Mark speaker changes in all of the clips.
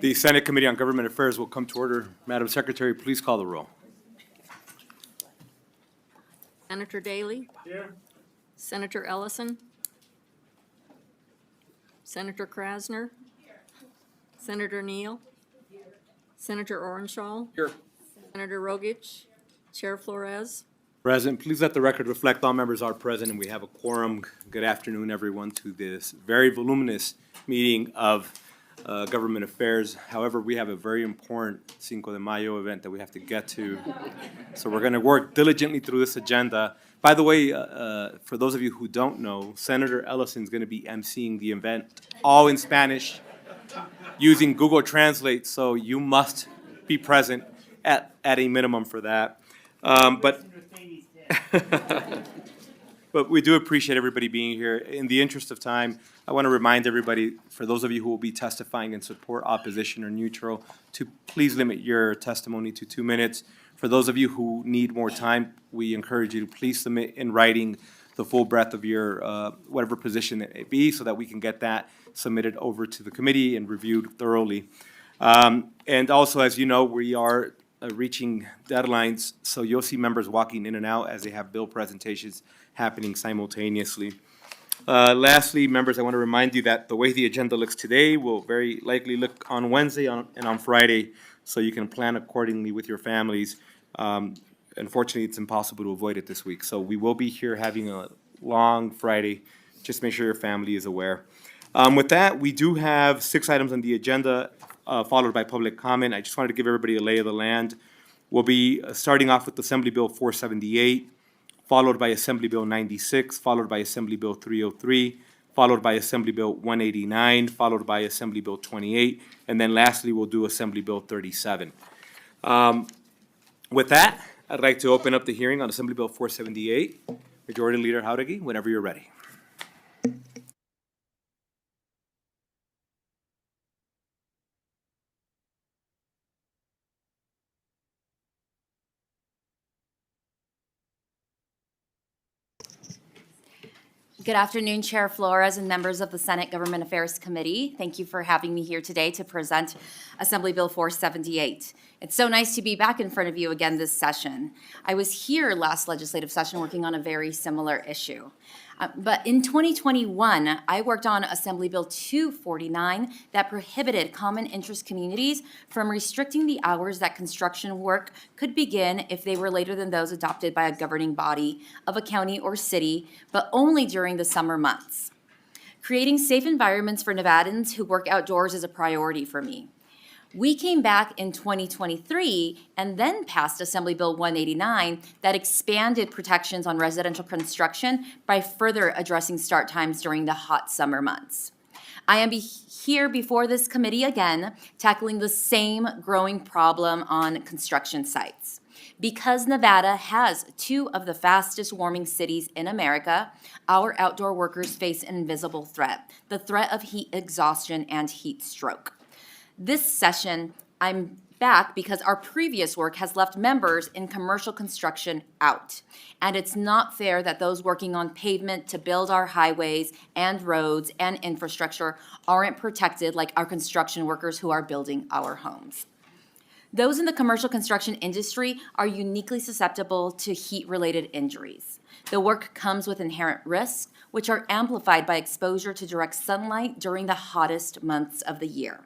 Speaker 1: The Senate Committee on Government Affairs will come to order. Madam Secretary, please call the roll.
Speaker 2: Senator Daley?
Speaker 3: Here.
Speaker 2: Senator Ellison? Senator Krasner? Senator Neal? Senator Orenshaw?
Speaker 1: Here.
Speaker 2: Senator Rogich? Chair Flores?
Speaker 1: President, please let the record reflect all members are present and we have a quorum. Good afternoon, everyone, to this very voluminous meeting of Government Affairs. However, we have a very important Cinco de Mayo event that we have to get to. So we're going to work diligently through this agenda. By the way, for those of you who don't know, Senator Ellison is going to be emceeing the event, all in Spanish, using Google Translate, so you must be present at a minimum for that. But we do appreciate everybody being here. In the interest of time, I want to remind everybody, for those of you who will be testifying in support, opposition, or neutral, to please limit your testimony to 2 minutes. For those of you who need more time, we encourage you to please submit in writing the full breadth of your whatever position it may be, so that we can get that submitted over to the committee and reviewed thoroughly. And also, as you know, we are reaching deadlines, so you'll see members walking in and out as they have bill presentations happening simultaneously. Lastly, members, I want to remind you that the way the agenda looks today will very likely look on Wednesday and on Friday, so you can plan accordingly with your families. Unfortunately, it's impossible to avoid it this week, so we will be here having a long Friday. Just make sure your family is aware. With that, we do have 6 items on the agenda, followed by public comment. I just wanted to give everybody a lay of the land. We'll be starting off with Assembly Bill 478, followed by Assembly Bill 96, followed by Assembly Bill 303, followed by Assembly Bill 189, followed by Assembly Bill 28, and then lastly, we'll do Assembly Bill 37. With that, I'd like to open up the hearing on Assembly Bill 478. Majority Leader Jauregui, whenever you're ready.
Speaker 4: Good afternoon, Chair Flores and members of the Senate Government Affairs Committee. Thank you for having me here today to present Assembly Bill 478. It's so nice to be back in front of you again this session. I was here last legislative session working on a very similar issue. But in 2021, I worked on Assembly Bill 249 that prohibited common interest communities from restricting the hours that construction work could begin if they were later than those adopted by a governing body of a county or city, but only during the summer months. Creating safe environments for Nevadans who work outdoors is a priority for me. We came back in 2023 and then passed Assembly Bill 189 that expanded protections on residential construction by further addressing start times during the hot summer months. I am here before this committee again, tackling the same growing problem on construction sites. Because Nevada has 2 of the fastest warming cities in America, our outdoor workers face an invisible threat, the threat of heat exhaustion and heat stroke. This session, I'm back because our previous work has left members in commercial construction out. And it's not fair that those working on pavement to build our highways and roads and infrastructure aren't protected like our construction workers who are building our homes. Those in the commercial construction industry are uniquely susceptible to heat-related injuries. The work comes with inherent risks, which are amplified by exposure to direct sunlight during the hottest months of the year.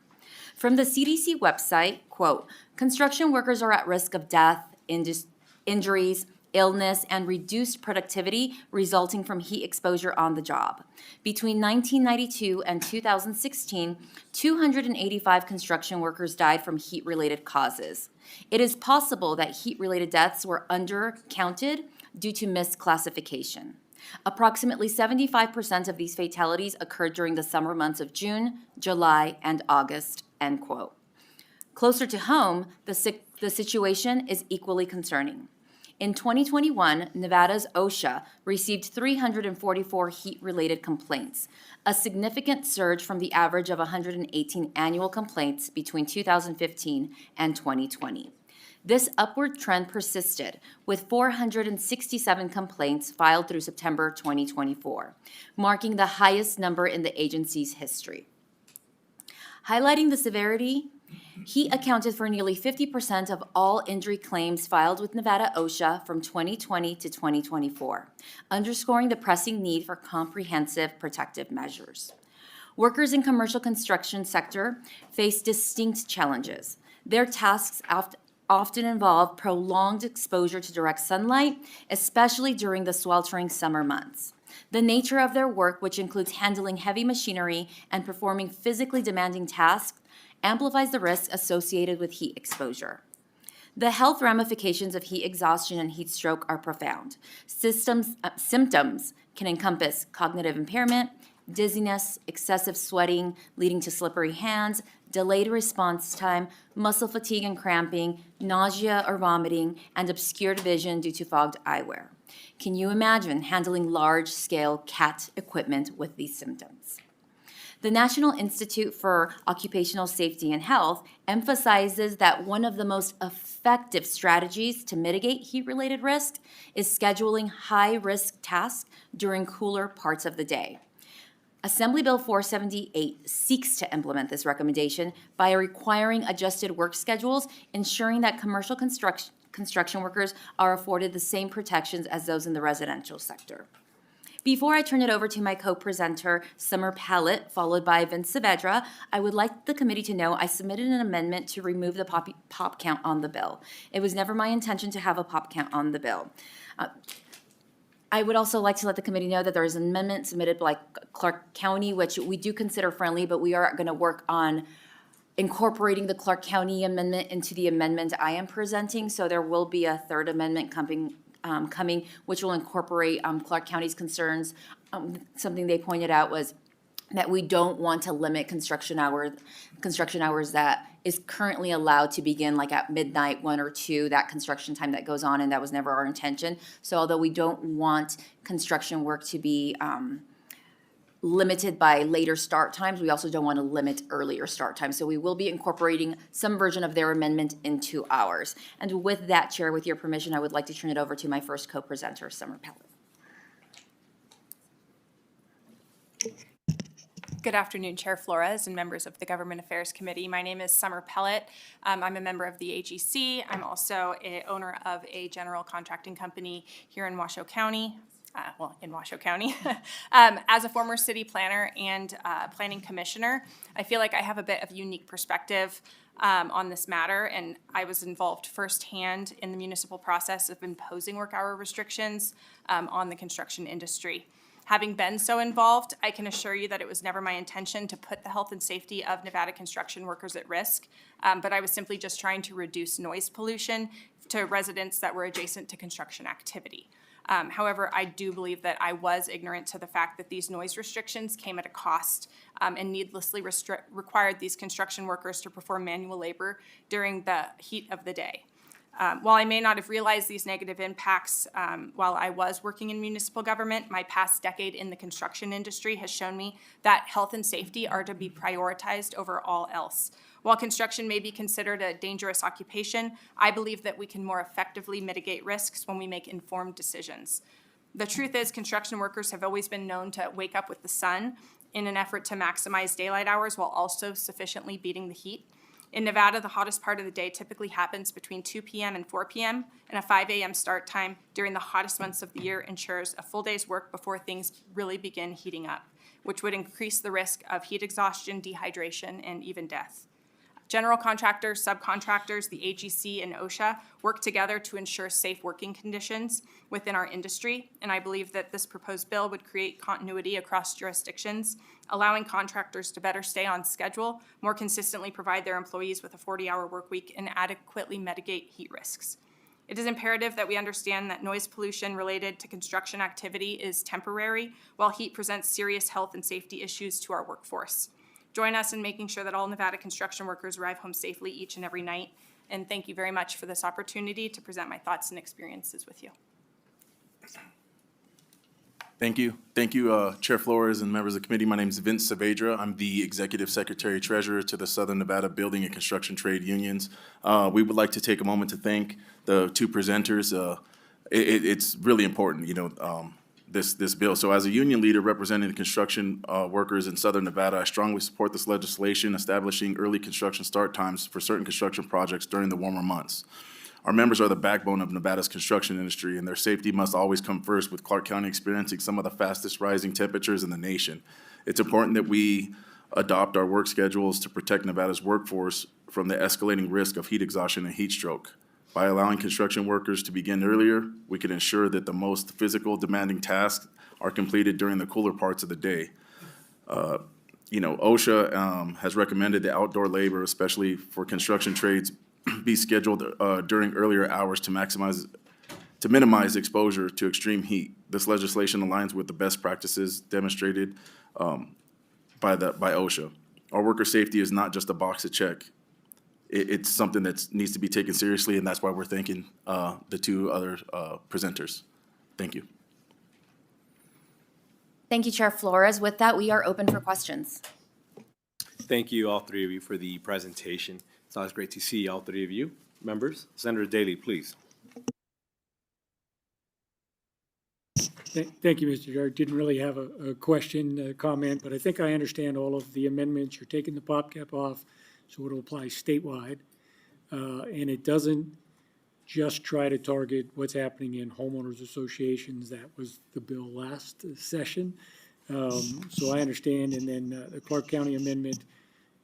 Speaker 4: From the CDC website, quote, construction workers are at risk of death, injuries, illness, and reduced productivity resulting from heat exposure on the job. Between 1992 and 2016, 285 construction workers died from heat-related causes. It is possible that heat-related deaths were undercounted due to misclassification. Approximately 75% of these fatalities occurred during the summer months of June, July, and August, end quote. Closer to home, the situation is equally concerning. In 2021, Nevada's OSHA received 344 heat-related complaints, a significant surge from the average of 118 annual complaints between 2015 and 2020. This upward trend persisted, with 467 complaints filed through September 2024, marking the highest number in the agency's history. Highlighting the severity Heat accounted for nearly 50% of all injury claims filed with Nevada OSHA from 2020 to 2024, underscoring the pressing need for comprehensive protective measures. Workers in commercial construction sector face distinct challenges. Their tasks often involve prolonged exposure to direct sunlight, especially during the sweltering summer months. The nature of their work, which includes handling heavy machinery and performing physically demanding tasks, amplifies the risks associated with heat exposure. The health ramifications of heat exhaustion and heat stroke are profound. Symptoms can encompass cognitive impairment, dizziness, excessive sweating leading to slippery hands, delayed response time, muscle fatigue and cramping, nausea or vomiting, and obscured vision due to fogged eyewear. Can you imagine handling large-scale CAT equipment with these symptoms? The National Institute for Occupational Safety and Health emphasizes that one of the most effective strategies to mitigate heat-related risk is scheduling high-risk tasks during cooler parts of the day. Assembly Bill 478 seeks to implement this recommendation by requiring adjusted work schedules, ensuring that commercial construction workers are afforded the same protections as those in the residential sector. Before I turn it over to my co-presenter, Summer Pallett, followed by Vince Saavedra, I would like the committee to know I submitted an amendment to remove the pop count on the bill. It was never my intention to have a pop count on the bill. I would also like to let the committee know that there is an amendment submitted by Clark County, which we do consider friendly, but we are going to work on incorporating the Clark County amendment into the amendment I am presenting. So there will be a third amendment coming, which will incorporate Clark County's concerns. Something they pointed out was that we don't want to limit construction hours that is currently allowed to begin like at midnight, 1 or 2, that construction time that goes on, and that was never our intention. So although we don't want construction work to be limited by later start times, we also don't want to limit earlier start times. So we will be incorporating some version of their amendment into ours. And with that, Chair, with your permission, I would like to turn it over to my first co-presenter, Summer Pallett.
Speaker 3: Good afternoon, Chair Flores and members of the Government Affairs Committee. My name is Summer Pallett. I'm a member of the AGC. I'm also an owner of a general contracting company here in Washoe County. In Washoe County. As a former city planner and planning commissioner, I feel like I have a bit of unique perspective on this matter, and I was involved firsthand in the municipal process of imposing work hour restrictions on the construction industry. Having been so involved, I can assure you that it was never my intention to put the health and safety of Nevada construction workers at risk, but I was simply just trying to reduce noise pollution to residents that were adjacent to construction activity. However, I do believe that I was ignorant to the fact that these noise restrictions came at a cost and needlessly required these construction workers to perform manual labor during the heat of the day. While I may not have realized these negative impacts while I was working in municipal government, my past decade in the construction industry has shown me that health and safety are to be prioritized over all else. While construction may be considered a dangerous occupation, I believe that we can more effectively mitigate risks when we make informed decisions. The truth is, construction workers have always been known to wake up with the sun in an effort to maximize daylight hours while also sufficiently beating the heat. In Nevada, the hottest part of the day typically happens between 2 p.m. and 4 p.m., and a 5 a.m. start time during the hottest months of the year ensures a full day's work before things really begin heating up, which would increase the risk of heat exhaustion, dehydration, and even death. General contractors, subcontractors, the AGC, and OSHA work together to ensure safe working conditions within our industry, and I believe that this proposed bill would create continuity across jurisdictions, allowing contractors to better stay on schedule, more consistently provide their employees with a 40-hour work week, and adequately mitigate heat risks. It is imperative that we understand that noise pollution related to construction activity is temporary, while heat presents serious health and safety issues to our workforce. Join us in making sure that all Nevada construction workers arrive home safely each and every night. And thank you very much for this opportunity to present my thoughts and experiences with you.
Speaker 5: Thank you. Thank you, Chair Flores and members of the committee. My name is Vince Saavedra. I'm the Executive Secretary Treasurer to the Southern Nevada Building and Construction Trade Unions. We would like to take a moment to thank the two presenters. It's really important, this bill. So as a union leader representing the construction workers in Southern Nevada, I strongly support this legislation establishing early construction start times for certain construction projects during the warmer months. Our members are the backbone of Nevada's construction industry, and their safety must always come first, with Clark County experiencing some of the fastest rising temperatures in the nation. It's important that we adopt our work schedules to protect Nevada's workforce from the escalating risk of heat exhaustion and heat stroke. By allowing construction workers to begin earlier, we can ensure that the most physical demanding tasks are completed during the cooler parts of the day. OSHA has recommended that outdoor labor, especially for construction trades, be scheduled during earlier hours to minimize exposure to extreme heat. This legislation aligns with the best practices demonstrated by OSHA. Our worker safety is not just a box to check. It's something that needs to be taken seriously, and that's why we're thanking the two other presenters. Thank you.
Speaker 4: Thank you, Chair Flores. With that, we are open for questions.
Speaker 1: Thank you, all three of you, for the presentation. It's always great to see all three of you. Members, Senator Daly, please.
Speaker 6: Thank you, Mr. Chair. Didn't really have a question, comment, but I think I understand all of the amendments. You're taking the pop cap off, so it'll apply statewide. And it doesn't just try to target what's happening in homeowners associations. That was the bill last session. So I understand. And then the Clark County amendment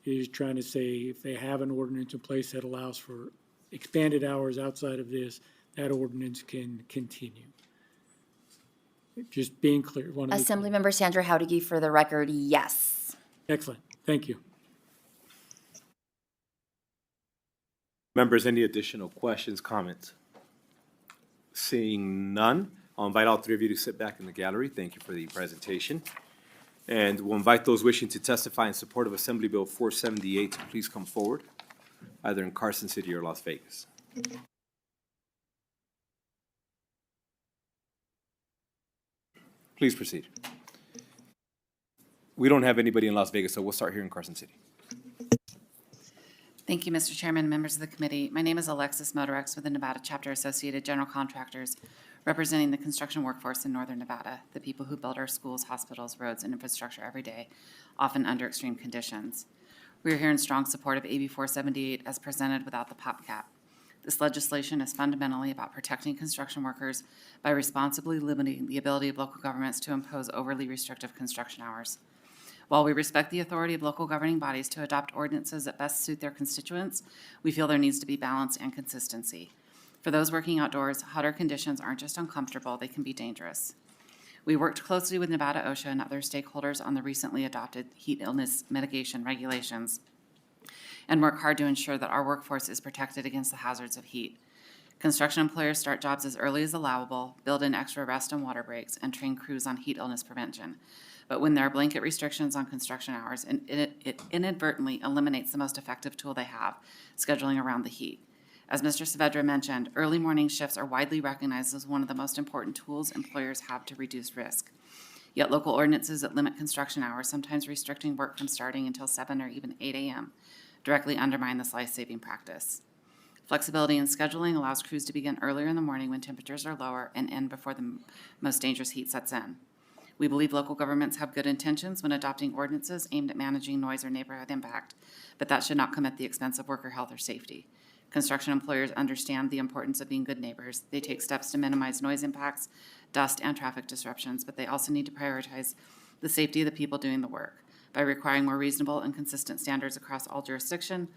Speaker 6: is trying to say if they have an ordinance in place that allows for expanded hours outside of this, that ordinance can continue. Just being clear.
Speaker 4: Assemblymember Sandra Howdiggy, for the record, yes.
Speaker 6: Excellent. Thank you.
Speaker 1: Members, any additional questions, comments? Seeing none, I'll invite all three of you to sit back in the gallery. Thank you for the presentation. And we'll invite those wishing to testify in support of Assembly Bill 478 to please come forward, either in Carson City or Las Vegas. Please proceed. We don't have anybody in Las Vegas, so we'll start here in Carson City.
Speaker 7: Thank you, Mr. Chairman, members of the committee. My name is Alexis Motorex with the Nevada Chapter Associated General Contractors, representing the construction workforce in Northern Nevada, the people who build our schools, hospitals, roads, and infrastructure every day, often under extreme conditions. We are here in strong support of AB 478 as presented without the pop cap. This legislation is fundamentally about protecting construction workers by responsibly limiting the ability of local governments to impose overly restrictive construction hours. While we respect the authority of local governing bodies to adopt ordinances that best suit their constituents, we feel there needs to be balance and consistency. For those working outdoors, hotter conditions aren't just uncomfortable, they can be dangerous. We worked closely with Nevada OSHA and other stakeholders on the recently adopted heat illness mitigation regulations and work hard to ensure that our workforce is protected against the hazards of heat. Construction employers start jobs as early as allowable, build in extra rest and water breaks, and train crews on heat illness prevention. But when there are blanket restrictions on construction hours, it inadvertently eliminates the most effective tool they have, scheduling around the heat. As Mr. Saavedra mentioned, early morning shifts are widely recognized as one of the most important tools employers have to reduce risk. Yet local ordinances that limit construction hours, sometimes restricting work from starting until 7 or even 8 a.m., directly undermine this life-saving practice. Flexibility in scheduling allows crews to begin earlier in the morning when temperatures are lower and end before the most dangerous heat sets in. We believe local governments have good intentions when adopting ordinances aimed at managing noise or neighborhood impact, but that should not come at the expense of worker health or safety. Construction employers understand the importance of being good neighbors. They take steps to minimize noise impacts, dust, and traffic disruptions, but they also need to prioritize the safety of the people doing the work. By requiring more reasonable and consistent standards across all jurisdictions,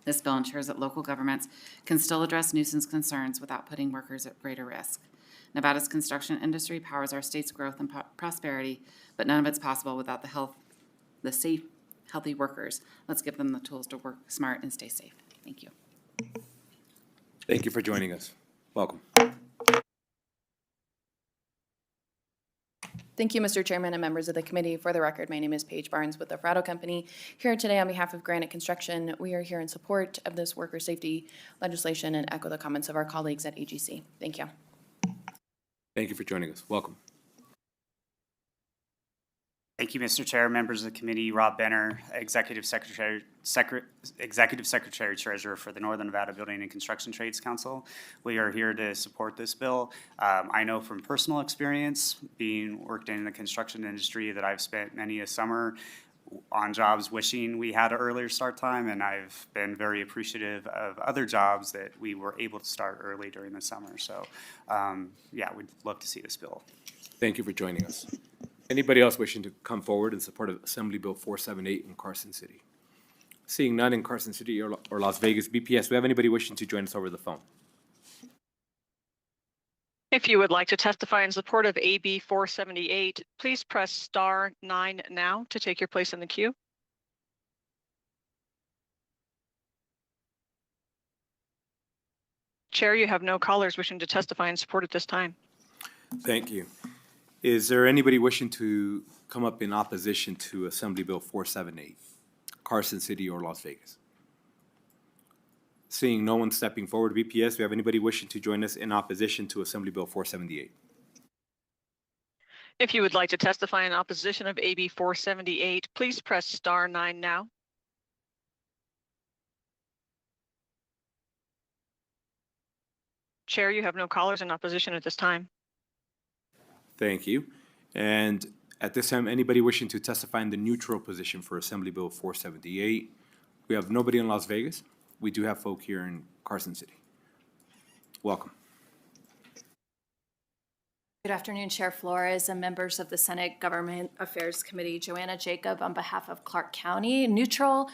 Speaker 7: this bill ensures that local governments can still address nuisance concerns without putting workers at greater risk. Nevada's construction industry powers our state's growth and prosperity, but none of it's possible without the safe, healthy workers. Let's give them the tools to work smart and stay safe. Thank you.
Speaker 1: Thank you for joining us. Welcome.
Speaker 8: Thank you, Mr. Chairman and members of the committee. For the record, my name is Paige Barnes with the Frado Company. Here today on behalf of Granite Construction, we are here in support of this worker safety legislation and echo the comments of our colleagues at AGC. Thank you.
Speaker 1: Thank you for joining us. Welcome.
Speaker 9: Thank you, Mr. Chair, members of the committee, Rob Benner, Executive Secretary, Treasurer for the Northern Nevada Building and Construction Trades Council. We are here to support this bill. I know from personal experience, being worked in the construction industry, that I've spent many a summer on jobs wishing we had an earlier start time, and I've been very appreciative of other jobs that we were able to start early during the summer. So, yeah, we'd love to see this bill.
Speaker 1: Thank you for joining us. Anybody else wishing to come forward in support of Assembly Bill 478 in Carson City? Seeing none in Carson City or Las Vegas, BPS, do we have anybody wishing to join us over the phone?
Speaker 10: If you would like to testify in support of AB 478, please press star 9 now to take your place in the queue. Chair, you have no callers wishing to testify in support at this time.
Speaker 1: Thank you. Is there anybody wishing to come up in opposition to Assembly Bill 478, Carson City or Las Vegas? Seeing no one stepping forward, BPS, do we have anybody wishing to join us in opposition to Assembly Bill 478?
Speaker 10: If you would like to testify in opposition of AB 478, please press star 9 now. Chair, you have no callers in opposition at this time.
Speaker 1: Thank you. And at this time, anybody wishing to testify in the neutral position for Assembly Bill 478? We have nobody in Las Vegas. We do have folk here in Carson City. Welcome.
Speaker 11: Good afternoon, Chair Flores and members of the Senate Government Affairs Committee. Joanna Jacob on behalf of Clark County. Neutral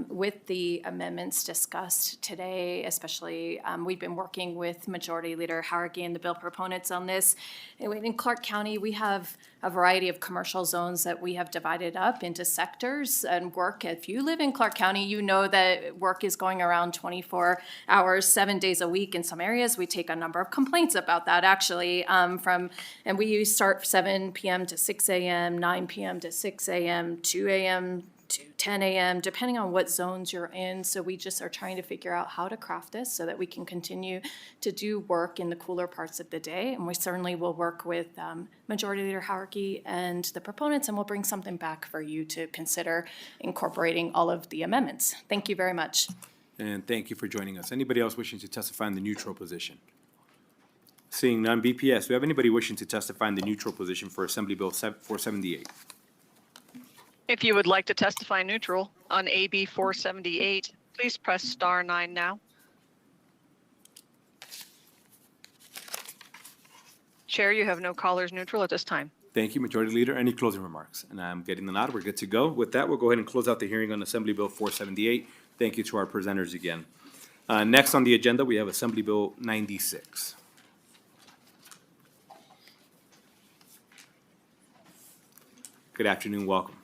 Speaker 11: with the amendments discussed today, especially we've been working with Majority Leader Howergy and the bill proponents on this. In Clark County, we have a variety of commercial zones that we have divided up into sectors and work. If you live in Clark County, you know that work is going around 24 hours, 7 days a week in some areas. We take a number of complaints about that, actually, and we start 7 p.m. to 6 a.m., 9 p.m. to 6 a.m., 2 a.m. to 10 a.m., depending on what zones you're in. So we just are trying to figure out how to craft this so that we can continue to do work in the cooler parts of the day. And we certainly will work with Majority Leader Howergy and the proponents, and we'll bring something back for you to consider incorporating all of the amendments. Thank you very much.
Speaker 1: And thank you for joining us. Anybody else wishing to testify in the neutral position? Seeing none, BPS, do we have anybody wishing to testify in the neutral position for Assembly Bill 478?
Speaker 10: If you would like to testify neutral on AB 478, please press star 9 now. Chair, you have no callers neutral at this time.
Speaker 1: Thank you, Majority Leader. Any closing remarks? And I'm getting the nod. We're good to go. With that, we'll go ahead and close out the hearing on Assembly Bill 478. Thank you to our presenters again. Next on the agenda, we have Assembly Bill 96. Good afternoon, welcome.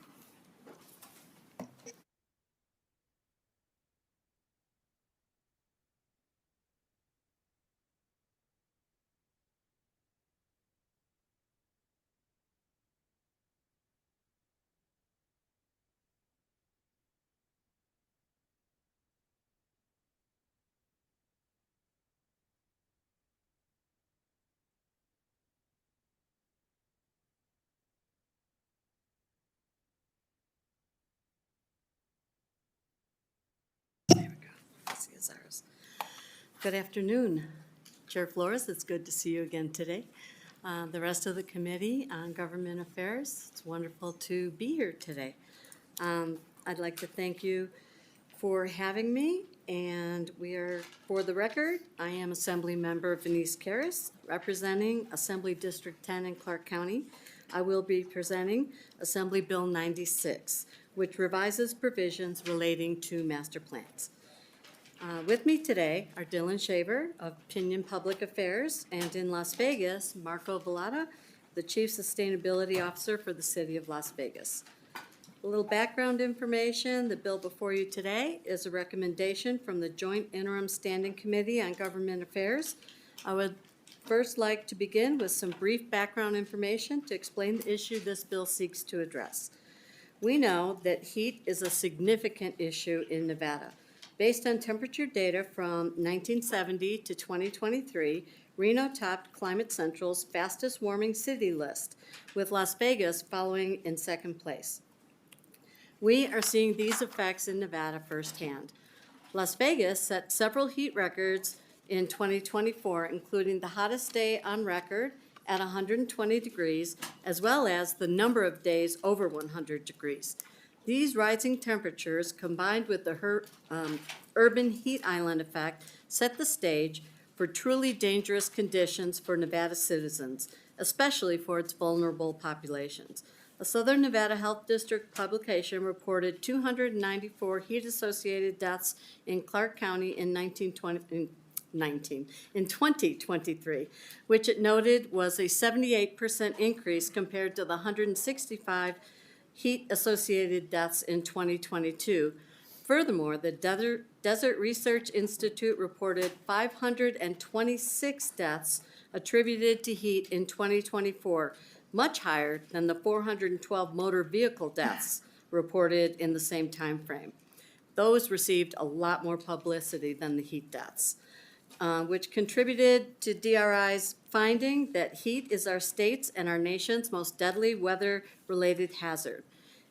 Speaker 12: Is ours. Good afternoon, Chair Flores. It's good to see you again today. The rest of the Committee on Government Affairs, it's wonderful to be here today. I'd like to thank you for having me, and we are, for the record, I am Assembly Member Venice Karras, representing Assembly District 10 in Clark County. I will be presenting Assembly Bill 96, which revises provisions relating to master plans. With me today are Dylan Shaver of Pinion Public Affairs, and in Las Vegas, Marco Vallata, the Chief Sustainability Officer for the City of Las Vegas. A little background information, the bill before you today is a recommendation from the Joint Interim Standing Committee on Government Affairs. I would first like to begin with some brief background information to explain the issue this bill seeks to address. We know that heat is a significant issue in Nevada. Based on temperature data from 1970 to 2023, Reno topped Climate Central's fastest warming city list, with Las Vegas following in second place. We are seeing these effects in Nevada firsthand. Las Vegas set several heat records in 2024, including the hottest day on record at 120 degrees, as well as the number of days over 100 degrees. These rising temperatures, combined with the urban heat island effect, set the stage for truly dangerous conditions for Nevada citizens, especially for its vulnerable populations. A Southern Nevada Health District publication reported 294 heat-associated deaths in Clark County in 2023, which it noted was a 78% increase compared to the 165 heat-associated deaths in 2022. Furthermore, the Desert Research Institute reported 526 deaths attributed to heat in 2024, much higher than the 412 motor vehicle deaths reported in the same time frame. Those received a lot more publicity than the heat deaths, which contributed to DRI's finding that heat is our state's and our nation's most deadly weather-related hazard.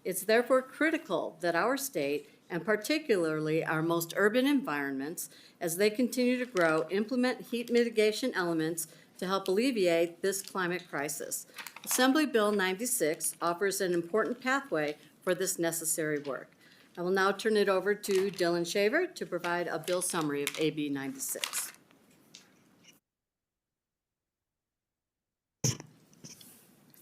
Speaker 12: It's therefore critical that our state, and particularly our most urban environments, as they continue to grow, implement heat mitigation elements to help alleviate this climate crisis. Assembly Bill 96 offers an important pathway for this necessary work. I will now turn it over to Dylan Shaver to provide a bill summary of AB 96.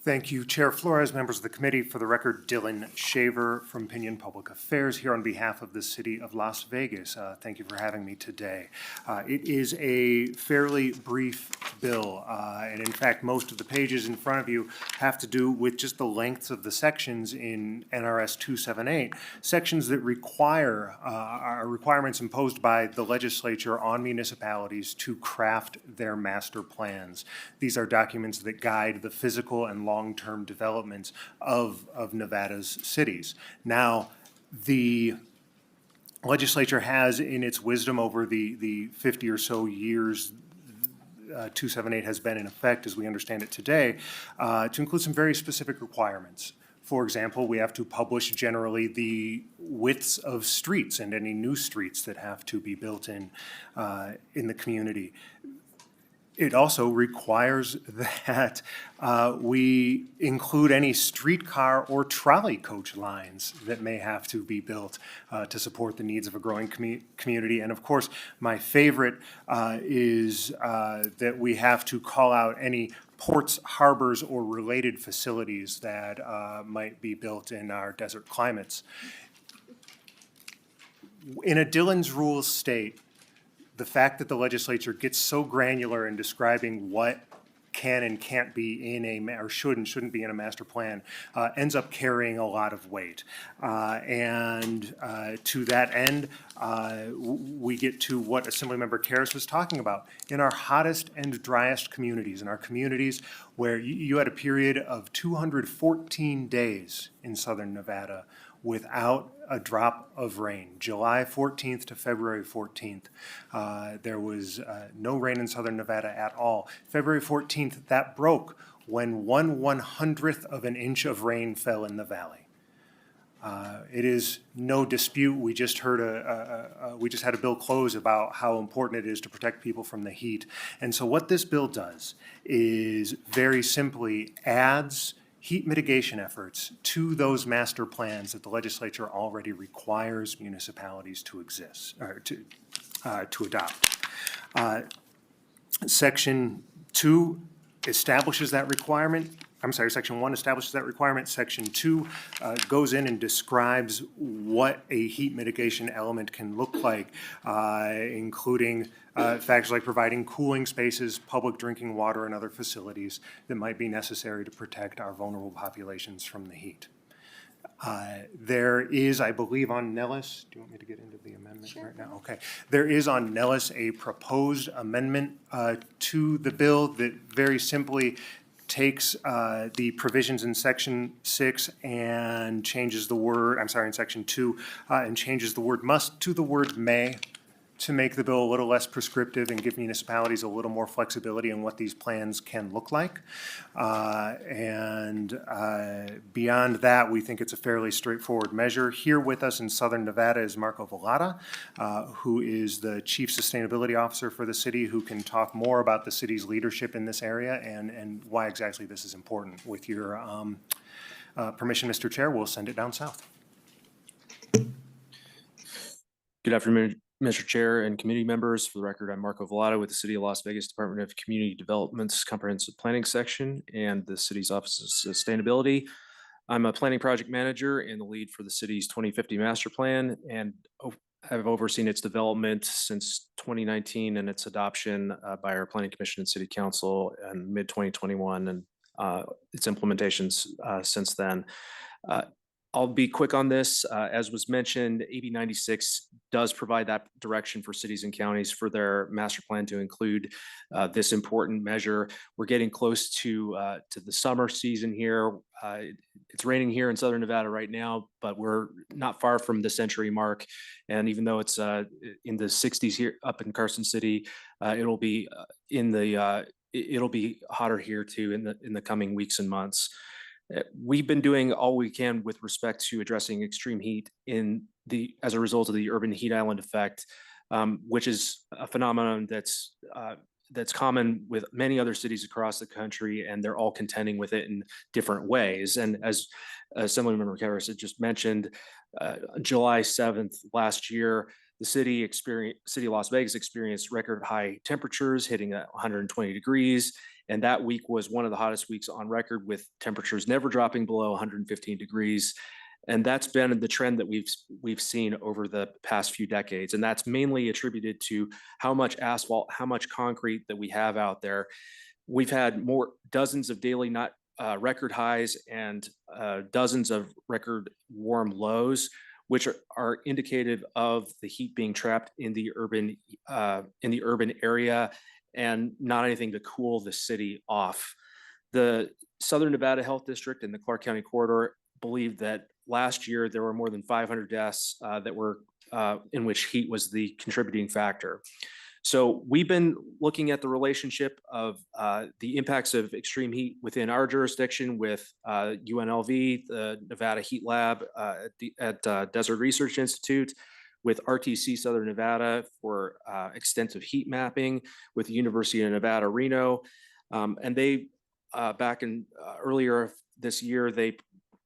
Speaker 13: Thank you, Chair Flores, members of the committee. For the record, Dylan Shaver from Pinion Public Affairs here on behalf of the city of Las Vegas. Thank you for having me today. It is a fairly brief bill, and in fact, most of the pages in front of you have to do with just the lengths of the sections in NRS 278, sections that require are requirements imposed by the legislature on municipalities to craft their master plans. These are documents that guide the physical and long-term developments of Nevada's cities. Now, the legislature has, in its wisdom over the 50 or so years 278 has been in effect, as we understand it today, to include some very specific requirements. For example, we have to publish generally the widths of streets and any new streets that have to be built in the community. It also requires that we include any streetcar or trolley coach lines that may have to be built to support the needs of a growing community. And of course, my favorite is that we have to call out any ports, harbors, or related facilities that might be built in our desert climates. In a Dillon's Rules state, the fact that the legislature gets so granular in describing what can and can't be in or should and shouldn't be in a master plan ends up carrying a lot of weight. And to that end, we get to what Assemblymember Karras was talking about. In our hottest and driest communities, in our communities where you had a period of 214 days in southern Nevada without a drop of rain. July 14th to February 14th, there was no rain in southern Nevada at all. February 14th, that broke when 1/100th of an inch of rain fell in the valley. It is no dispute. We just heard we just had a bill close about how important it is to protect people from the heat. And so what this bill does is very simply adds heat mitigation efforts to those master plans that the legislature already requires municipalities to adopt. Section 2 establishes that requirement. Section 1 establishes that requirement. Section 2 goes in and describes what a heat mitigation element can look like, including factors like providing cooling spaces, public drinking water, and other facilities that might be necessary to protect our vulnerable populations from the heat. There is, I believe, on Nellis, do you want me to get into the amendment right now? Okay. There is on Nellis a proposed amendment to the bill that very simply takes the provisions in Section 6 and changes the word, in Section 2, and changes the word must to the word may to make the bill a little less prescriptive and give municipalities a little more flexibility in what these plans can look like. Beyond that, we think it's a fairly straightforward measure. Here with us in Southern Nevada is Marco Vallata, who is the Chief Sustainability Officer for the city, who can talk more about the city's leadership in this area and why exactly this is important. With your permission, Mr. Chair, we'll send it down south.
Speaker 14: Good afternoon, Mr. Chair and committee members. For the record, I'm Marco Vallata with the City of Las Vegas Department of Community Development's Comprehensive Planning Section and the city's Office of Sustainability. I'm a planning project manager and the lead for the city's 2050 master plan, and have overseen its development since 2019 and its adoption by our Planning Commission and City Council in mid-2021 and its implementations since then. I'll be quick on this. As was mentioned, AB 96 does provide that direction for cities and counties for their master plan to include this important measure. We're getting close to the summer season here. It's raining here in Southern Nevada right now, but we're not far from the century mark. And even though it's in the 60s here up in Carson City, it'll be it'll be hotter here too in the coming weeks and months. We've been doing all we can with respect to addressing extreme heat as a result of the urban heat island effect, which is a phenomenon that's common with many other cities across the country, and they're all contending with it in different ways. And as Assemblymember Karras had just mentioned, July 7th last year, the city of Las Vegas experienced record high temperatures hitting at 120 degrees. And that week was one of the hottest weeks on record, with temperatures never dropping below 115 degrees. And that's been the trend that we've seen over the past few decades. And that's mainly attributed to how much asphalt, how much concrete that we have out there. We've had dozens of daily record highs and dozens of record warm lows, which are indicative of the heat being trapped in the urban area and not anything to cool the city off. The Southern Nevada Health District and the Clark County Corridor believe that last year there were more than 500 deaths that were in which heat was the contributing factor. So we've been looking at the relationship of the impacts of extreme heat within our jurisdiction with UNLV, the Nevada Heat Lab at Desert Research Institute, with RTC Southern Nevada for extensive heat mapping, with the University of Nevada, Reno. And they, back in earlier this year, they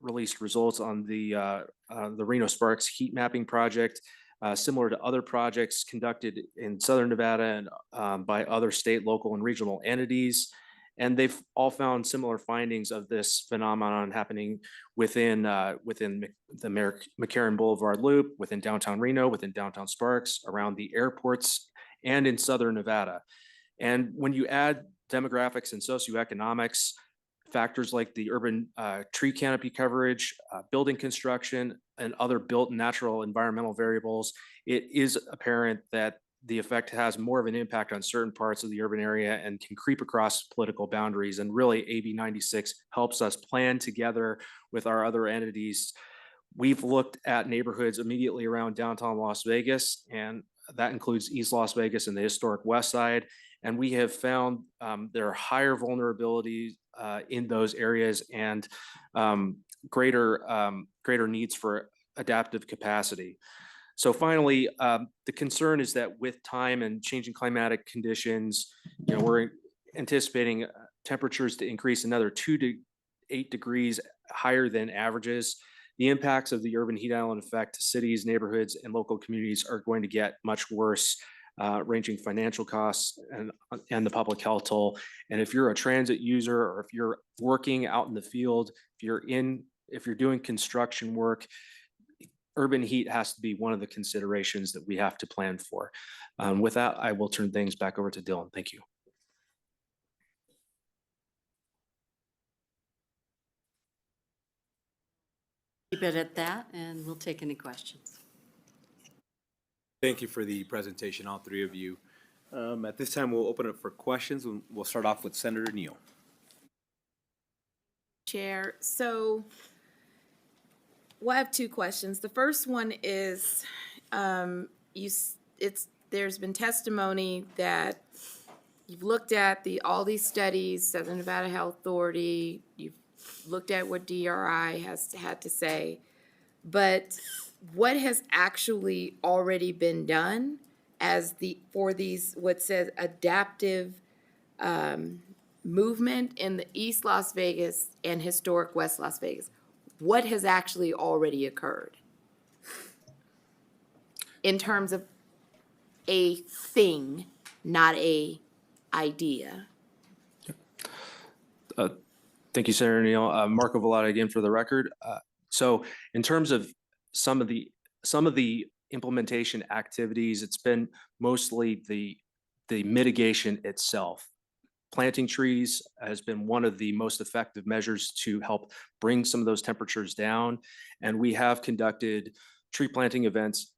Speaker 14: released results on the Reno Sparks heat mapping project, similar to other projects conducted in Southern Nevada and by other state, local, and regional entities. And they've all found similar findings of this phenomenon happening within the McCarran Boulevard Loop, within downtown Reno, within downtown Sparks, around the airports, and in Southern Nevada. And when you add demographics and socioeconomics, factors like the urban tree canopy coverage, building construction, and other built natural environmental variables, it is apparent that the effect has more of an impact on certain parts of the urban area and can creep across political boundaries. And really, AB 96 helps us plan together with our other entities. We've looked at neighborhoods immediately around downtown Las Vegas, and that includes East Las Vegas and the historic West Side. And we have found there are higher vulnerabilities in those areas and greater needs for adaptive capacity. So finally, the concern is that with time and changing climatic conditions, we're anticipating temperatures to increase another 2 to 8 degrees higher than averages. The impacts of the urban heat island effect to cities, neighborhoods, and local communities are going to get much worse, ranging financial costs and the public health toll. And if you're a transit user, or if you're working out in the field, if you're doing construction work, urban heat has to be one of the considerations that we have to plan for. With that, I will turn things back over to Dylan. Thank you.
Speaker 12: Keep it at that, and we'll take any questions.
Speaker 1: Thank you for the presentation, all three of you. At this time, we'll open it for questions. We'll start off with Senator Neal.
Speaker 15: Chair, so I have two questions. The first one is, it's there's been testimony that you've looked at all these studies, Southern Nevada Health Authority, you've looked at what DRI has had to say, but what has actually already been done for these, what says adaptive movement in the East Las Vegas and historic West Las Vegas? What has actually already occurred in terms of a thing, not a idea?
Speaker 14: Thank you, Senator Neal. Marco Velada again for the record. So in terms of some of the implementation activities, it's been mostly the mitigation itself. Planting trees has been one of the most effective measures to help bring some of those temperatures down. And we have conducted tree planting events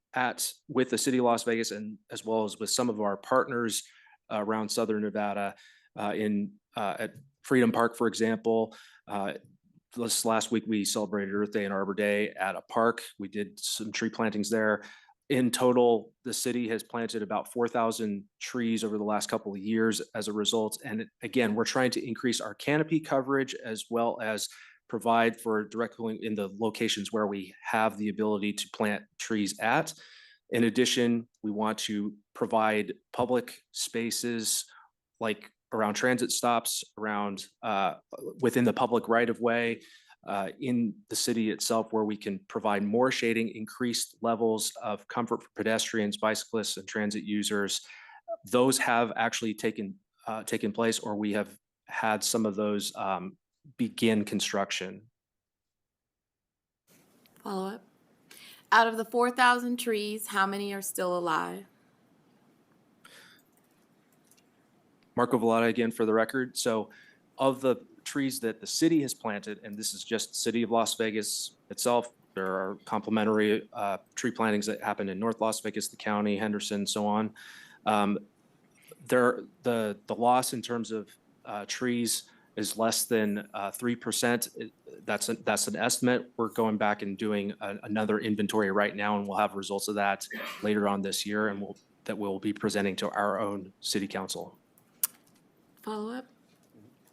Speaker 14: with the city of Las Vegas and as well as with some of our partners around Southern Nevada at Freedom Park, for example. This last week, we celebrated Earth Day and Arbor Day at a park. We did some tree plantings there. In total, the city has planted about 4,000 trees over the last couple of years as a result. And again, we're trying to increase our canopy coverage as well as provide for direct cooling in the locations where we have the ability to plant trees at. In addition, we want to provide public spaces like around transit stops, around within the public right of way in the city itself, where we can provide more shading, increased levels of comfort for pedestrians, bicyclists, and transit users. Those have actually taken place, or we have had some of those begin construction.
Speaker 15: Follow up. Out of the 4,000 trees, how many are still alive?
Speaker 14: Marco Velada again for the record. So of the trees that the city has planted, and this is just the city of Las Vegas itself, there are complementary tree plantings that happen in North Las Vegas, the county, Henderson, so on. The loss in terms of trees is less than 3%. That's an estimate. We're going back and doing another inventory right now, and we'll have results of that later on this year, and we'll be presenting to our own city council.
Speaker 15: Follow up.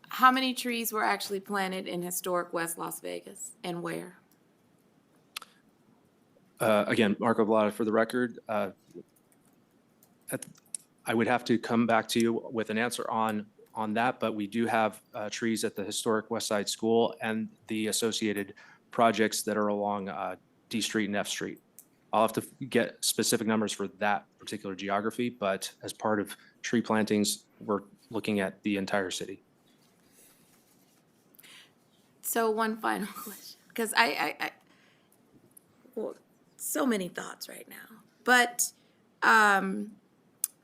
Speaker 15: How many trees were actually planted in historic West Las Vegas and where?
Speaker 14: Again, Marco Velada for the record. I would have to come back to you with an answer on that, but we do have trees at the historic West Side School and the associated projects that are along D Street and F Street. I'll have to get specific numbers for that particular geography, but as part of tree plantings, we're looking at the entire city.
Speaker 15: So one final question, because well, so many thoughts right now. But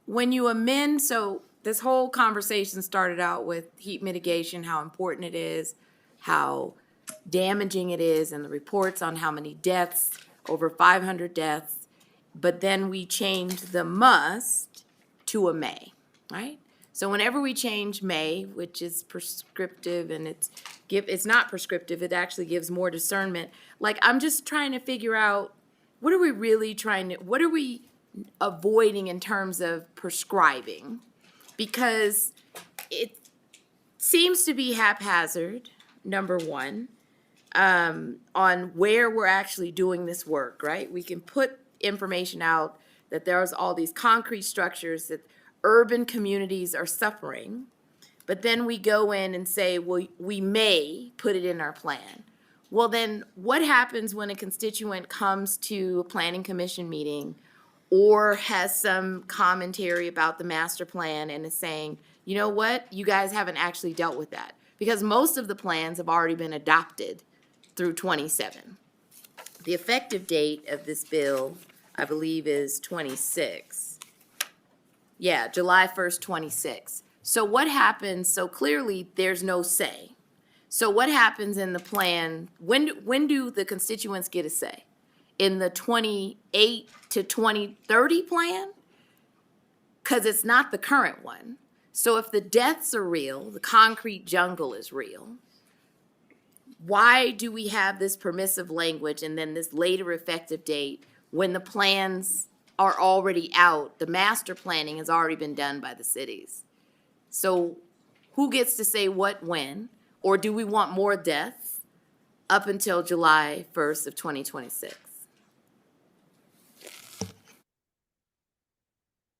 Speaker 15: when you amend, so this whole conversation started out with heat mitigation, how important it is, how damaging it is, and the reports on how many deaths, over 500 deaths. But then we changed the must to a may, right? So whenever we change may, which is prescriptive, and it's not prescriptive, it actually gives more discernment. Like, I'm just trying to figure out, what are we avoiding in terms of prescribing? Because it seems to be haphazard, number one, on where we're actually doing this work, right? We can put information out that there's all these concrete structures that urban communities are suffering, but then we go in and say, well, we may put it in our plan. Well, then what happens when a constituent comes to a planning commission meeting or has some commentary about the master plan and is saying, you know what, you guys haven't actually dealt with that? Because most of the plans have already been adopted through 27. The effective date of this bill, I believe, is 26. Yeah, July 1st, 26. So what happens, so clearly there's no say. So what happens in the plan, when do the constituents get a say? In the 28 to 2030 plan? Because it's not the current one. So if the deaths are real, the concrete jungle is real, why do we have this permissive language and then this later effective date when the plans are already out. The master planning has already been done by the cities. So who gets to say what when? Or do we want more deaths up until July 1st of 2026?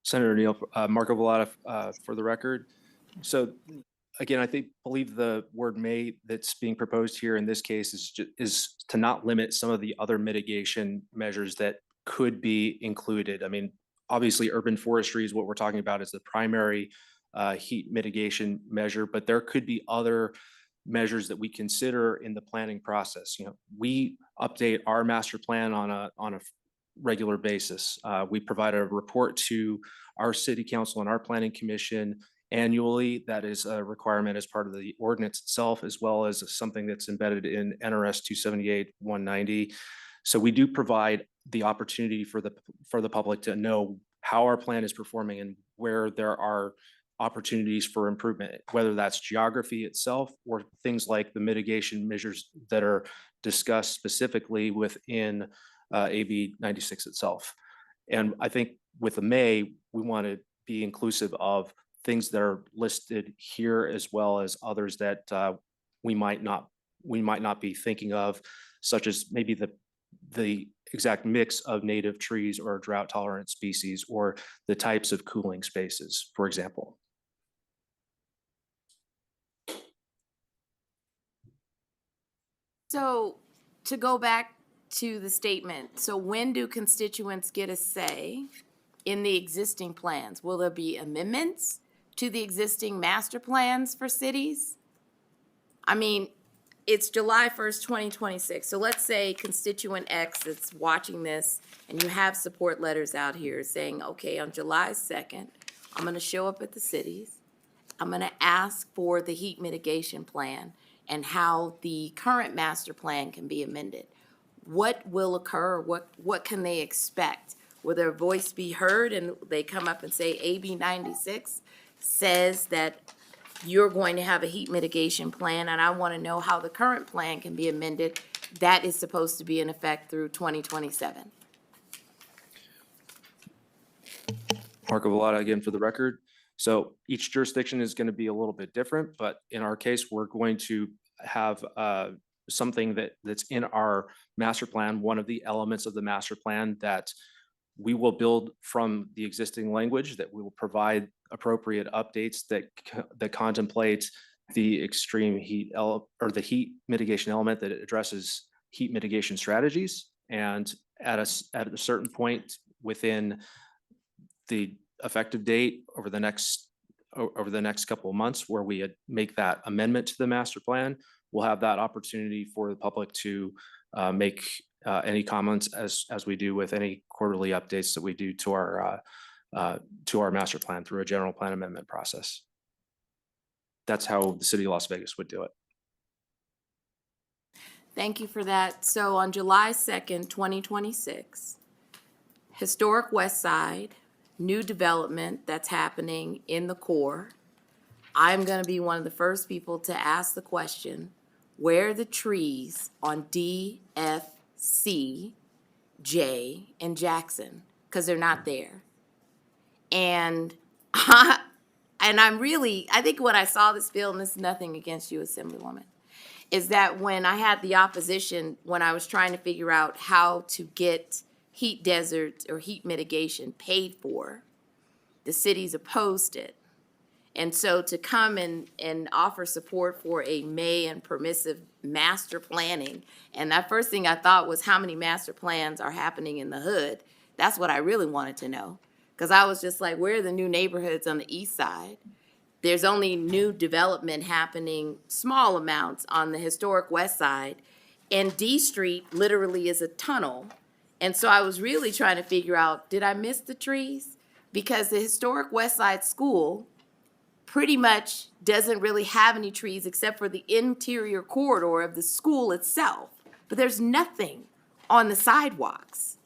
Speaker 14: Senator Neal, Marco Valada, for the record. So again, believe the word may that's being proposed here in this case is to not limit some of the other mitigation measures that could be included. I mean, obviously urban forestry is what we're talking about as the primary heat mitigation measure, but there could be other measures that we consider in the planning process. You know, we update our master plan on a regular basis. We provide a report to our city council and our planning commission annually. That is a requirement as part of the ordinance itself, as well as something that's embedded in NRS 278-190. So we do provide the opportunity for the public to know how our plan is performing and where there are opportunities for improvement, whether that's geography itself or things like the mitigation measures that are discussed specifically within AB 96 itself. And I think with the May, we want to be inclusive of things that are listed here as well as others that we might not be thinking of, such as maybe the exact mix of native trees or drought tolerant species or the types of cooling spaces, for example.
Speaker 15: So to go back to the statement, so when do constituents get a say in the existing plans? Will there be amendments to the existing master plans for cities? I mean, it's July 1st, 2026. So let's say constituent X that's watching this and you have support letters out here saying, okay, on July 2nd, I'm going to show up at the cities. I'm going to ask for the heat mitigation plan and how the current master plan can be amended. What will occur? What can they expect? Will their voice be heard and they come up and say AB 96 says that you're going to have a heat mitigation plan and I want to know how the current plan can be amended? That is supposed to be in effect through 2027.
Speaker 14: Marco Valada again for the record. So each jurisdiction is going to be a little bit different, but in our case, we're going to have something that's in our master plan, one of the elements of the master plan that we will build from the existing language, that we will provide appropriate updates that contemplate the extreme heat or the heat mitigation element that addresses heat mitigation strategies. And at a certain point within the effective date over the next couple of months where we make that amendment to the master plan, we'll have that opportunity for the public to make any comments as we do with any quarterly updates that we do to our master plan through a general plan amendment process. That's how the city of Las Vegas would do it.
Speaker 15: Thank you for that. So on July 2nd, 2026, historic West Side, new development that's happening in the core. I'm going to be one of the first people to ask the question, where are the trees on D, F, C, J, and Jackson? Because they're not there. And I think when I saw this bill, and this is nothing against you, Assemblywoman, is that when I had the opposition, when I was trying to figure out how to get heat deserts or heat mitigation paid for, the cities opposed it. And so to come and offer support for a May and permissive master planning, and that first thing I thought was how many master plans are happening in the hood? That's what I really wanted to know. Because I was just like, where are the new neighborhoods on the east side? There's only new development happening, small amounts on the historic west side. And D Street literally is a tunnel. And so I was really trying to figure out, did I miss the trees? Because the historic West Side School pretty much doesn't really have any trees except for the interior corridor of the school itself. But there's nothing on the sidewalks.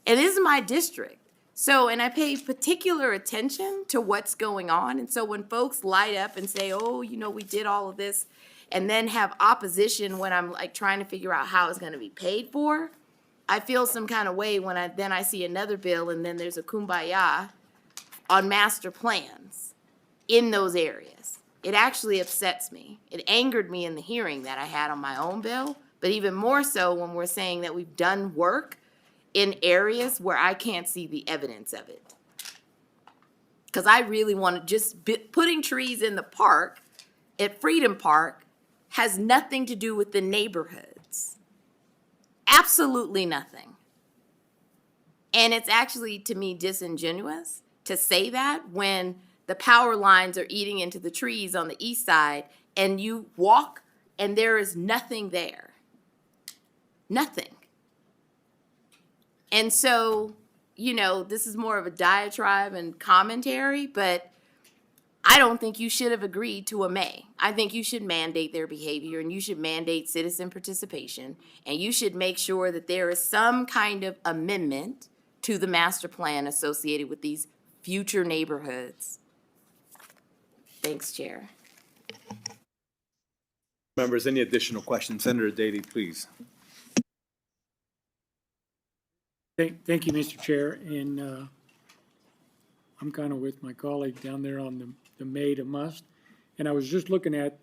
Speaker 15: And this is my district. So, and I pay particular attention to what's going on. And so when folks light up and say, oh, you know, we did all of this, and then have opposition when I'm like trying to figure out how it's going to be paid for, I feel some kind of way when I see another bill and then there's a kumbaya on master plans in those areas. It actually upsets me. It angered me in the hearing that I had on my own bill, but even more so when we're saying that we've done work in areas where I can't see the evidence of it. Because I really want to putting trees in the park at Freedom Park has nothing to do with the neighborhoods. Absolutely nothing. And it's actually, to me, disingenuous to say that when the power lines are eating into the trees on the east side and you walk and there is nothing there. Nothing. And so, you know, this is more of a diatribe and commentary, but I don't think you should have agreed to a may. I think you should mandate their behavior and you should mandate citizen participation and you should make sure that there is some kind of amendment to the master plan associated with these future neighborhoods. Thanks, Chair.
Speaker 1: Members, any additional questions? Senator Daly, please.
Speaker 6: Thank you, Mr. Chair, and I'm kind of with my colleague down there on the may to must. And I was just looking at,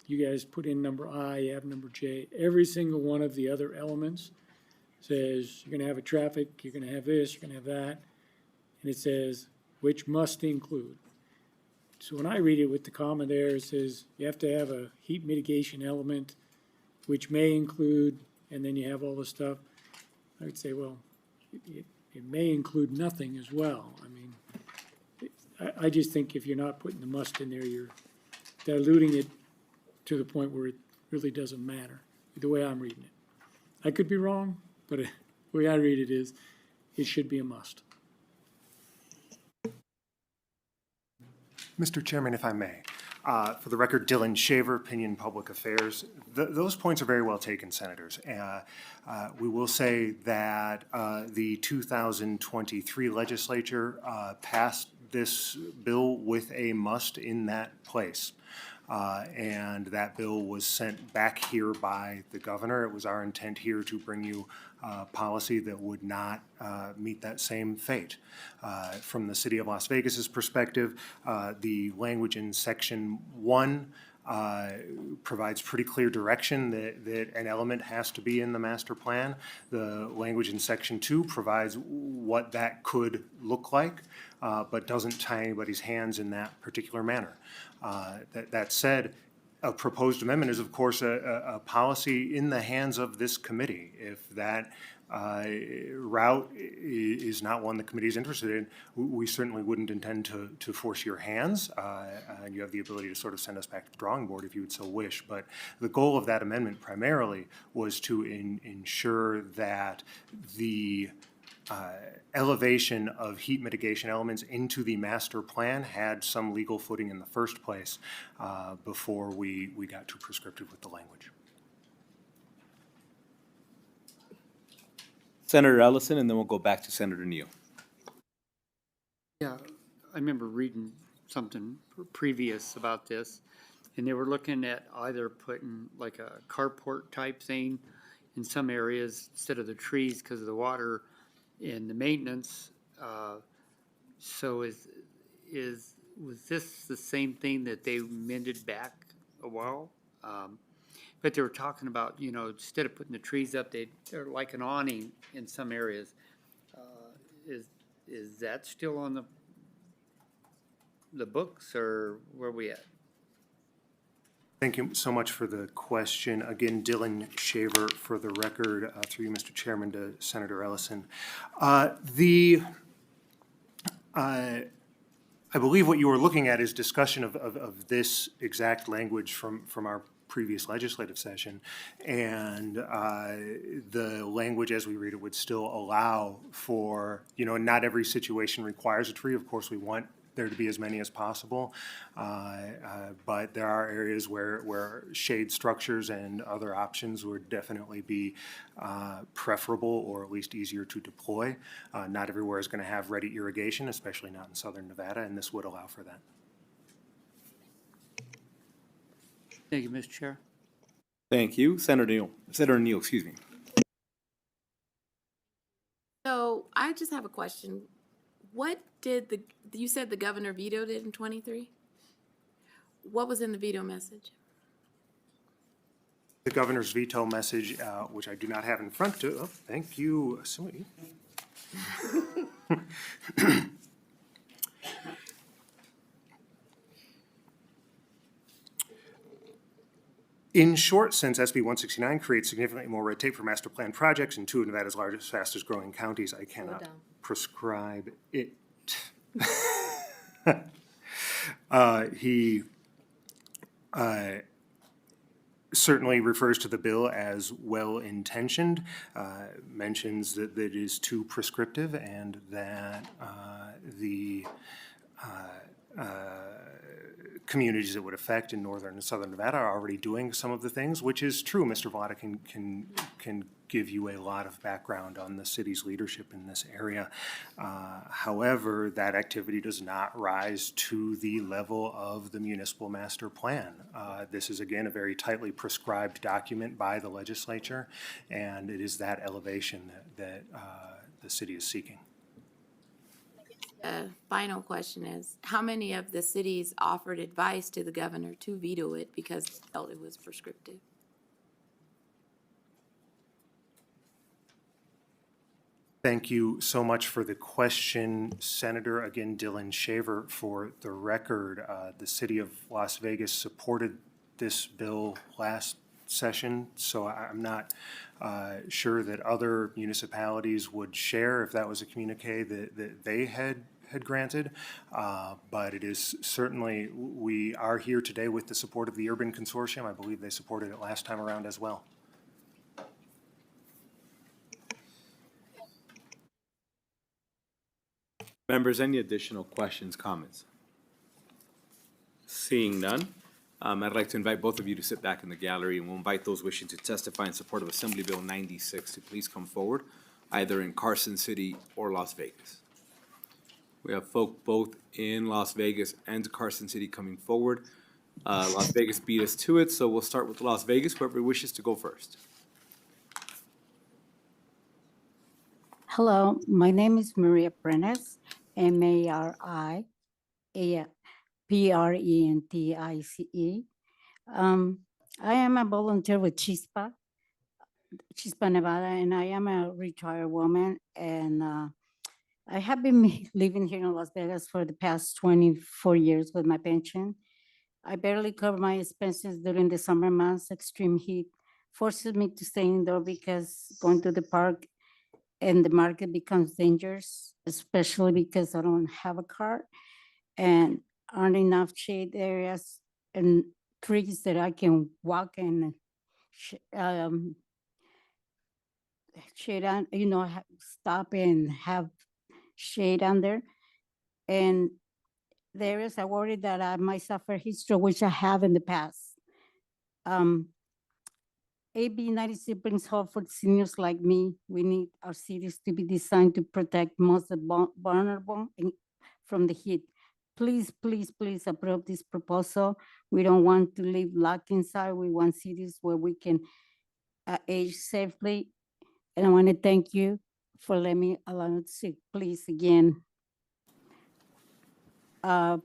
Speaker 6: you guys put in number I, you have number J. Every single one of the other elements says you're gonna have a traffic, you're gonna have this, you're gonna have that. And it says, which must include. So when I read it with the comma there, it says you have to have a heat mitigation element, which may include, and then you have all the stuff. I would say, well, it may include nothing as well. I mean, I just think if you're not putting the must in there, you're diluting it to the point where it really doesn't matter, the way I'm reading it. I could be wrong, but the way I read it is, it should be a must.
Speaker 13: Mr. Chairman, if I may, for the record, Dylan Shaver, Opinion Public Affairs. Those points are very well taken, Senators. We will say that the 2023 legislature passed this bill with a must in that place. And that bill was sent back here by the governor. It was our intent here to bring you policy that would not meet that same fate. From the city of Las Vegas's perspective, the language in section 1 provides pretty clear direction that an element has to be in the master plan. The language in section 2 provides what that could look like, but doesn't tie anybody's hands in that particular manner. That said, a proposed amendment is, of course, a policy in the hands of this committee. If that route is not one the committee is interested in, we certainly wouldn't intend to force your hands, and you have the ability to sort of send us back to the drawing board if you would so wish. But the goal of that amendment primarily was to ensure that the elevation of heat mitigation elements into the master plan had some legal footing in the first place before we got too prescriptive with the language.
Speaker 1: Senator Ellison, and then we'll go back to Senator Neal.
Speaker 16: Yeah, I remember reading something previous about this, and they were looking at either putting like a carport type thing in some areas instead of the trees because of the water and the maintenance. So was this the same thing that they mended back a while? But they were talking about, you know, instead of putting the trees up, they're like an awning in some areas. Is that still on the books, or where are we at?
Speaker 13: Thank you so much for the question. Again, Dylan Shaver for the record, through you, Mr. Chairman, to Senator Ellison. I believe what you were looking at is discussion of this exact language from our previous legislative session. And the language as we read it would still allow for, you know, not every situation requires a tree. Of course, we want there to be as many as possible. But there are areas where shade structures and other options would definitely be preferable or at least easier to deploy. Not everywhere is going to have ready irrigation, especially not in southern Nevada, and this would allow for that.
Speaker 16: Thank you, Mr. Chair.
Speaker 1: Thank you. Senator Neal, excuse me.
Speaker 15: So I just have a question. What did you said the governor vetoed it in 23? What was in the veto message?
Speaker 13: The governor's veto message, which I do not have in front of, thank you, Sue. In short sense, SB 169 creates significantly more red tape for master plan projects in two of Nevada's largest, fastest growing counties. I cannot prescribe it. He certainly refers to the bill as well-intentioned, mentions that it is too prescriptive and that the communities it would affect in northern and southern Nevada are already doing some of the things, which is true. Mr. Vlada can give you a lot of background on the city's leadership in this area. However, that activity does not rise to the level of the municipal master plan. This is, again, a very tightly prescribed document by the legislature, and it is that elevation that the city is seeking.
Speaker 15: Final question is, how many of the cities offered advice to the governor to veto it because they felt it was prescriptive?
Speaker 13: Thank you so much for the question, Senator. Again, Dylan Shaver. For the record, the city of Las Vegas supported this bill last session, so I'm not sure that other municipalities would share if that was a communique that they had granted. But it is certainly, we are here today with the support of the Urban Consortium. I believe they supported it last time around as well.
Speaker 1: Members, any additional questions, comments? Seeing none, I'd like to invite both of you to sit back in the gallery, and we'll invite those wishing to testify in support of Assembly Bill 96 to please come forward, either in Carson City or Las Vegas. We have folk both in Las Vegas and Carson City coming forward. Las Vegas beat us to it, so we'll start with Las Vegas, whoever wishes to go first.
Speaker 17: Hello, my name is Maria Brenes, MARIAPRENTICE. I am a volunteer with Chispa, Nevada, and I am a retired woman. And I have been living here in Las Vegas for the past 24 years with my pension. I barely cover my expenses during the summer months. Extreme heat forces me to stay indoor because going to the park and the market becomes dangerous, especially because I don't have a car and aren't enough shade areas and trees that I can walk and shade on, stop and have shade under. And there is a worry that I might suffer heat stroke, which I have in the past. AB 96 brings hope for seniors like me. We need our cities to be designed to protect most vulnerable from the heat. Please, please, please approve this proposal. We don't want to live locked inside. We want cities where we can age safely. And I want to thank you for letting me allow me to speak. Please, again,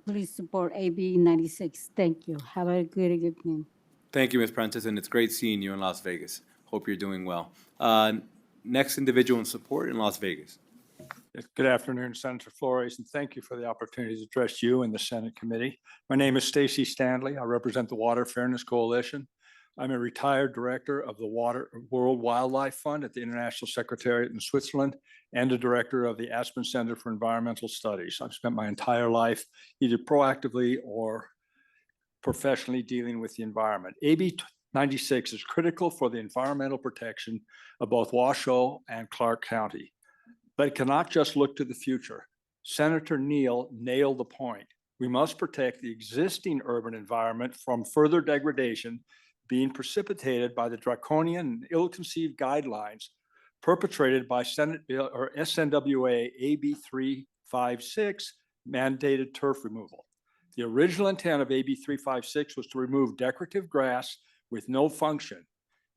Speaker 17: please support AB 96. Thank you. Have a good evening.
Speaker 1: Thank you, Ms. Prentice, and it's great seeing you in Las Vegas. Hope you're doing well. Next individual in support in Las Vegas.
Speaker 18: Good afternoon, Senator Flores, and thank you for the opportunity to address you and the Senate committee. My name is Stacy Stanley. I represent the Water Fairness Coalition. I'm a retired director of the World Wildlife Fund at the International Secretariat in Switzerland and a director of the Aspen Center for Environmental Studies. I've spent my entire life either proactively or professionally dealing with the environment. AB 96 is critical for the environmental protection of both Washoe and Clark County, but it cannot just look to the future. Senator Neal nailed the point. We must protect the existing urban environment from further degradation being precipitated by the draconian and ill-conceived guidelines perpetrated by Senate Bill or SNWA AB 356 mandated turf removal. The original intent of AB 356 was to remove decorative grass with no function.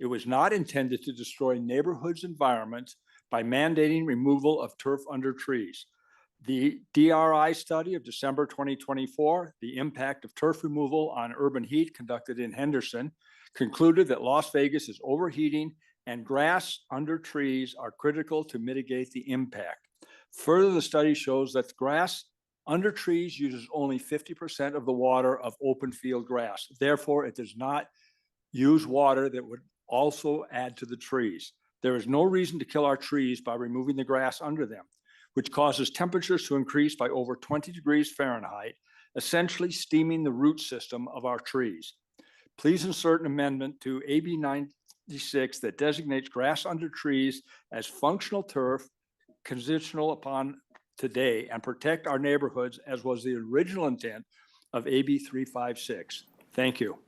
Speaker 18: It was not intended to destroy neighborhoods' environments, by mandating removal of turf under trees. The DRI study of December 2024, the impact of turf removal on urban heat conducted in Henderson, concluded that Las Vegas is overheating and grass under trees are critical to mitigate the impact. Further, the study shows that grass under trees uses only 50% of the water of open field grass. Therefore, it does not use water that would also add to the trees. There is no reason to kill our trees by removing the grass under them, which causes temperatures to increase by over 20 degrees Fahrenheit, essentially steaming the root system of our trees. Please insert an amendment to AB 96 that designates grass under trees as functional turf conditional upon today and protect our neighborhoods as was the original intent of AB 356. Thank you.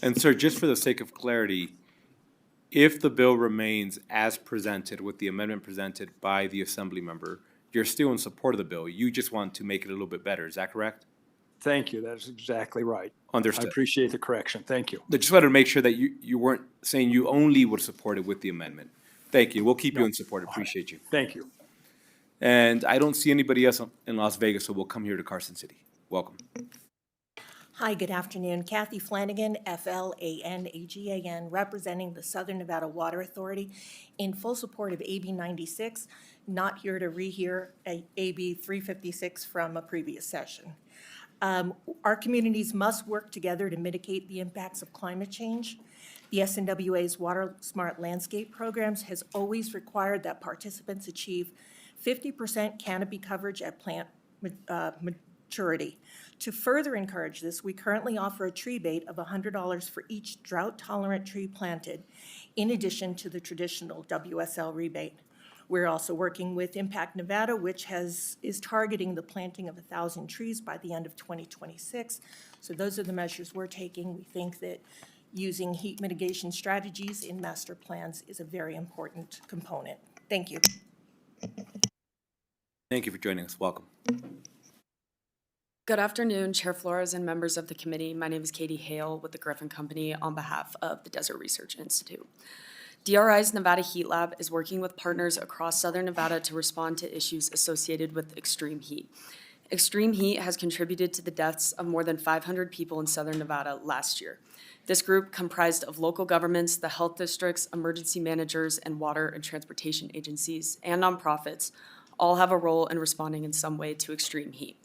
Speaker 1: And sir, just for the sake of clarity, if the bill remains as presented with the amendment presented by the Assembly member, you're still in support of the bill. You just want to make it a little bit better. Is that correct?
Speaker 18: Thank you. That is exactly right.
Speaker 1: Understood.
Speaker 18: I appreciate the correction. Thank you.
Speaker 1: I just wanted to make sure that you weren't saying you only would support it with the amendment. Thank you. We'll keep you in support. Appreciate you.
Speaker 18: Thank you.
Speaker 1: And I don't see anybody else in Las Vegas, so we'll come here to Carson City. Welcome.
Speaker 19: Hi, good afternoon. Kathy Flanagan, Flanagan, representing the Southern Nevada Water Authority in full support of AB 96, not here to rehear AB 356 from a previous session. Our communities must work together to mitigate the impacts of climate change. The SNWA's Water Smart Landscape programs has always required that participants achieve 50% canopy coverage at plant maturity. To further encourage this, we currently offer a tree bait of $100 for each drought-tolerant tree planted, in addition to the traditional WSL rebate. We're also working with Impact Nevada, which is targeting the planting of 1,000 trees by the end of 2026. So those are the measures we're taking. We think that using heat mitigation strategies in master plans is a very important component. Thank you.
Speaker 1: Thank you for joining us. Welcome.
Speaker 20: Good afternoon, Chair Flores and members of the committee. My name is Katie Hale with the Griffin Company on behalf of the Desert Research Institute. DRI's Nevada Heat Lab is working with partners across Southern Nevada to respond to issues associated with extreme heat. Extreme heat has contributed to the deaths of more than 500 people in Southern Nevada last year. This group, comprised of local governments, the health districts, emergency managers, and water and transportation agencies, and nonprofits, all have a role in responding in some way to extreme heat.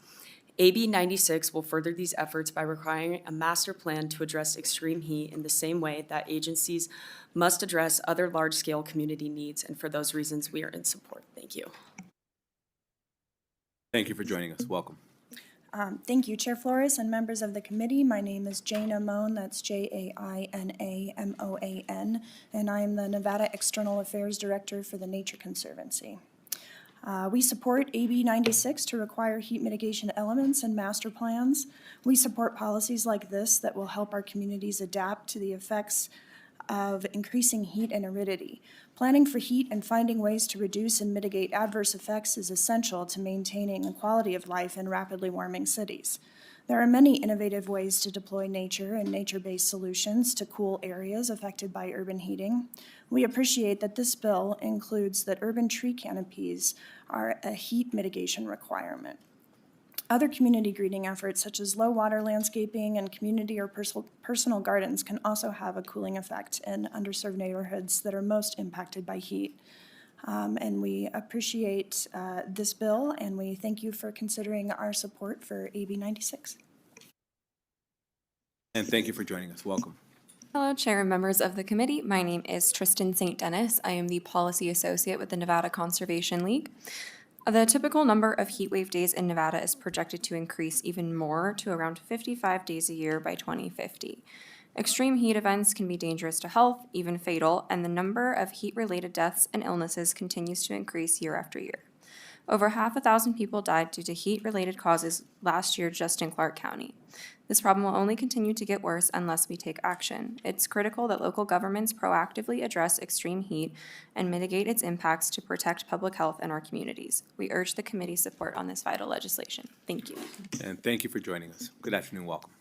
Speaker 20: AB 96 will further these efforts by requiring a master plan to address extreme heat in the same way that agencies must address other large-scale community needs, and for those reasons, we are in support. Thank you.
Speaker 1: Thank you for joining us. Welcome.
Speaker 21: Thank you, Chair Flores and members of the committee. My name is Jana Moan, that's Jainamoan, and I am the Nevada External Affairs Director for the Nature Conservancy. We support AB 96 to require heat mitigation elements in master plans. We support policies like this that will help our communities adapt to the effects of increasing heat and aridity. Planning for heat and finding ways to reduce and mitigate adverse effects is essential to maintaining the quality of life in rapidly warming cities. There are many innovative ways to deploy nature and nature-based solutions to cool areas affected by urban heating. We appreciate that this bill includes that urban tree canopies are a heat mitigation requirement. Other community greening efforts, such as low water landscaping and community or personal gardens, can also have a cooling effect in underserved neighborhoods that are most impacted by heat. And we appreciate this bill, and we thank you for considering our support for AB 96.
Speaker 1: And thank you for joining us. Welcome.
Speaker 22: Hello, Chair and members of the committee. My name is Tristan St. Dennis. I am the Policy Associate with the Nevada Conservation League. The typical number of heat wave days in Nevada is projected to increase even more to around 55 days a year by 2050. Extreme heat events can be dangerous to health, even fatal, and the number of heat-related deaths and illnesses continues to increase year after year. Over 500,000 people died due to heat-related causes last year just in Clark County. This problem will only continue to get worse unless we take action. It's critical that local governments proactively address extreme heat and mitigate its impacts to protect public health in our communities. We urge the committee's support on this vital legislation. Thank you.
Speaker 1: And thank you for joining us. Good afternoon. Welcome.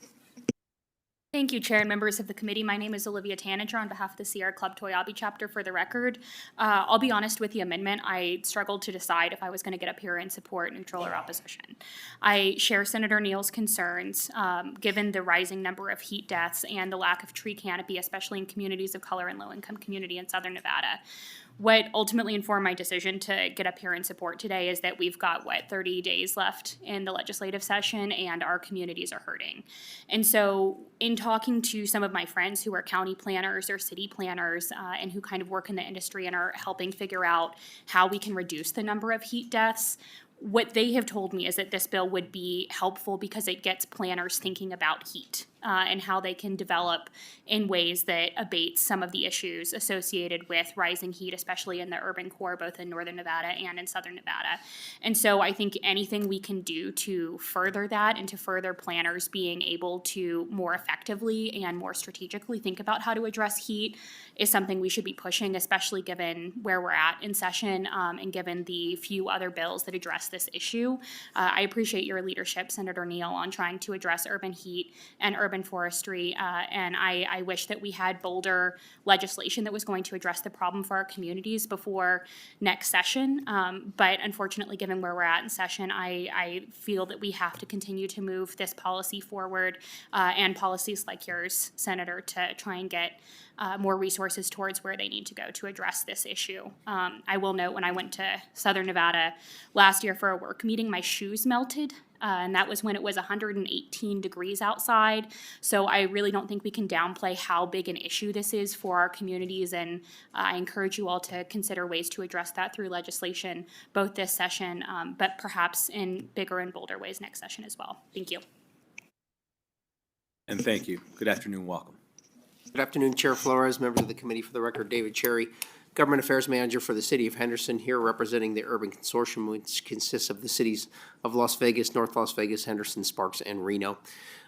Speaker 2: Thank you, Chair and members of the committee. My name is Olivia Tanager on behalf of the Sierra Club Toyabe chapter. For the record, I'll be honest with the amendment. I struggled to decide if I was going to get up here and support, neutral, or opposition. I share Senator Neal's concerns, given the rising number of heat deaths and the lack of tree canopy, especially in communities of color and low-income community in Southern Nevada. What ultimately informed my decision to get up here and support today is that we've got, 30 days left in the legislative session, and our communities are hurting. And so in talking to some of my friends who are county planners or city planners and who kind of work in the industry and are helping figure out how we can reduce the number of heat deaths, what they have told me is that this bill would be helpful because it gets planners thinking about heat and how they can develop in ways that abate some of the issues associated with rising heat, especially in the urban core, both in northern Nevada and in southern Nevada. And so I think anything we can do to further that and to further planners being able to more effectively and more strategically think about how to address heat is something we should be pushing, especially given where we're at in session and given the few other bills that address this issue. I appreciate your leadership, Senator Neal, on trying to address urban heat and urban forestry, and I wish that we had bolder legislation that was going to address the problem for our communities before next session. But unfortunately, given where we're at in session, I feel that we have to continue to move this policy forward and policies like yours, Senator, to try and get more resources towards where they need to go to address this issue. I will note when I went to Southern Nevada last year for a work meeting, my shoes melted. And that was when it was 118 degrees outside. So I really don't think we can downplay how big an issue this is for our communities. And I encourage you all to consider ways to address that through legislation, both this session, but perhaps in bigger and bolder ways next session as well. Thank you.
Speaker 1: And thank you. Good afternoon. Welcome.
Speaker 3: Good afternoon, Chair Flores, members of the committee. For the record, David Cherry, Government Affairs Manager for the City of Henderson, here representing the Urban Consortium, which consists of the cities of Las Vegas, North Las Vegas, Henderson, Sparks, and Reno.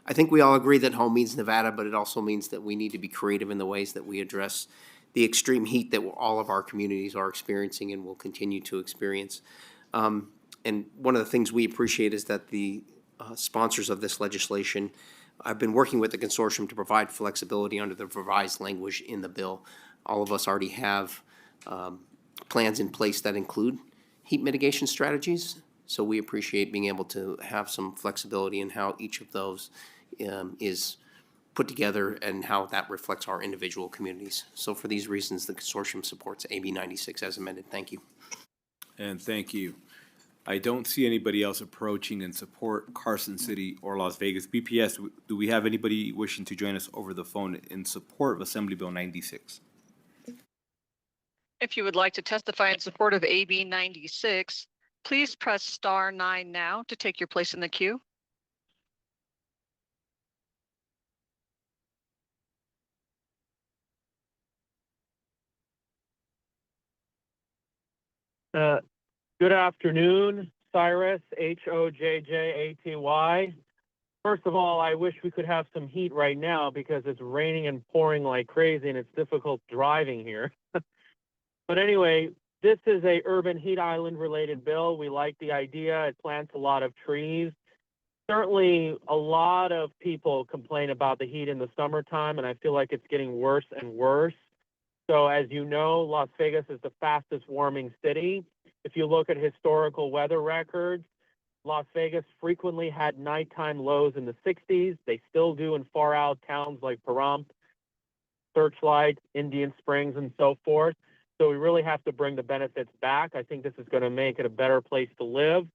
Speaker 3: I think we all agree that home means Nevada, but it also means that we need to be creative in the ways that we address the extreme heat that all of our communities are experiencing and will continue to experience. And one of the things we appreciate is that the sponsors of this legislation I've been working with the consortium to provide flexibility under the revised language in the bill. All of us already have plans in place that include heat mitigation strategies, so we appreciate being able to have some flexibility in how each of those is put together and how that reflects our individual communities. So for these reasons, the consortium supports AB 96 as amended. Thank you.
Speaker 1: And thank you. I don't see anybody else approaching in support Carson City or Las Vegas. BPS, do we have anybody wishing to join us over the phone in support of Assembly Bill 96?
Speaker 10: If you would like to testify in support of AB 96, please press star 9 now to take your place in the queue.
Speaker 23: Good afternoon, Cyrus, Hojjaty. First of all, I wish we could have some heat right now because it's raining and pouring like crazy and it's difficult driving here. But anyway, this is a urban heat island related bill. We like the idea. It plants a lot of trees. Certainly a lot of people complain about the heat in the summertime, and I feel like it's getting worse and worse. So as you know, Las Vegas is the fastest warming city. If you look at historical weather records, Las Vegas frequently had nighttime lows in the 60s. They still do in far out towns like Pahrump, Searchlight, Indian Springs, and so forth. So we really have to bring the benefits back. I think this is going to make it a better place to live.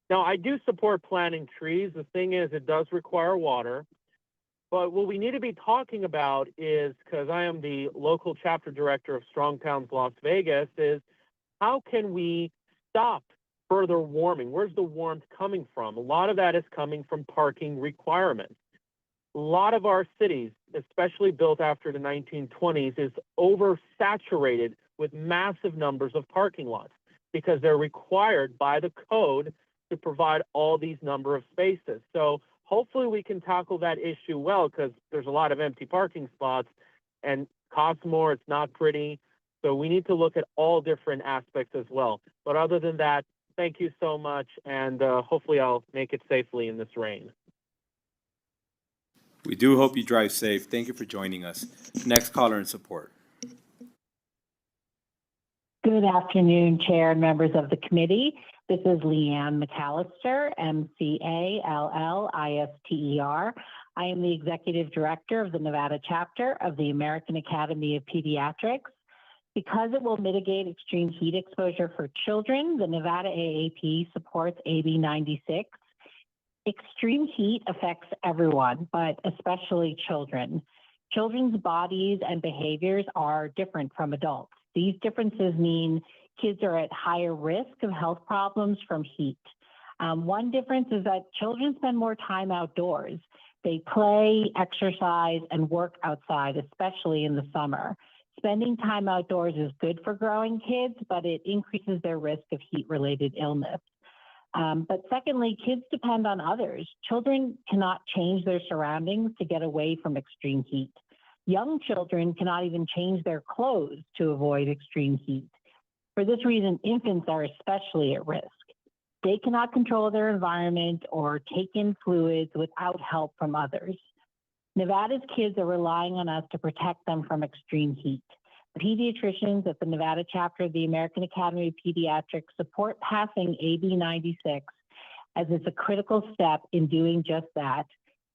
Speaker 23: Now, I do support planting trees. The thing is, it does require water. But what we need to be talking about is, because I am the local chapter director of Strong Towns Las Vegas, is how can we stop further warming? Where's the warmth coming from? A lot of that is coming from parking requirements. A lot of our cities, especially built after the 1920s, is oversaturated with massive numbers of parking lots because they're required by the code to provide all these number of spaces. So hopefully we can tackle that issue well, because there's a lot of empty parking spots and costs more, it's not pretty. So we need to look at all different aspects as well. But other than that, thank you so much, and hopefully I'll make it safely in this rain.
Speaker 1: We do hope you drive safe. Thank you for joining us. Next caller in support.
Speaker 4: Good afternoon, Chair and members of the committee. This is Leanne McAllister, McAllister. I am the Executive Director of the Nevada chapter of the American Academy of Pediatrics. Because it will mitigate extreme heat exposure for children, the Nevada AAP supports AB 96. Extreme heat affects everyone, but especially children. Children's bodies and behaviors are different from adults. These differences mean kids are at higher risk of health problems from heat. One difference is that children spend more time outdoors. They play, exercise, and work outside, especially in the summer. Spending time outdoors is good for growing kids, but it increases their risk of heat-related illness. But secondly, kids depend on others. Children cannot change their surroundings to get away from extreme heat. Young children cannot even change their clothes to avoid extreme heat. For this reason, infants are especially at risk. They cannot control their environment or take in fluids without help from others. Nevada's kids are relying on us to protect them from extreme heat. The pediatricians at the Nevada chapter of the American Academy of Pediatrics support passing AB 96 as it's a critical step in doing just that.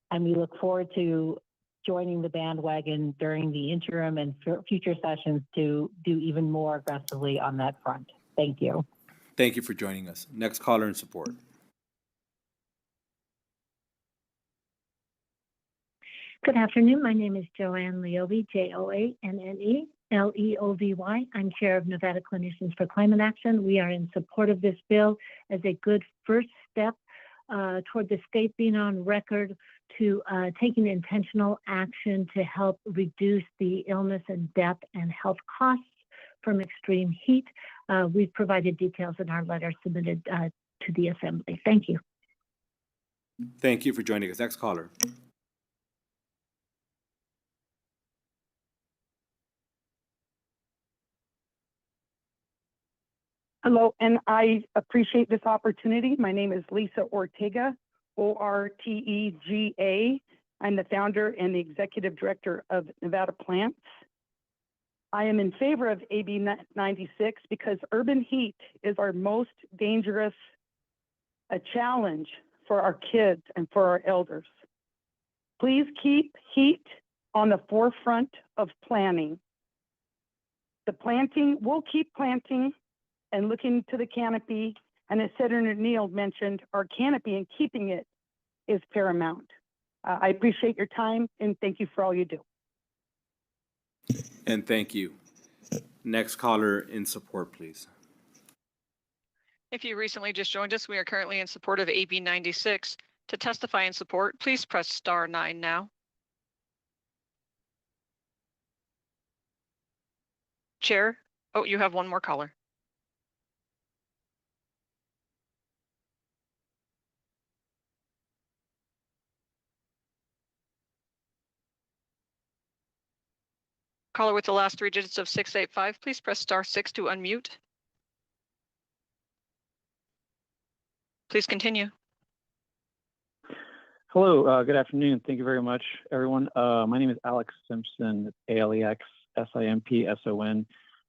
Speaker 4: And we look forward to joining the bandwagon during the interim and future sessions to do even more aggressively on that front. Thank you.
Speaker 1: Thank you for joining us. Next caller in support.
Speaker 5: Good afternoon. My name is Joanne Leovy, Joanneleovy. I'm chair of Nevada Clinicians for Climate Action. We are in support of this bill as a good first step toward the state being on record to taking intentional action to help reduce the illness and death and health costs from extreme heat. We've provided details in our letter submitted to the Assembly. Thank you.
Speaker 1: Thank you for joining us. Next caller.
Speaker 7: Hello, and I appreciate this opportunity. My name is Lisa Ortega, Ortega. I'm the founder and the executive director of Nevada Plants. I am in favor of AB 96 because urban heat is our most dangerous challenge for our kids and for our elders. Please keep heat on the forefront of planning. We'll keep planting and looking to the canopy. And as Senator Neal mentioned, our canopy and keeping it is paramount. I appreciate your time and thank you for all you do.
Speaker 1: And thank you. Next caller in support, please.
Speaker 10: If you recently just joined us, we are currently in support of AB 96. To testify in support, please press star 9 now. Chair, oh, you have one more caller. Caller with the last 3 digits of 685, please press star 6 to unmute. Please continue.
Speaker 24: Hello, good afternoon. Thank you very much, everyone. My name is Alex Simpson, ALEXSIMPSON.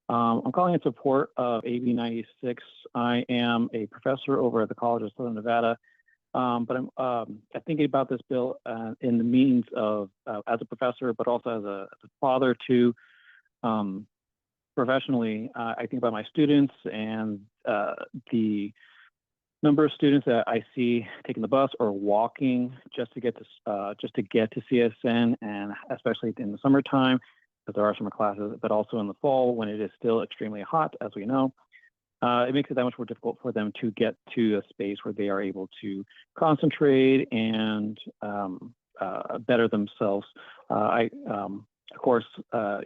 Speaker 24: I'm calling in support of AB 96. I am a professor over at the College of Southern Nevada, but I'm thinking about this bill in the means of, as a professor, but also as a father too. Professionally, I think about my students and the number of students that I see taking the bus or walking just to get to CSN, and especially in the summertime, because there are summer classes, but also in the fall when it is still extremely hot, as we know. It makes it that much more difficult for them to get to a space where they are able to concentrate and better themselves. Of course,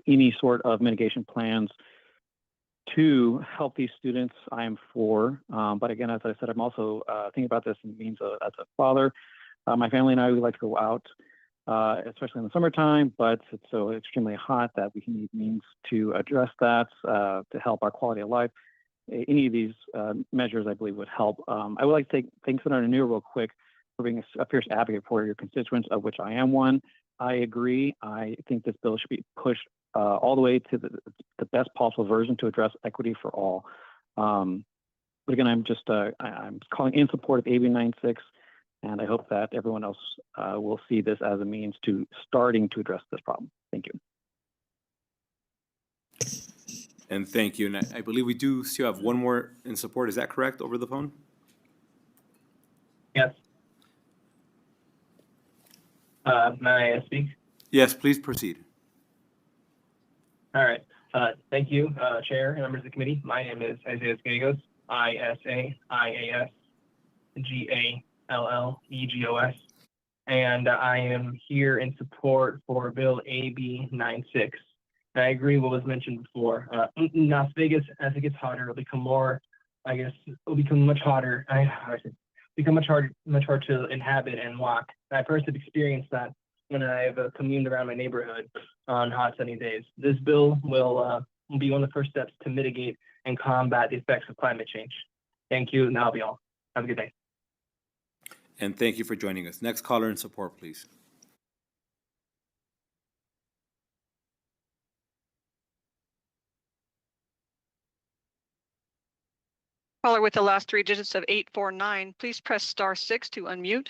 Speaker 24: any sort of mitigation plans to help these students, I am for. But again, as I said, I'm also thinking about this in means of, as a father. My family and I, we like to go out, especially in the summertime, but it's so extremely hot that we need means to address that to help our quality of life. Any of these measures, I believe, would help. I would like to take things that are new real quick. being a fierce advocate for your constituents, of which I am one. I agree. I think this bill should be pushed all the way to the best possible version to address equity for all. But again, I'm calling in support of AB 96, and I hope that everyone else will see this as a means to starting to address this problem. Thank you.
Speaker 1: And thank you. And I believe we do still have one more in support. Is that correct, over the phone?
Speaker 8: Yes. May I speak?
Speaker 1: Yes, please proceed.
Speaker 8: All right. Thank you, Chair and members of the committee. My name is Isaias Gallegos, ISAIASGALLEGOS, and I am here in support for Bill AB 96. And I agree with what was mentioned before. In Las Vegas, as it gets hotter, it'll become more, I guess, it'll become much hotter. Become much harder to inhabit and walk. I personally have experienced that when I've communed around my neighborhood on hot sunny days. This bill will be one of the first steps to mitigate and combat the effects of climate change. Thank you, and that'll be all. Have a good day.
Speaker 1: And thank you for joining us. Next caller in support, please.
Speaker 10: Caller with the last three digits of 849, please press *6 to unmute.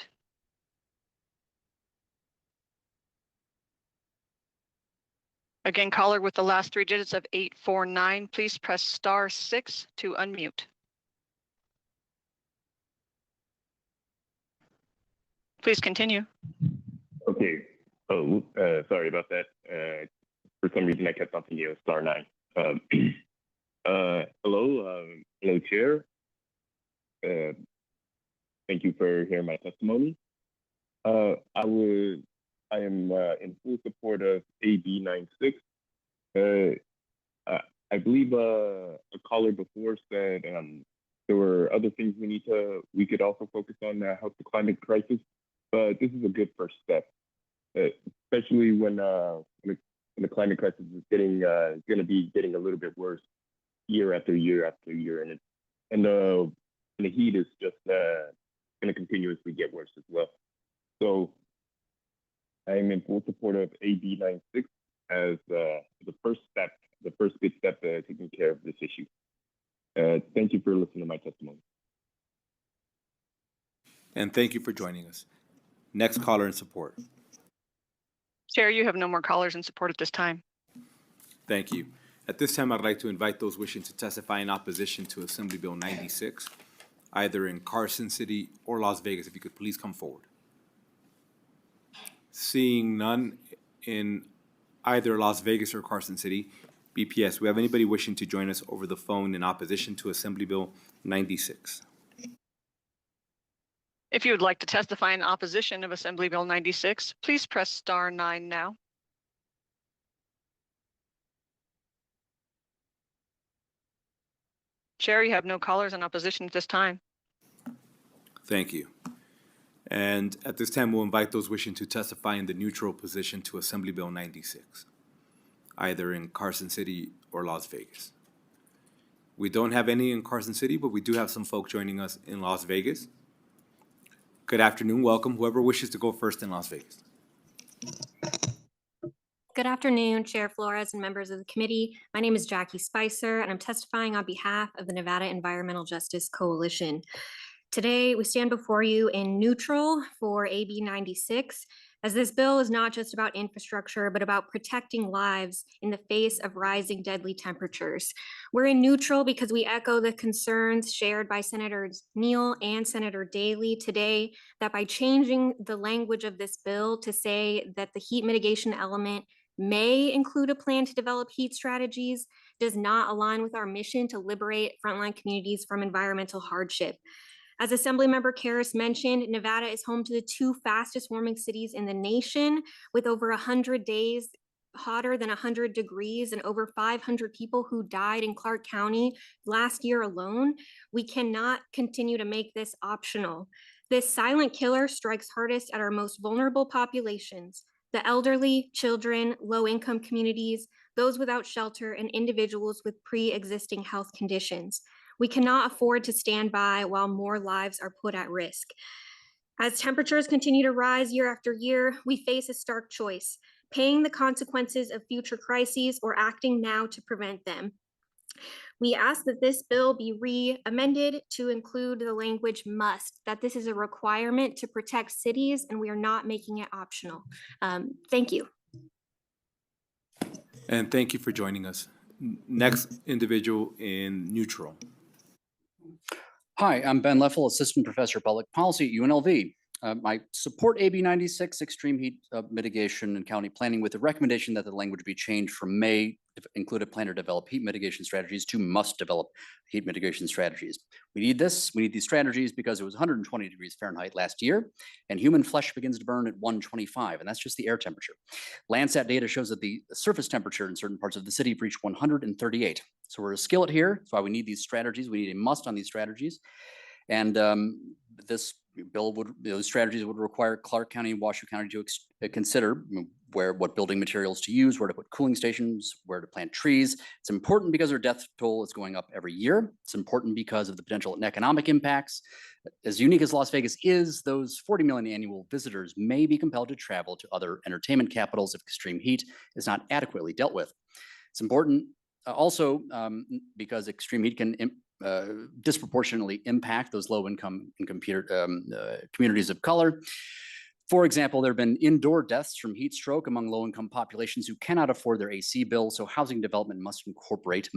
Speaker 10: Again, caller with the last three digits of 849, please press *6 to unmute. Please continue.
Speaker 9: Okay. Oh, sorry about that. For some reason, I kept on thinking it was *9. Hello, Chair. Thank you for hearing my testimony. I am in full support of AB 96. I believe a caller before said there were other things we could also focus on that help the climate crisis, but this is a good first step, especially when the climate crisis is going to be getting a little bit worse year after year after year, and the heat is just going to continuously get worse as well. So I am in full support of AB 96 as the first step, the first good step to taking care of this issue. Thank you for listening to my testimony.
Speaker 1: And thank you for joining us. Next caller in support.
Speaker 10: Chair, you have no more callers in support at this time.
Speaker 1: Thank you. At this time, I'd like to invite those wishing to testify in opposition to Assembly Bill 96, either in Carson City or Las Vegas. If you could please come forward. Seeing none in either Las Vegas or Carson City, BPS, we have anybody wishing to join us over the phone in opposition to Assembly Bill 96?
Speaker 10: If you would like to testify in opposition of Assembly Bill 96, please press *9 now. Chair, you have no callers in opposition at this time.
Speaker 1: Thank you. And at this time, we'll invite those wishing to testify in the neutral position to Assembly Bill 96, either in Carson City or Las Vegas. We don't have any in Carson City, but we do have some folk joining us in Las Vegas. Good afternoon, welcome. Whoever wishes to go first in Las Vegas.
Speaker 11: Good afternoon, Chair Flores and members of the committee. My name is Jackie Spicer, and I'm testifying on behalf of the Nevada Environmental Justice Coalition. Today, we stand before you in neutral for AB 96, as this bill is not just about infrastructure, but about protecting lives in the face of rising deadly temperatures. We're in neutral because we echo the concerns shared by Senators Neal and Senator Daley today that by changing the language of this bill to say that the heat mitigation element may include a plan to develop heat strategies does not align with our mission to liberate frontline communities from environmental hardship. As Assemblymember Karras mentioned, Nevada is home to the 2 fastest warming cities in the nation, with over 100 days hotter than 100 degrees and over 500 people who died in Clark County last year alone. We cannot continue to make this optional. This silent killer strikes hardest at our most vulnerable populations: the elderly, children, low-income communities, those without shelter, and individuals with pre-existing health conditions. We cannot afford to stand by while more lives are put at risk. As temperatures continue to rise year after year, we face a stark choice: paying the consequences of future crises or acting now to prevent them. We ask that this bill be amended to include the language must, that this is a requirement to protect cities and we are not making it optional. Thank you.
Speaker 1: And thank you for joining us. Next individual in neutral.
Speaker 6: Hi, I'm Ben Leffel, Assistant Professor of Public Policy at UNLV. I support AB 96, extreme heat mitigation and county planning, with the recommendation that the language be changed from may include a plan to develop heat mitigation strategies to must develop heat mitigation strategies. We need this. We need these strategies because it was 120 degrees Fahrenheit last year, and human flesh begins to burn at 125, and that's just the air temperature. Landsat data shows that the surface temperature in certain parts of the city reached 138. So we're a skillet here. That's why we need these strategies. We need a must on these strategies. And this bill would, those strategies would require Clark County and Washoe County to consider what building materials to use, where to put cooling stations, where to plant trees. It's important because our death toll is going up every year. It's important because of the potential economic impacts. As unique as Las Vegas is, those 40 million annual visitors may be compelled to travel to other entertainment capitals if extreme heat is not adequately dealt with. It's important also because extreme heat can disproportionately impact those low-income communities of color. For example, there have been indoor deaths from heat stroke among low-income populations who cannot afford their AC bill, so housing development must incorporate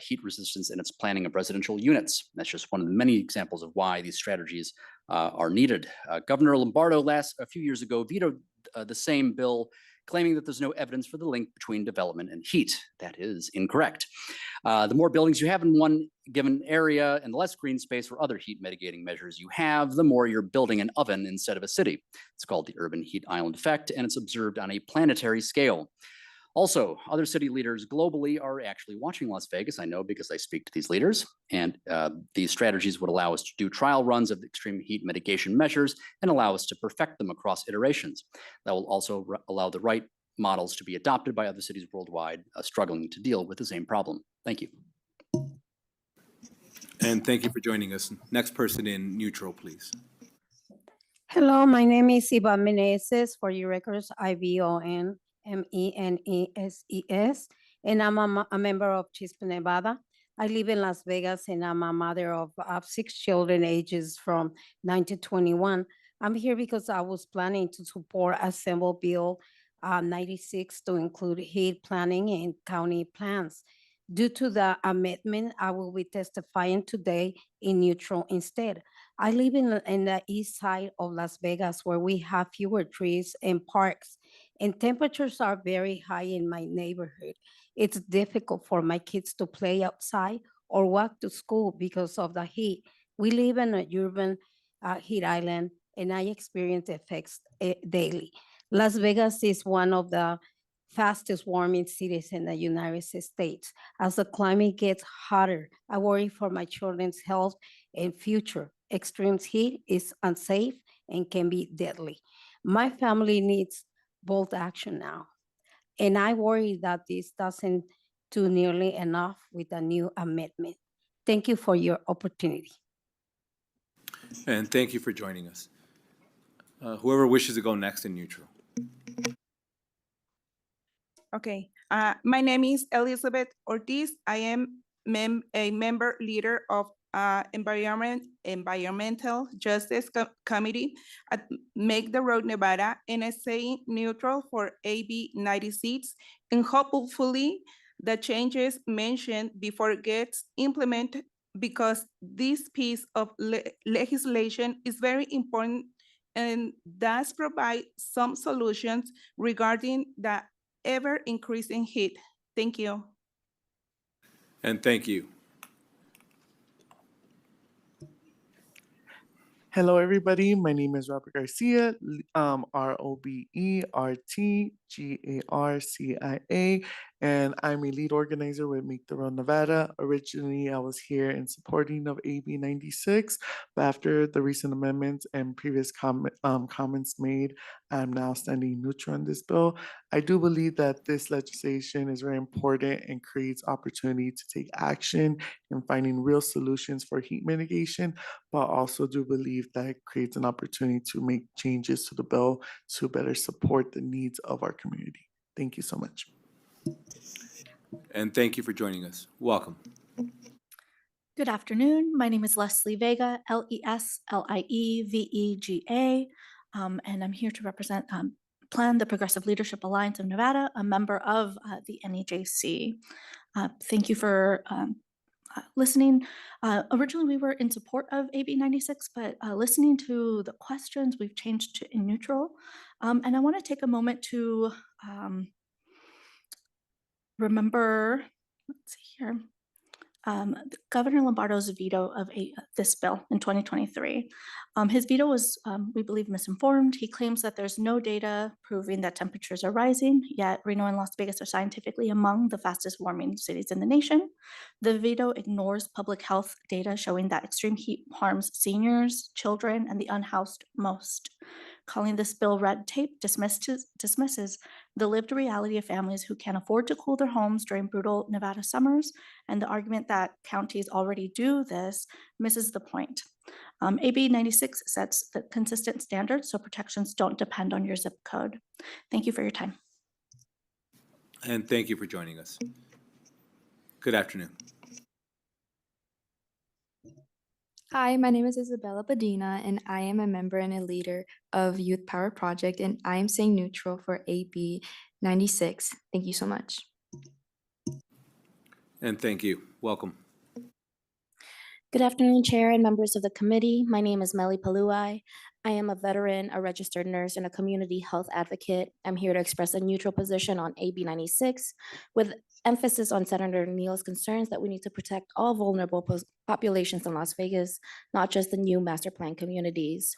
Speaker 6: heat resistance in its planning of residential units. That's just one of the many examples of why these strategies are needed. Governor Lombardo a few years ago vetoed the same bill, claiming that there's no evidence for the link between development and heat. That is incorrect. The more buildings you have in one given area and the less green space or other heat mitigating measures you have, the more you're building an oven instead of a city. It's called the urban heat island effect, and it's observed on a planetary scale. Also, other city leaders globally are actually watching Las Vegas. I know because I speak to these leaders, and these strategies would allow us to do trial runs of extreme heat mitigation measures and allow us to perfect them across iterations. That will also allow the right models to be adopted by other cities worldwide struggling to deal with the same problem. Thank you.
Speaker 1: And thank you for joining us. Next person in neutral, please.
Speaker 12: Hello, my name is Ivan Meneses, for your records, IVON. MENESES, and I'm a member of Chispa, Nevada. I live in Las Vegas, and I'm a mother of 6 children ages from 9 to 21. I'm here because I was planning to support Assemble Bill 96 to include heat planning in county plans. Due to the amendment, I will be testifying today in neutral instead. I live in the east side of Las Vegas, where we have fewer trees and parks, and temperatures are very high in my neighborhood. It's difficult for my kids to play outside or walk to school because of the heat. We live in a urban heat island, and I experience effects daily. Las Vegas is one of the fastest warming cities in the United States. As the climate gets hotter, I worry for my children's health and future. Extreme heat is unsafe and can be deadly. My family needs bold action now, and I worry that this doesn't do nearly enough with the new amendment. Thank you for your opportunity.
Speaker 1: And thank you for joining us. Whoever wishes to go next in neutral.
Speaker 14: Okay, my name is Elizabeth Ortiz. I am a member leader of Environmental Justice Committee at Make the Road Nevada, and I say neutral for AB 96, and hopefully the changes mentioned before gets implemented, because this piece of legislation is very important and does provide some solutions regarding the ever increasing heat. Thank you.
Speaker 1: And thank you.
Speaker 16: Hello, everybody. My name is Robert Garcia, ROBERTGARCIA, and I'm a lead organizer with Make the Road Nevada. Originally, I was here in supporting of AB 96, but after the recent amendments and previous comments made, I'm now standing neutral on this bill. I do believe that this legislation is very important and creates opportunity to take action in finding real solutions for heat mitigation, but also do believe that it creates an opportunity to make changes to the bill to better support the needs of our community. Thank you so much.
Speaker 1: And thank you for joining us. Welcome.
Speaker 13: Good afternoon. My name is Leslie Vega, Leslievega, and I'm here to represent PLAN, the Progressive Leadership Alliance of Nevada, a member of the NEJC. Thank you for listening. Originally, we were in support of AB 96, but listening to the questions, we've changed to in neutral. And I want to take a moment to remember, let's see here, Governor Lombardo's veto of this bill in 2023. His veto was, we believe, misinformed. He claims that there's no data proving that temperatures are rising, yet Reno and Las Vegas are scientifically among the fastest warming cities in the nation. The veto ignores public health data showing that extreme heat harms seniors, children, and the unhoused most. Calling this bill red tape dismisses the lived reality of families who can't afford to cool their homes during brutal Nevada summers, and the argument that counties already do this misses the point. AB 96 sets the consistent standards so protections don't depend on your zip code. Thank you for your time.
Speaker 1: And thank you for joining us. Good afternoon.
Speaker 22: Hi, my name is Isabella Badina, and I am a member and a leader of Youth Power Project, and I am saying neutral for AB 96. Thank you so much.
Speaker 1: And thank you. Welcome.
Speaker 15: Good afternoon, Chair and members of the committee. My name is Melly Paluai. I am a veteran, a registered nurse, and a community health advocate. I'm here to express a neutral position on AB 96 with emphasis on Senator Neal's concerns that we need to protect all vulnerable populations in Las Vegas, not just the new master plan communities.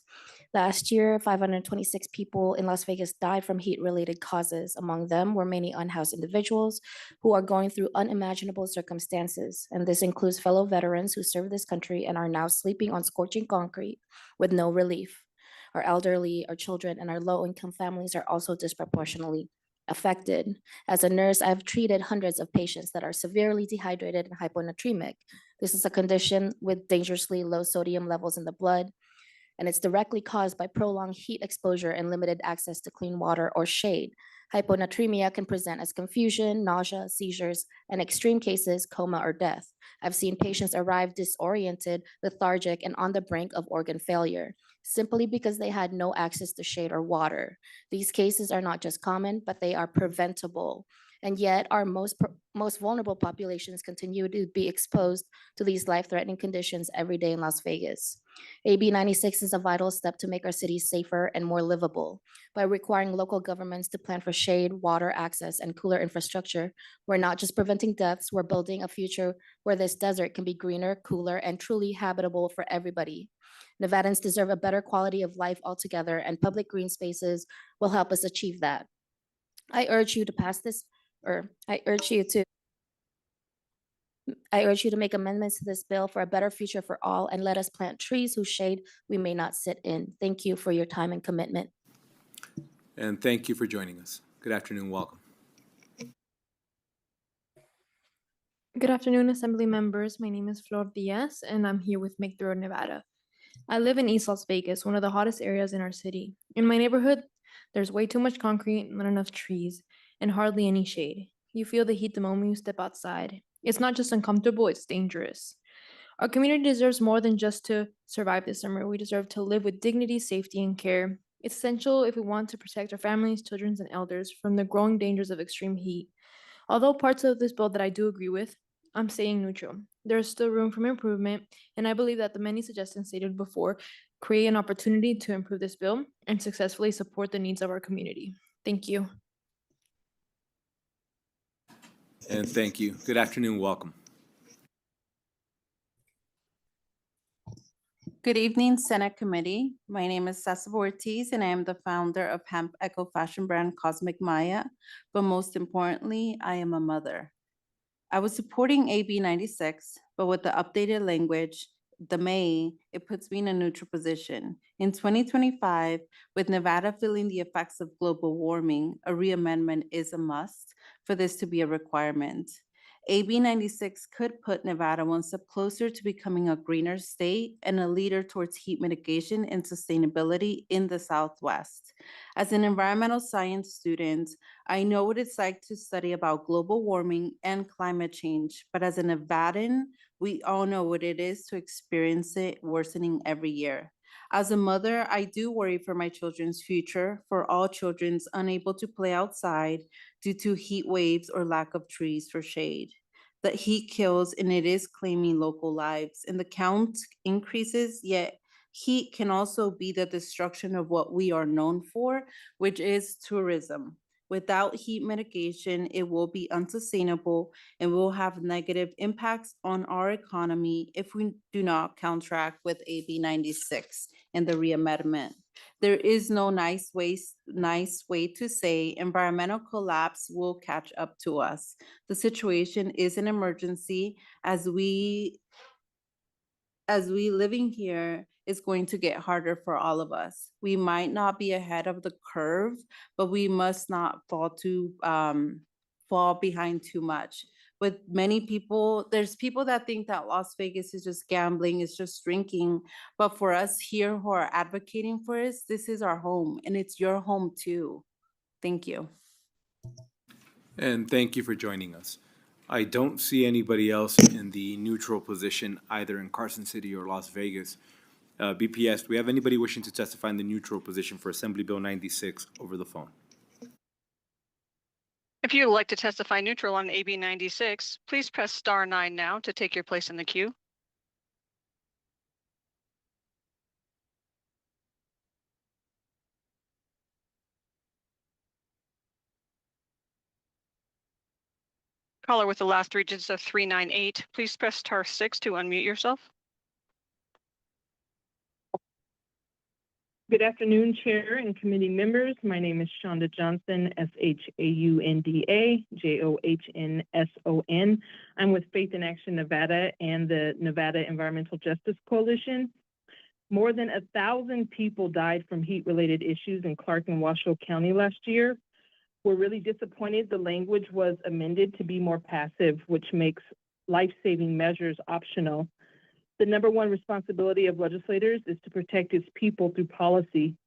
Speaker 15: Last year, 526 people in Las Vegas died from heat-related causes. Among them were many unhoused individuals who are going through unimaginable circumstances. And this includes fellow veterans who served this country and are now sleeping on scorching concrete with no relief. Our elderly, our children, and our low-income families are also disproportionately affected. As a nurse, I've treated hundreds of patients that are severely dehydrated and hyponatremic. This is a condition with dangerously low sodium levels in the blood, and it's directly caused by prolonged heat exposure and limited access to clean water or shade. Hyponatremia can present as confusion, nausea, seizures, and extreme cases, coma or death. I've seen patients arrive disoriented, lethargic, and on the brink of organ failure, simply because they had no access to shade or water. These cases are not just common, but they are preventable. And yet our most vulnerable populations continue to be exposed to these life-threatening conditions every day in Las Vegas. AB 96 is a vital step to make our cities safer and more livable. By requiring local governments to plan for shade, water access, and cooler infrastructure, we're not just preventing deaths, we're building a future where this desert can be greener, cooler, and truly habitable for everybody. Nevadans deserve a better quality of life altogether, and public green spaces will help us achieve that. I urge you to pass this, or I urge you to make amendments to this bill for a better future for all, and let us plant trees whose shade we may not sit in. Thank you for your time and commitment.
Speaker 1: And thank you for joining us. Good afternoon. Welcome.
Speaker 17: Good afternoon, Assembly members. My name is Flor Diaz, and I'm here with Make the Road Nevada. I live in East Las Vegas, one of the hottest areas in our city. In my neighborhood, there's way too much concrete, not enough trees, and hardly any shade. You feel the heat the moment you step outside. It's not just uncomfortable, it's dangerous. Our community deserves more than just to survive this summer. We deserve to live with dignity, safety, and care. It's essential if we want to protect our families, children, and elders from the growing dangers of extreme heat. Although parts of this bill that I do agree with, I'm staying neutral. There is still room for improvement, and I believe that the many suggestions stated before create an opportunity to improve this bill and successfully support the needs of our community. Thank you.
Speaker 1: And thank you. Good afternoon. Welcome.
Speaker 18: Good evening, Senate Committee. My name is Cesar Ortiz, and I am the founder of hemp eco fashion brand Cosmic Maya. But most importantly, I am a mother. I was supporting AB 96, but with the updated language, the May, it puts me in a neutral position. In 2025, with Nevada feeling the effects of global warming, a reamendment is a must for this to be a requirement. AB 96 could put Nevada one step closer to becoming a greener state and a leader towards heat mitigation and sustainability in the Southwest. As an environmental science student, I know what it's like to study about global warming and climate change, but as a Nevadan, we all know what it is to experience it worsening every year. As a mother, I do worry for my children's future, for all children unable to play outside due to heat waves or lack of trees for shade. The heat kills and it is claiming local lives, and the count increases, yet heat can also be the destruction of what we are known for, which is tourism. Without heat mitigation, it will be unsustainable and will have negative impacts on our economy if we do not counteract with AB 96 and the reamendment. There is no nice way to say environmental collapse will catch up to us. The situation is an emergency as we living here is going to get harder for all of us. We might not be ahead of the curve, but we must not fall behind too much. With many people, there's people that think that Las Vegas is just gambling, it's just drinking. But for us here who are advocating for us, this is our home and it's your home too. Thank you.
Speaker 1: And thank you for joining us. I don't see anybody else in the neutral position, either in Carson City or Las Vegas. BPS, do we have anybody wishing to testify in the neutral position for Assembly Bill 96 over the phone?
Speaker 10: If you would like to testify neutral on AB 96, please press star 9 now to take your place in the queue. Caller with the last three digits of 398, please press star 6 to unmute yourself.
Speaker 19: Good afternoon, Chair and committee members. My name is Shonda Johnson, SHAUNDA, JOHNSON. I'm with Faith in Action Nevada and the Nevada Environmental Justice Coalition. More than 1,000 people died from heat-related issues in Clark and Washoe County last year. We're really disappointed the language was amended to be more passive, which makes life-saving measures optional. The number one responsibility of legislators is to protect its people through policy.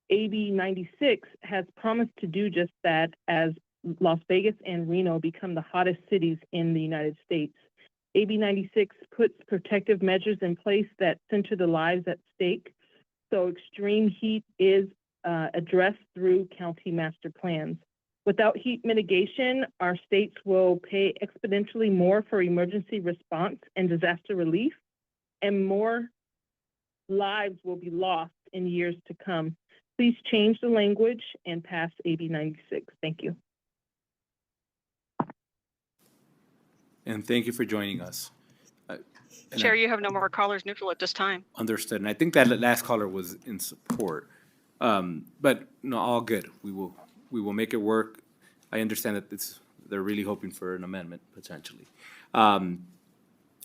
Speaker 19: AB 96 has promised to do just that as Las Vegas and Reno become the hottest cities in the United States. AB 96 puts protective measures in place that center the lives at stake, so extreme heat is addressed through county master plans. Without heat mitigation, our states will pay exponentially more for emergency response and disaster relief, and more lives will be lost in years to come. Please change the language and pass AB 96. Thank you.
Speaker 1: And thank you for joining us.
Speaker 10: Chair, you have no more callers neutral at this time.
Speaker 1: Understood. And I think that last caller was in support. But no, all good. We will make it work. I understand that they're really hoping for an amendment potentially.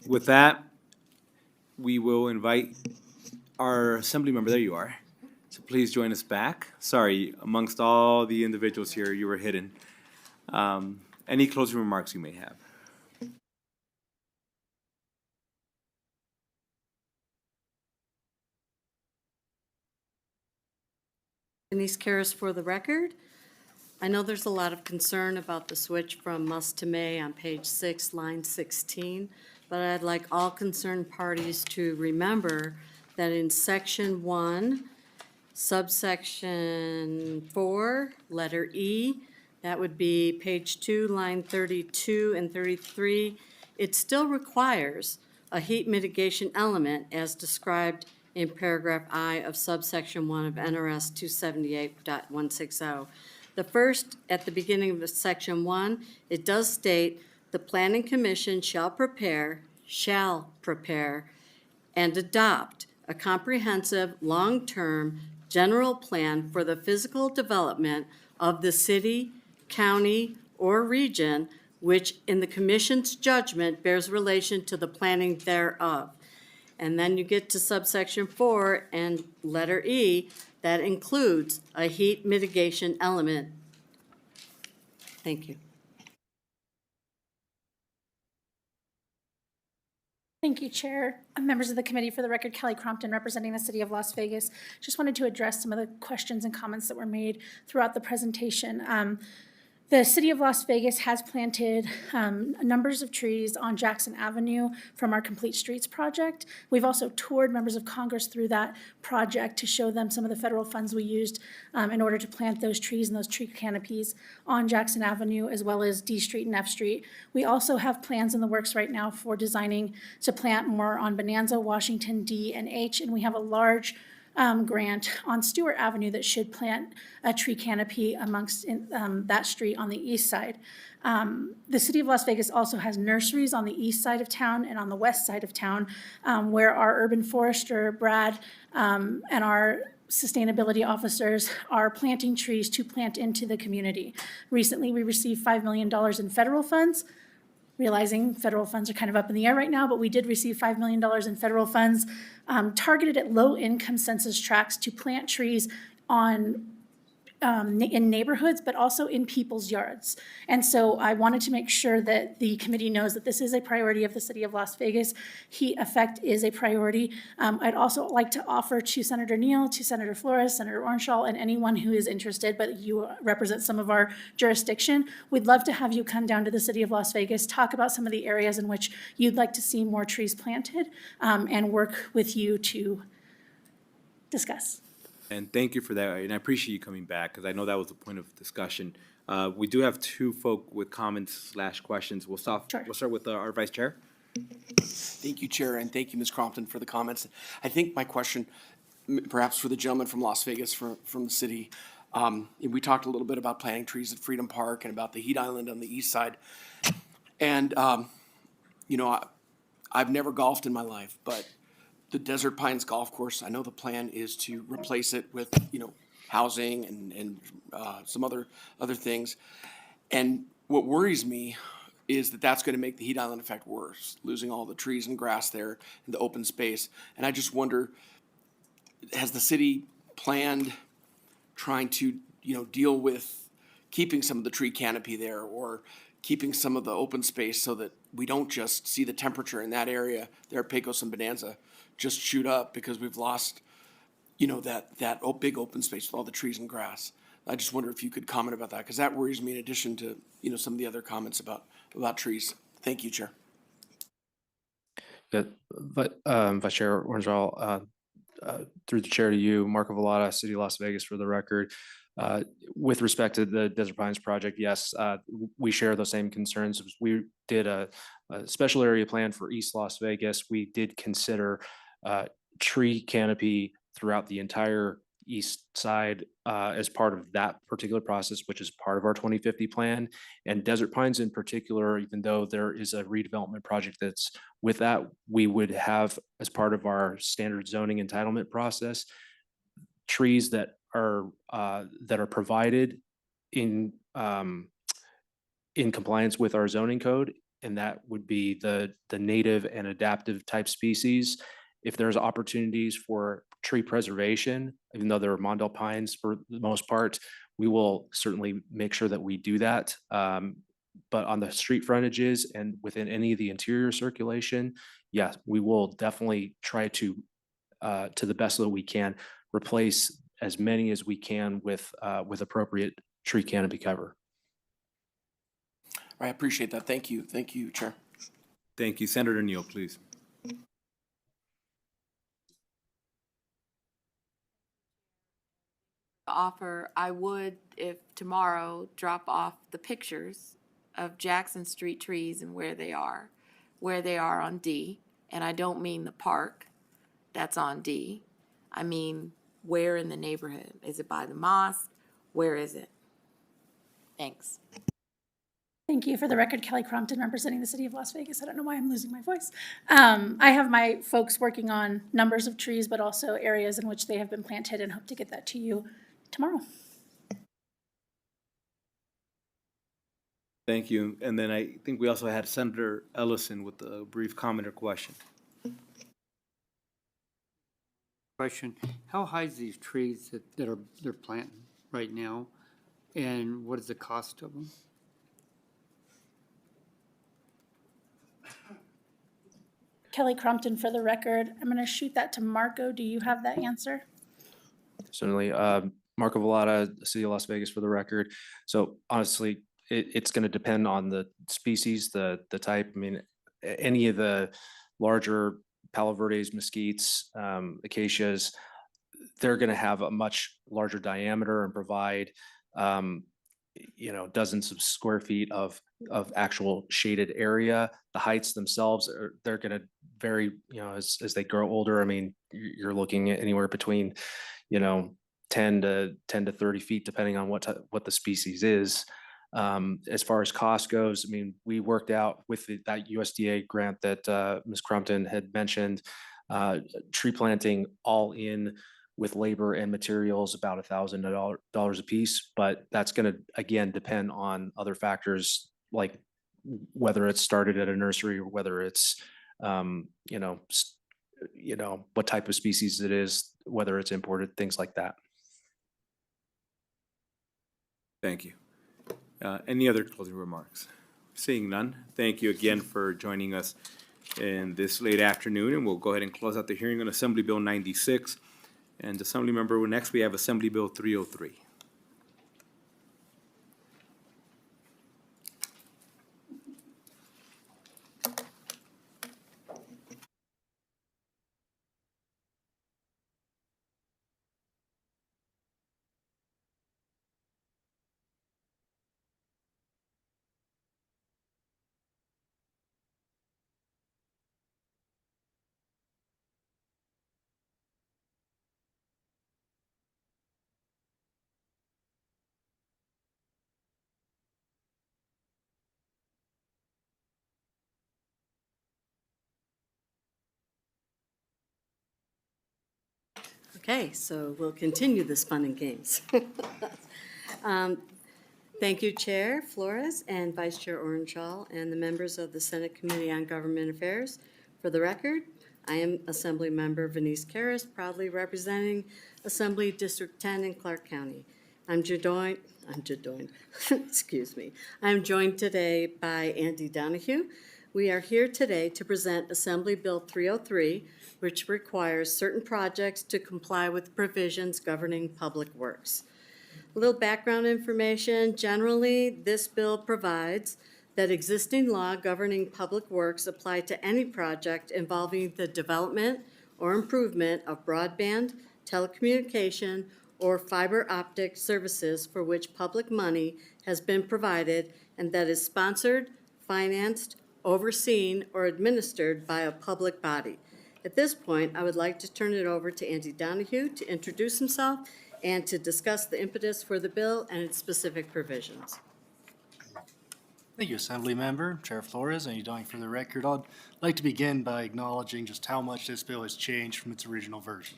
Speaker 1: With that, we will invite our assembly member. There you are. So please join us back. Sorry, amongst all the individuals here, you were hidden. Any closing remarks you may have?
Speaker 20: Denise Karras for the record. I know there's a lot of concern about the switch from must to may on page 6, line 16, but I'd like all concerned parties to remember that in section 1, subsection 4, letter E, that would be page 2, line 32 and 33, it still requires a heat mitigation element as described in paragraph I of subsection 1 of NRS 278.160. The first, at the beginning of section 1, it does state the Planning Commission shall prepare, and adopt a comprehensive, long-term general plan for the physical development of the city, county, or region, which in the commission's judgment bears relation to the planning thereof. And then you get to subsection 4 and letter E, that includes a heat mitigation element. Thank you.
Speaker 2: Thank you, Chair. Members of the committee, for the record, Kelly Crompton, representing the City of Las Vegas. Just wanted to address some of the questions and comments that were made throughout the presentation. The City of Las Vegas has planted numbers of trees on Jackson Avenue from our Complete Streets project. We've also toured members of Congress through that project to show them some of the federal funds we used in order to plant those trees and those tree canopies on Jackson Avenue, as well as D Street and F Street. We also have plans in the works right now for designing to plant more on Bonanza, Washington, D, and H, and we have a large grant on Stewart Avenue that should plant a tree canopy amongst that street on the east side. The City of Las Vegas also has nurseries on the east side of town and on the west side of town, where our urban forester, Brad, and our sustainability officers are planting trees to plant into the community. Recently, we received $5 million in federal funds. Realizing federal funds are kind of up in the air right now, but we did receive $5 million in federal funds targeted at low-income census tracts to plant trees on in neighborhoods, but also in people's yards. And so I wanted to make sure that the committee knows that this is a priority of the City of Las Vegas. Heat effect is a priority. I'd also like to offer to Senator Neal, to Senator Flores, Senator Ornschall, and anyone who is interested, but you represent some of our jurisdiction. We'd love to have you come down to the City of Las Vegas, talk about some of the areas in which you'd like to see more trees planted, and work with you to discuss.
Speaker 1: And thank you for that, and I appreciate you coming back, because I know that was the point of discussion. We do have two folk with comments/questions. We'll start with our Vice Chair.
Speaker 3: Thank you, Chair, and thank you, Ms. Crompton, for the comments. I think my question, perhaps for the gentleman from Las Vegas, from the city, we talked a little bit about planting trees at Freedom Park and about the heat island on the east side. And, I've never golfed in my life, but the Desert Pines Golf Course, I know the plan is to replace it with, housing and some other things. And what worries me is that that's going to make the heat island effect worse, losing all the trees and grass there and the open space. And I just wonder, has the city planned trying to, deal with keeping some of the tree canopy there, or keeping some of the open space, so that we don't just see the temperature in that area there at Pecos and Bonanza just shoot up because we've lost, that big open space with all the trees and grass. I just wonder if you could comment about that, because that worries me in addition to, some of the other comments about trees. Thank you, Chair.
Speaker 21: Yeah, but Vice Chair Ornschall, through the chair to you, Marco Vallada, City of Las Vegas, for the record. With respect to the Desert Pines project, yes, we share those same concerns. We did a special area plan for East Las Vegas. We did consider tree canopy throughout the entire east side as part of that particular process, which is part of our 2050 plan. And Desert Pines in particular, even though there is a redevelopment project that's with that, we would have, as part of our standard zoning entitlement process, trees that are provided in compliance with our zoning code, and that would be the native and adaptive type species. If there's opportunities for tree preservation, even though they're Mondale pines for the most part, we will certainly make sure that we do that. But on the street frontages and within any of the interior circulation, yes, we will definitely try to the best that we can, replace as many as we can with appropriate tree canopy cover.
Speaker 3: I appreciate that. Thank you, Chair.
Speaker 1: Thank you. Senator Neal, please.
Speaker 23: Offer, I would, if tomorrow, drop off the pictures of Jackson Street trees and where they are on D. And I don't mean the park that's on D. I mean, where in the neighborhood? Is it by the mosque? Where is it? Thanks.
Speaker 2: Thank you. For the record, Kelly Crompton, representing the city of Las Vegas. I don't know why I'm losing my voice. I have my folks working on numbers of trees, but also areas in which they have been planted, and hope to get that to you tomorrow.
Speaker 1: Thank you. And then I think we also had Senator Ellison with a brief comment or question.
Speaker 4: Question, how high is these trees that they're planting right now? And what is the cost of them?
Speaker 2: Kelly Crompton, for the record. I'm going to shoot that to Marco. Do you have that answer?
Speaker 21: Certainly. Marco Vallada, City of Las Vegas for the record. So honestly, it's going to depend on the species, the type. I mean, any of the larger Palo Verdes, mesquites, acacias, they're going to have a much larger diameter and provide, dozens of square feet of actual shaded area. The heights themselves they're going to vary, as they grow older. I mean, you're looking at anywhere between, 10 to 30 feet, depending on what the species is. As far as cost goes, I mean, we worked out with that USDA grant that Ms. Crumpton had mentioned, tree planting all in with labor and materials about $1,000 a piece, but that's going to again depend on other factors like whether it's started at a nursery or whether it's what type of species it is, whether it's imported, things like that.
Speaker 1: Thank you. Any other closing remarks? Seeing none, thank you again for joining us in this late afternoon, and we'll go ahead and close out the hearing on Assembly Bill 96. And Assembly Member, next we have Assembly Bill 303.
Speaker 20: Okay, so we'll continue this fun and games. Thank you, Chair Flores and Vice Chair Orenthal, and the members of the Senate Committee on Government Affairs. For the record, I am Assembly Member Venice Karras, proudly representing Assembly District 10 in Clark County. I'm joined, excuse me. I'm joined today by Andy Donahue. We are here today to present Assembly Bill 303, which requires certain projects to comply with provisions governing public works. A little background information. Generally, this bill provides that existing law governing public works apply to any project involving the development or improvement of broadband, telecommunication, or fiber optic services for which public money has been provided and that is sponsored, financed, overseen, or administered by a public body. At this point, I would like to turn it over to Andy Donahue to introduce himself and to discuss the impetus for the bill and its specific provisions.
Speaker 5: Thank you, Assembly Member, Chair Flores, and Donahue. For the record, I'd like to begin by acknowledging just how much this bill has changed from its original version.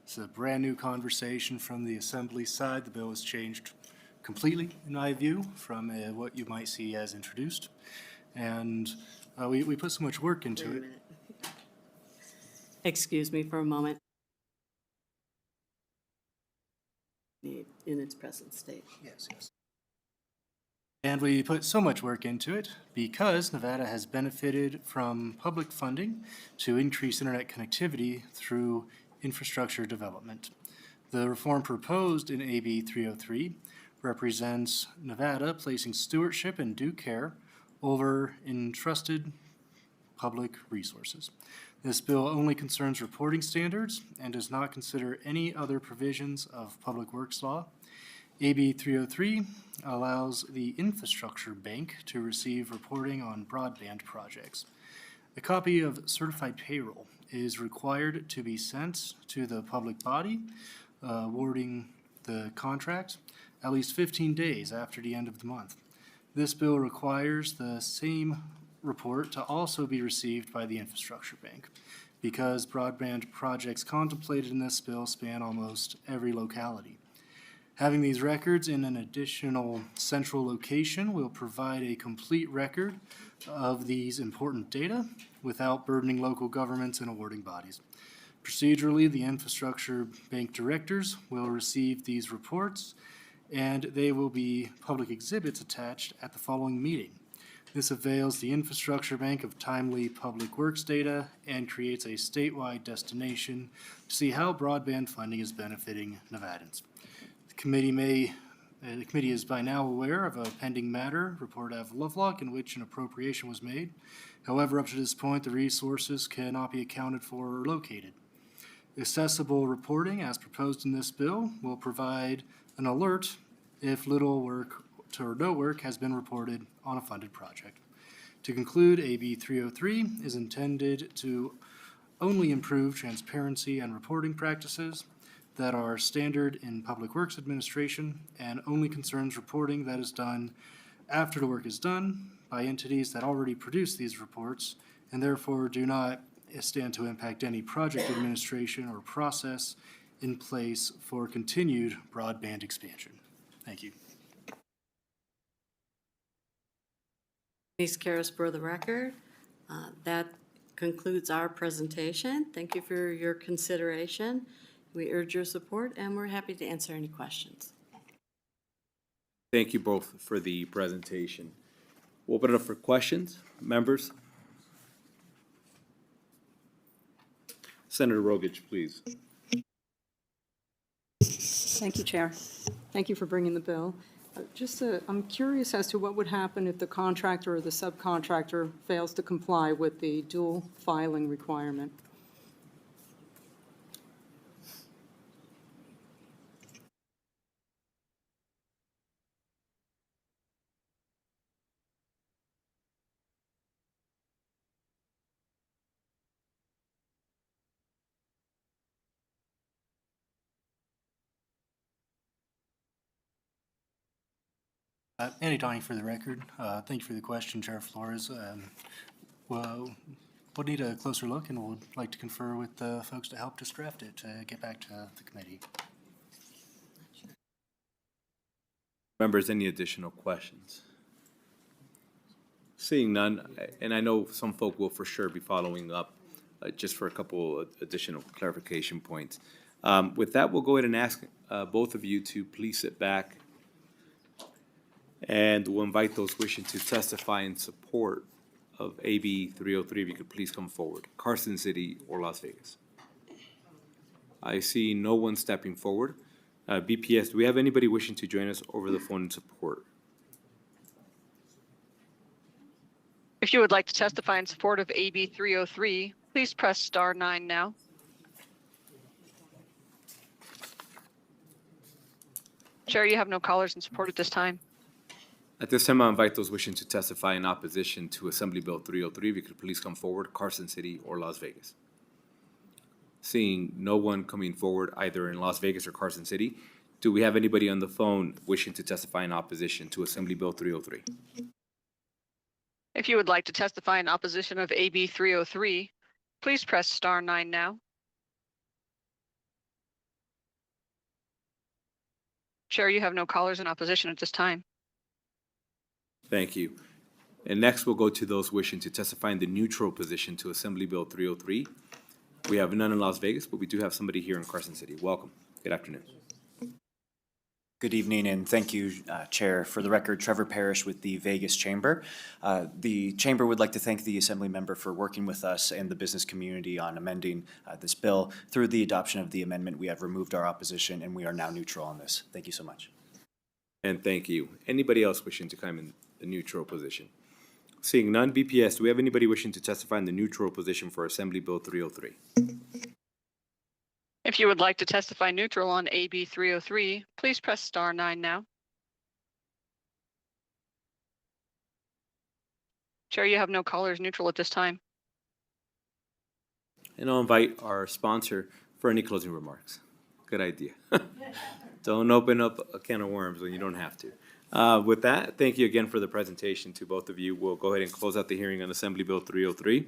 Speaker 5: It's a brand new conversation from the Assembly side. The bill has changed completely, in my view, from what you might see as introduced. And we put so much work into it.
Speaker 20: Excuse me for a moment. In its present state.
Speaker 5: Yes. And we put so much work into it because Nevada has benefited from public funding to increase internet connectivity through infrastructure development. The reform proposed in AB 303 represents Nevada placing stewardship and due care over entrusted public resources. This bill only concerns reporting standards and does not consider any other provisions of public works law. AB 303 allows the Infrastructure Bank to receive reporting on broadband projects. A copy of certified payroll is required to be sent to the public body awarding the contract at least 15 days after the end of the month. This bill requires the same report to also be received by the Infrastructure Bank because broadband projects contemplated in this bill span almost every locality. Having these records in an additional central location will provide a complete record of these important data without burdening local governments and awarding bodies. Procedurally, the Infrastructure Bank directors will receive these reports, and they will be public exhibits attached at the following meeting. This avails the Infrastructure Bank of timely public works data and creates a statewide destination to see how broadband funding is benefiting Nevadans. The committee is by now aware of a pending matter, Report Av Lovelock, in which an appropriation was made. However, up to this point, the resources cannot be accounted for or located. Accessible reporting, as proposed in this bill, will provide an alert if little work or no work has been reported on a funded project. To conclude, AB 303 is intended to only improve transparency and reporting practices that are standard in Public Works Administration and only concerns reporting that is done after the work is done by entities that already produce these reports and therefore do not stand to impact any project administration or process in place for continued broadband expansion. Thank you.
Speaker 20: Denise Karas for the record. That concludes our presentation. Thank you for your consideration. We urge your support, and we're happy to answer any questions.
Speaker 1: Thank you both for the presentation. We'll open it up for questions. Members? Senator Rogich, please.
Speaker 7: Thank you, Chair. Thank you for bringing the bill. I'm curious as to what would happen if the contractor or the subcontractor fails to comply with the dual filing requirement.
Speaker 5: Andy Donnie for the record. Thank you for the question, Chair Flores. We'll need a closer look and we'll like to confer with the folks to help us draft it to get back to the committee.
Speaker 1: Members, any additional questions? Seeing none, and I know some folk will for sure be following up just for a couple additional clarification points. With that, we'll go ahead and ask both of you to please sit back. And we'll invite those wishing to testify in support of AB 303, if you could please come forward. Carson City or Las Vegas. I see no one stepping forward. BPS, do we have anybody wishing to join us over the phone in support?
Speaker 10: If you would like to testify in support of AB 303, please press star 9 now. Chair, you have no callers in support at this time.
Speaker 1: At this time, I invite those wishing to testify in opposition to Assembly Bill 303, if you could please come forward, Carson City or Las Vegas. Seeing no one coming forward either in Las Vegas or Carson City, do we have anybody on the phone wishing to testify in opposition to Assembly Bill 303?
Speaker 10: If you would like to testify in opposition of AB 303, please press star 9 now. Chair, you have no callers in opposition at this time.
Speaker 1: Thank you. And next, we'll go to those wishing to testify in the neutral position to Assembly Bill 303. We have none in Las Vegas, but we do have somebody here in Carson City. Welcome. Good afternoon.
Speaker 8: Good evening, and thank you, Chair. For the record, Trevor Parrish with the Vegas Chamber. The Chamber would like to thank the Assembly member for working with us and the business community on amending this bill. Through the adoption of the amendment, we have removed our opposition, and we are now neutral on this. Thank you so much.
Speaker 1: And thank you. Anybody else wishing to come in the neutral position? Seeing none, BPS, do we have anybody wishing to testify in the neutral position for Assembly Bill 303?
Speaker 10: If you would like to testify neutral on AB 303, please press star 9 now. Chair, you have no callers neutral at this time.
Speaker 1: And I'll invite our sponsor for any closing remarks. Good idea. Don't open up a can of worms when you don't have to. With that, thank you again for the presentation to both of you. We'll go ahead and close out the hearing on Assembly Bill 303.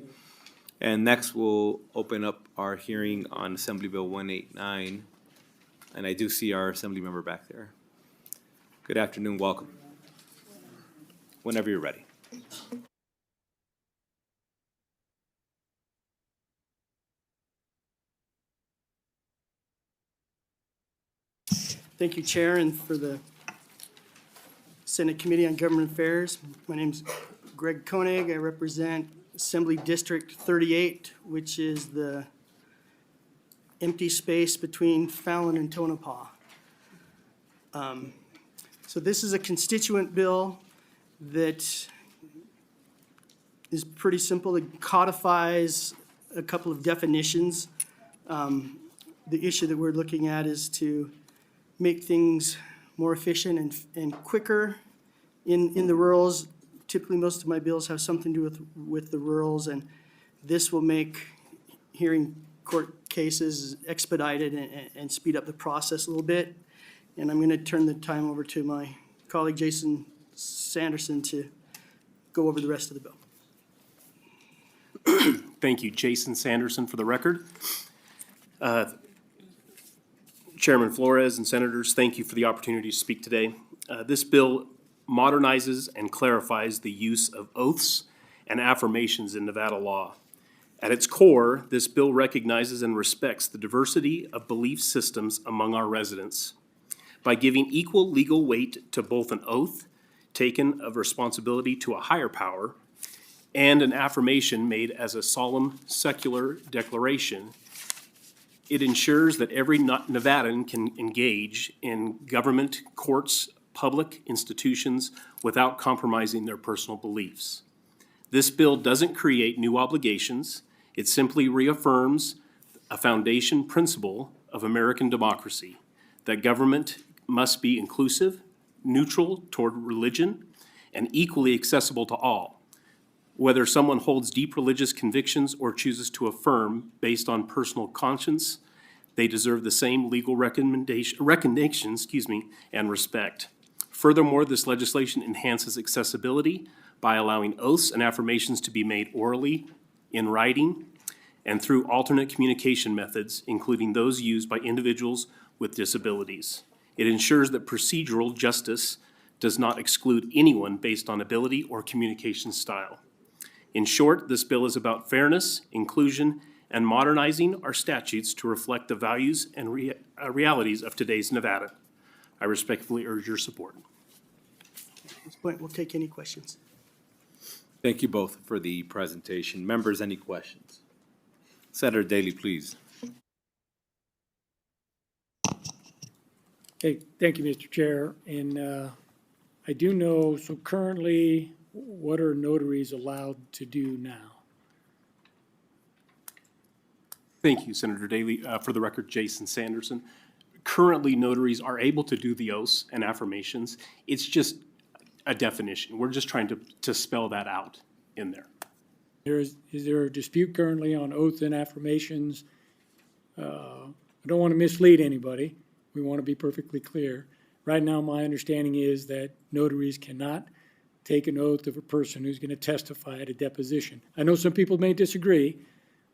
Speaker 1: And next, we'll open up our hearing on Assembly Bill 189. And I do see our Assembly member back there. Good afternoon, welcome. Whenever you're ready.
Speaker 6: Thank you, Chair, and for the Senate Committee on Government Affairs. My name's Greg Koenig. I represent Assembly District 38, which is the empty space between Fallon and Tonopah. So this is a constituent bill that is pretty simple. It codifies a couple of definitions. The issue that we're looking at is to make things more efficient and quicker in the rurals. Typically, most of my bills have something to do with the rurals, and this will make hearing court cases expedited and speed up the process a little bit. And I'm going to turn the time over to my colleague Jason Sanderson to go over the rest of the bill.
Speaker 9: Thank you, Jason Sanderson, for the record. Chairman Flores and Senators, thank you for the opportunity to speak today. This bill modernizes and clarifies the use of oaths and affirmations in Nevada law. At its core, this bill recognizes and respects the diversity of belief systems among our residents. By giving equal legal weight to both an oath taken of responsibility to a higher power and an affirmation made as a solemn secular declaration, it ensures that every Nevadan can engage in government, courts, public institutions without compromising their personal beliefs. This bill doesn't create new obligations. It simply reaffirms a foundation principle of American democracy, that government must be inclusive, neutral toward religion, and equally accessible to all. Whether someone holds deep religious convictions or chooses to affirm based on personal conscience, they deserve the same legal recognition, and respect. Furthermore, this legislation enhances accessibility by allowing oaths and affirmations to be made orally, in writing, and through alternate communication methods, including those used by individuals with disabilities. It ensures that procedural justice does not exclude anyone based on ability or communication style. In short, this bill is about fairness, inclusion, and modernizing our statutes to reflect the values and realities of today's Nevada. I respectfully urge your support.
Speaker 6: At this point, we'll take any questions.
Speaker 1: Thank you both for the presentation. Members, any questions? Senator Daly, please.
Speaker 11: Hey, thank you, Mr. Chair. And I do know, so currently, what are notaries allowed to do now?
Speaker 9: Thank you, Senator Daly. For the record, Jason Sanderson. Currently, notaries are able to do the oaths and affirmations. It's just a definition. We're just trying to spell that out in there.
Speaker 11: Is there a dispute currently on oaths and affirmations? I don't want to mislead anybody. We want to be perfectly clear. Right now, my understanding is that notaries cannot take an oath of a person who's going to testify at a deposition. I know some people may disagree,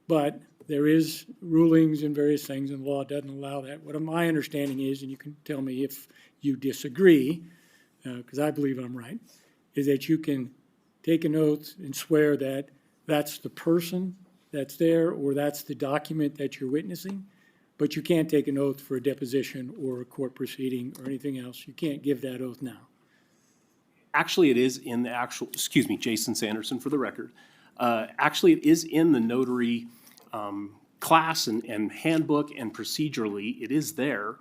Speaker 11: but there is rulings and various things, and the law doesn't allow that. What my understanding is, and you can tell me if you disagree, because I believe I'm right, is that you can take an oath and swear that that's the person that's there or that's the document that you're witnessing, but you can't take an oath for a deposition or a court proceeding or anything else. You can't give that oath now.
Speaker 9: Actually, it is in the actual, excuse me, Jason Sanderson for the record. Actually, it is in the notary class and handbook, and procedurally, it is there.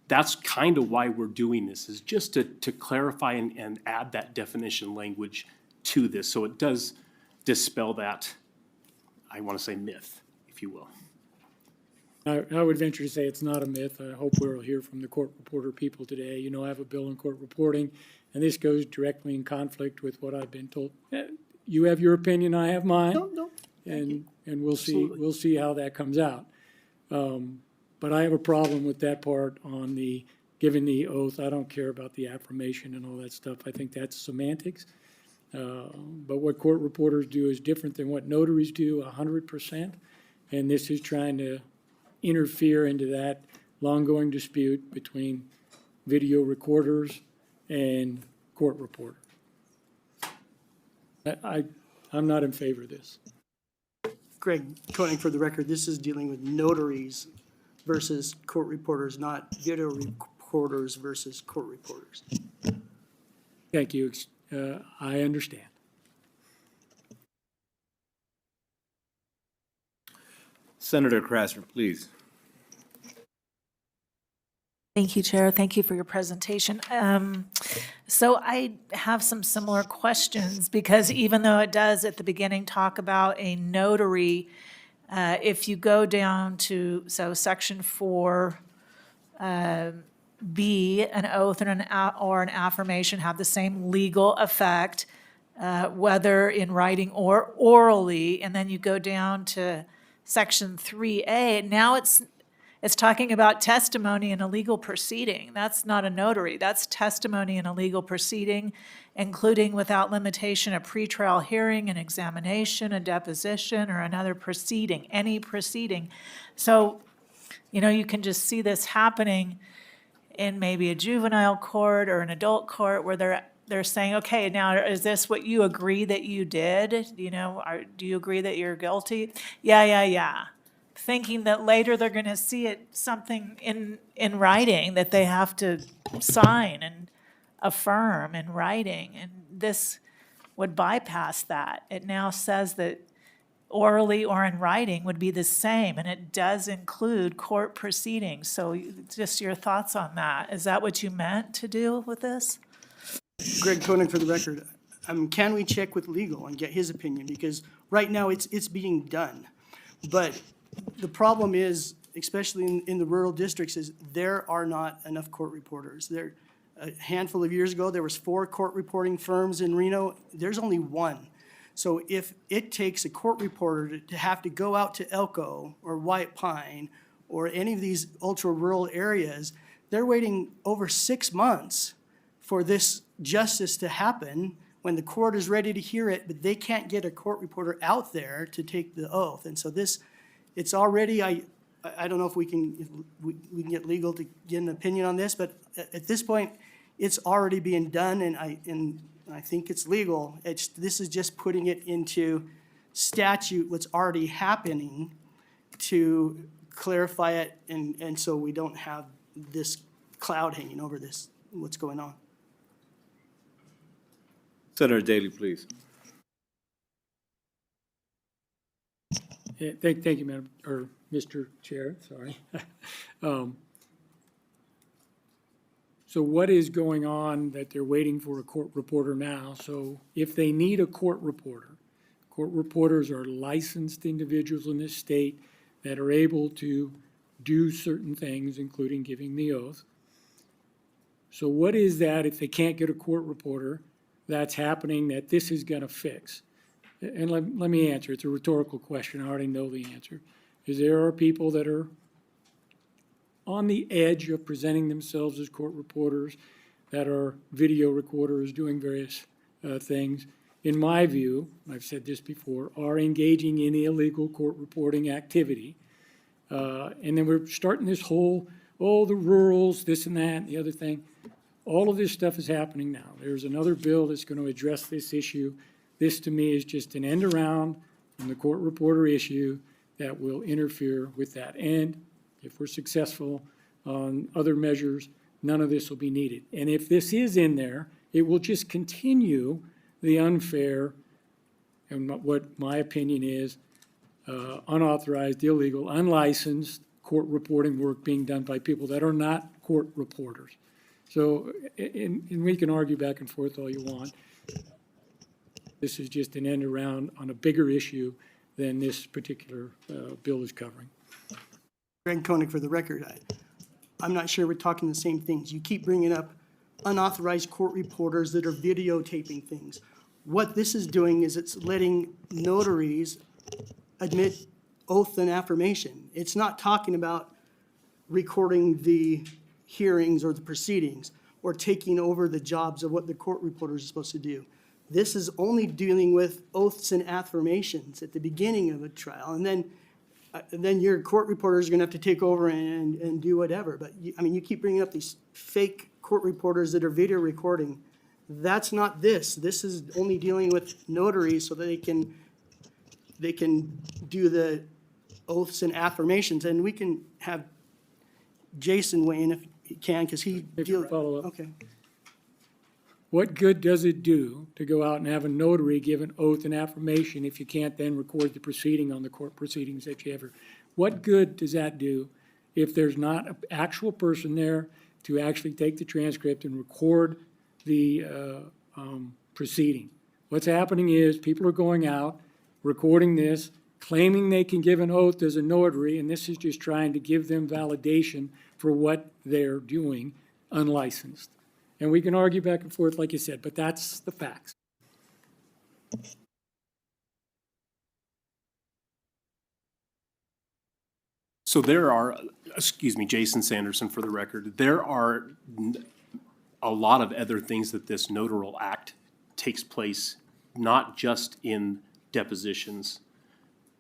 Speaker 9: That's kind of why we're doing this, is just to clarify and add that definition language to this. So it does dispel that, I want to say, myth, if you will.
Speaker 11: I would venture to say it's not a myth. I hope we'll hear from the court reporter people today. You know, I have a bill in court reporting, and this goes directly in conflict with what I've been told. You have your opinion, I have mine.
Speaker 6: No.
Speaker 11: And we'll see how that comes out. But I have a problem with that part on the giving the oath. I don't care about the affirmation and all that stuff. I think that's semantics. But what court reporters do is different than what notaries do 100%. And this is trying to interfere into that long-going dispute between video recorders and court reporters. I'm not in favor of this.
Speaker 6: Greg Koenig, for the record, this is dealing with notaries versus court reporters, not video recorders versus court reporters.
Speaker 11: Thank you. I understand.
Speaker 1: Senator Krasner, please.
Speaker 12: Thank you, Chair. Thank you for your presentation. So I have some similar questions because even though it does at the beginning talk about a notary, if you go down to, so section 4, B, an oath and or an affirmation have the same legal effect, whether in writing or orally, and then you go down to section 3A, now it's talking about testimony in a legal proceeding. That's not a notary. That's testimony in a legal proceeding, including without limitation a pretrial hearing, an examination, a deposition, or another proceeding, any proceeding. So, you know, you can just see this happening in maybe a juvenile court or an adult court where they're saying, okay, now is this what you agree that you did? You know, do you agree that you're guilty? Yeah. Thinking that later they're going to see it something in writing that they have to sign and affirm in writing, and this would bypass that. It now says that orally or in writing would be the same, and it does include court proceedings. So just your thoughts on that. Is that what you meant to do with this?
Speaker 6: Greg Koenig, for the record, can we check with legal and get his opinion? Because right now it's being done. But the problem is, especially in the rural districts, is there are not enough court reporters. A handful of years ago, there was 4 court reporting firms in Reno. There's only 1. So if it takes a court reporter to have to go out to Elko or White Pine or any of these ultra-rural areas, they're waiting over 6 months for this justice to happen when the court is ready to hear it, but they can't get a court reporter out there to take the oath. And so it's already, I don't know if we can get legal to get an opinion on this, but at this point, it's already being done, and I think it's legal. This is just putting it into statute, what's already happening, to clarify it, and so we don't have this cloud hanging over this, what's going on.
Speaker 1: Senator Daley, please.
Speaker 11: Yeah, thank you, Madam, or Mr. Chair, sorry. So what is going on that they're waiting for a court reporter now? So if they need a court reporters are licensed individuals in this state that are able to do certain things, including giving the oath. So what is that if they can't get a court reporter that's happening that this is going to fix? And let me answer. It's a rhetorical question. I already know the answer. Is there are people that are on the edge of presenting themselves as court reporters, that are video recorders doing various things. In my view, I've said this before, are engaging in illegal court reporting activity. And then we're starting this whole, the rurals, this and that, and the other thing. All of this stuff is happening now. There's another bill that's going to address this issue. This, to me, is just an end around on the court reporter issue that will interfere with that. And if we're successful on other measures, none of this will be needed. And if this is in there, it will just continue the unfair, and what my opinion is, unauthorized, illegal, unlicensed court reporting work being done by people that are not court reporters. So, and we can argue back and forth all you want. This is just an end around on a bigger issue than this particular bill is covering.
Speaker 6: Greg Koenig, for the record, I'm not sure we're talking the same things. You keep bringing up unauthorized court reporters that are videotaping things. What this is doing is it's letting notaries admit oath and affirmation. It's not talking about recording the hearings or the proceedings, or taking over the jobs of what the court reporters are supposed to do. This is only dealing with oaths and affirmations at the beginning of a trial, and then your court reporters are gonna have to take over and do whatever. But you keep bringing up these fake court reporters that are video recording. That's not this. This is only dealing with notaries so that they can do the oaths and affirmations. And we can have Jason weigh in if he can, because he
Speaker 11: Follow up.
Speaker 6: okay.
Speaker 11: What good does it do to go out and have a notary give an oath and affirmation if you can't then record the proceeding on the court proceedings that you ever? What good does that do if there's not an actual person there to actually take the transcript and record the proceeding? What's happening is people are going out, recording this, claiming they can give an oath as a notary, and this is just trying to give them validation for what they're doing unlicensed. And we can argue back and forth, like you said, but that's the facts.
Speaker 9: So there are, excuse me, Jason Sanderson for the record, there are a lot of other things that this notarial act takes place, not just in depositions.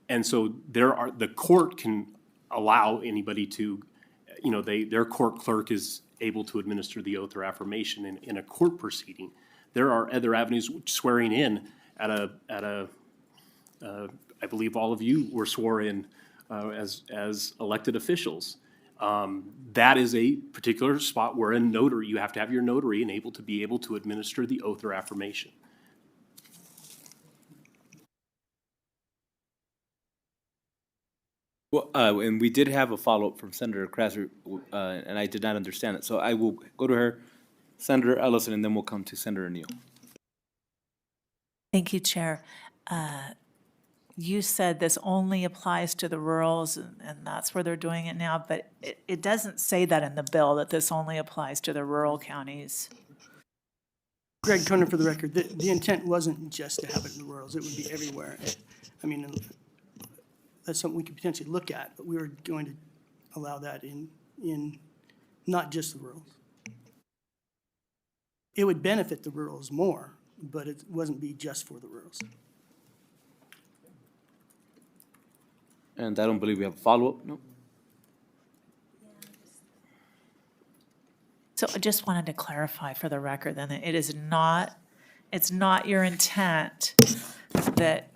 Speaker 9: And so the court can allow anybody to, their court clerk is able to administer the oath or affirmation in a court proceeding. There are other avenues, swearing in I believe all of you were sworn in as elected officials. That is a particular spot where a notary, you have to have your notary and able to be able to administer the oath or affirmation.
Speaker 1: Well, and we did have a follow-up from Senator Krasser, and I did not understand it. So I will go to her, Senator Ellison, and then we'll come to Senator Neal.
Speaker 12: Thank you, Chair. You said this only applies to the rurals, and that's where they're doing it now, but it doesn't say that in the bill, that this only applies to the rural counties.
Speaker 6: Greg Koenig for the record, the intent wasn't just to have it in the rurals, it would be everywhere. That's something we could potentially look at, but we were going to allow that in not just the rurals. It would benefit the rurals more, but it wasn't be just for the rurals.
Speaker 1: And I don't believe we have a follow-up, no?
Speaker 12: So I just wanted to clarify for the record then that it's not your intent that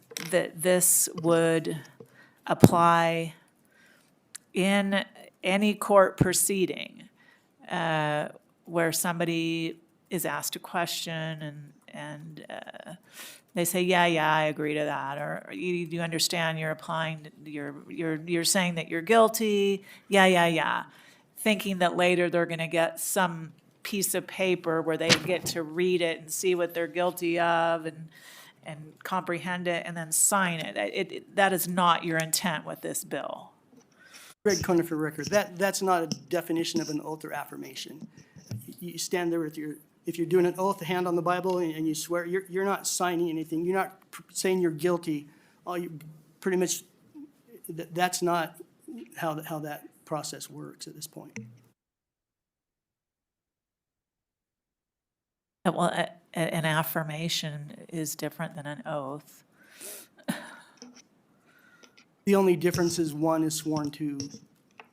Speaker 12: this would apply in any court proceeding where somebody is asked a question and they say, yeah, I agree to that, or you understand you're applying, you're saying that you're guilty, yeah, thinking that later they're gonna get some piece of paper where they get to read it and see what they're guilty of and comprehend it and then sign it. That is not your intent with this bill.
Speaker 6: Greg Koenig for the record, that's not a definition of an oath or affirmation. You stand there with if you're doing an oath, a hand on the Bible, and you swear, you're not signing anything. You're not saying you're guilty. Pretty much, that's not how that process works at this point.
Speaker 12: Well, an affirmation is different than an oath.
Speaker 6: The only difference is one is sworn to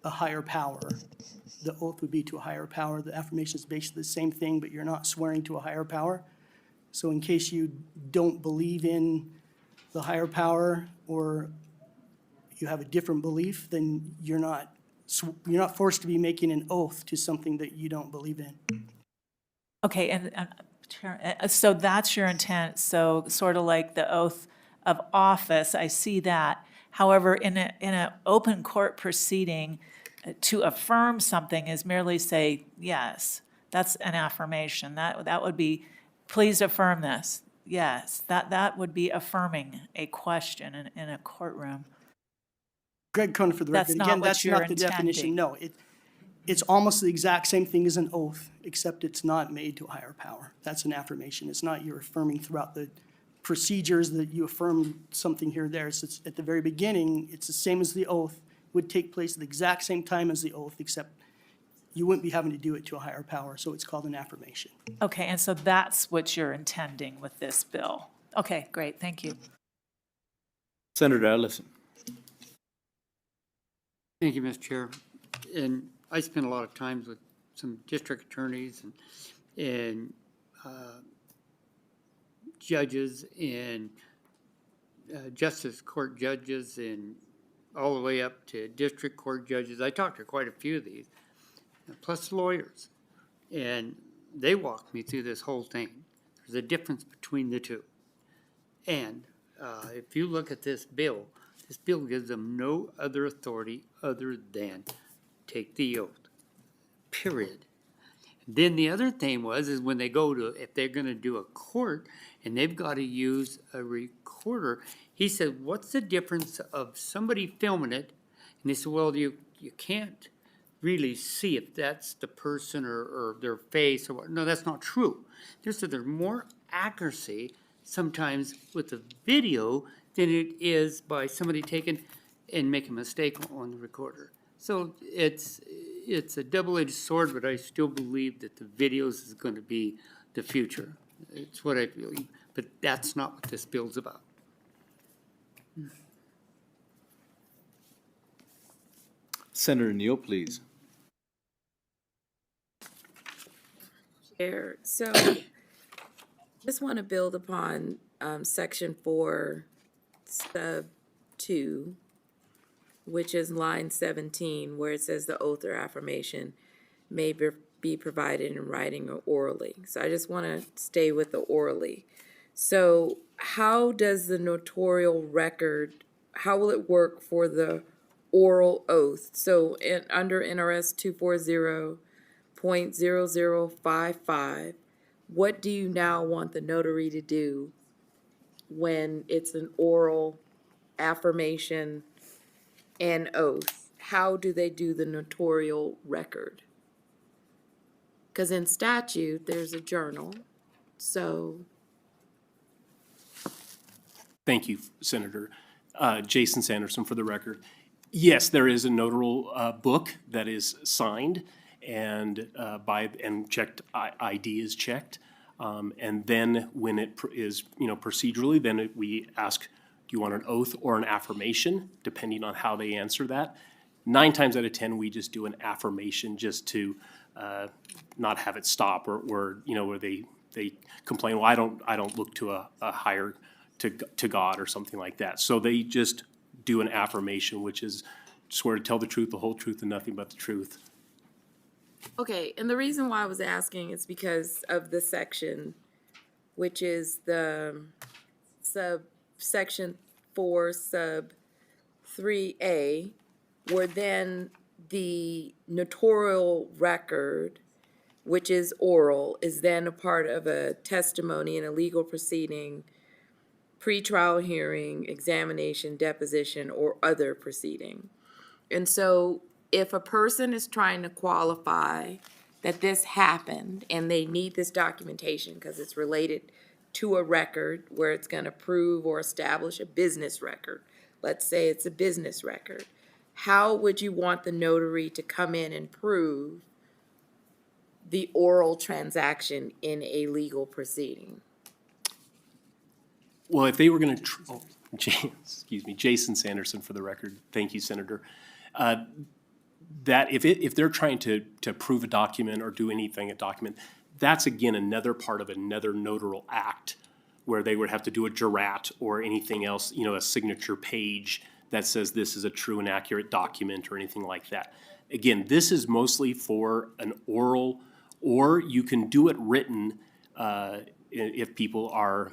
Speaker 6: a higher power. The oath would be to a higher power. The affirmation is basically the same thing, but you're not swearing to a higher power. So in case you don't believe in the higher power or you have a different belief, then you're not forced to be making an oath to something that you don't believe in.
Speaker 12: Okay, and so that's your intent, so sort of like the oath of office, I see that. However, in an open court proceeding, to affirm something is merely say, yes, that's an affirmation. That would be, please affirm this. Yes, that would be affirming a question in a courtroom.
Speaker 6: Greg Koenig for the record. Again, that's not the definition. No, it's almost the exact same thing as an oath, except it's not made to a higher power. That's an affirmation. It's not you're affirming throughout the procedures that you affirm something here or there. So it's at the very beginning, it's the same as the oath, would take place at the exact same time as the oath, except you wouldn't be having to do it to a higher power, so it's called an affirmation.
Speaker 12: Okay, and so that's what you're intending with this bill. Okay, great, thank you.
Speaker 1: Senator Ellison.
Speaker 4: Thank you, Mr. Chair. And I spent a lot of times with some district attorneys and judges and justice court judges and all the way up to district court judges. I talked to quite a few of these, plus lawyers. And they walked me through this whole thing. There's a difference between the two. And if you look at this bill gives them no other authority other than take the oath, period. Then the other thing is when they go to, if they're gonna do a court and they've gotta use a recorder, he said, what's the difference of somebody filming it? And they said, well, you can't really see if that's the person or their face or what. No, that's not true. There's more accuracy sometimes with the video than it is by somebody taking and make a mistake on the recorder. So it's a double-edged sword, but I still believe that the videos is going to be the future. It's what I believe, but that's not what this bill's about.
Speaker 1: Senator Neal, please.
Speaker 23: Chair, so just want to build upon section 4, sub 2, which is line 17, where it says the oath or affirmation may be provided in writing or orally. So I just want to stay with the orally. So how does the notarial record, how will it work for the oral oath? So under NRS 240.0055, what do you now want the notary to do when it's an oral affirmation and oath? How do they do the notarial record? Because in statute, there's a journal, so.
Speaker 9: Thank you, Senator. Jason Sanderson for the record. Yes, there is a notarial book that is signed and checked, ID is checked. And then when it is, procedurally, then we ask, do you want an oath or an affirmation, depending on how they answer that. 9 times out of 10, we just do an affirmation just to not have it stop or where they complain, well, I don't look to a higher to God or something like that. So they just do an affirmation, which is swear to tell the truth, the whole truth, and nothing but the truth.
Speaker 23: Okay, and the reason why I was asking is because of the section, which is the section 4, sub 3A, where then the notarial record, which is oral, is then a part of a testimony in a legal proceeding, pretrial hearing, examination, deposition, or other proceeding. And so if a person is trying to qualify that this happened and they need this documentation because it's related to a record where it's going to prove or establish a business record, let's say it's a business record, how would you want the notary to come in and prove the oral transaction in a legal proceeding?
Speaker 9: Well, if they were going to, Jason Sanderson for the record. Thank you, Senator. That if they're trying to prove a document or do anything, a document, that's again another part of another notarial act where they would have to do a jurat or anything else, a signature page that says this is a true and accurate document or anything like that. Again, this is mostly for an oral, or you can do it written if people are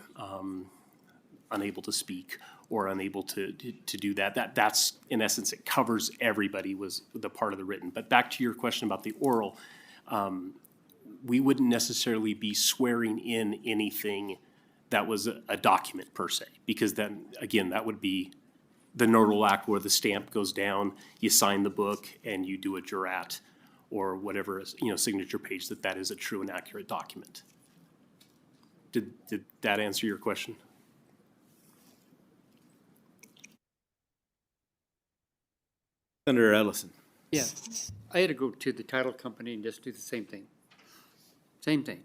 Speaker 9: unable to speak or unable to do that. That's, in essence, it covers everybody was the part of the written. But back to your question about the oral, we wouldn't necessarily be swearing in anything that was a document per se, because then, again, that would be the notarial act where the stamp goes down, you sign the book, and you do a jurat or whatever, signature page that is a true and accurate document. Did that answer your question?
Speaker 1: Senator Ellison.
Speaker 4: Yeah, I had to go to the title company and just do the same thing. Same thing.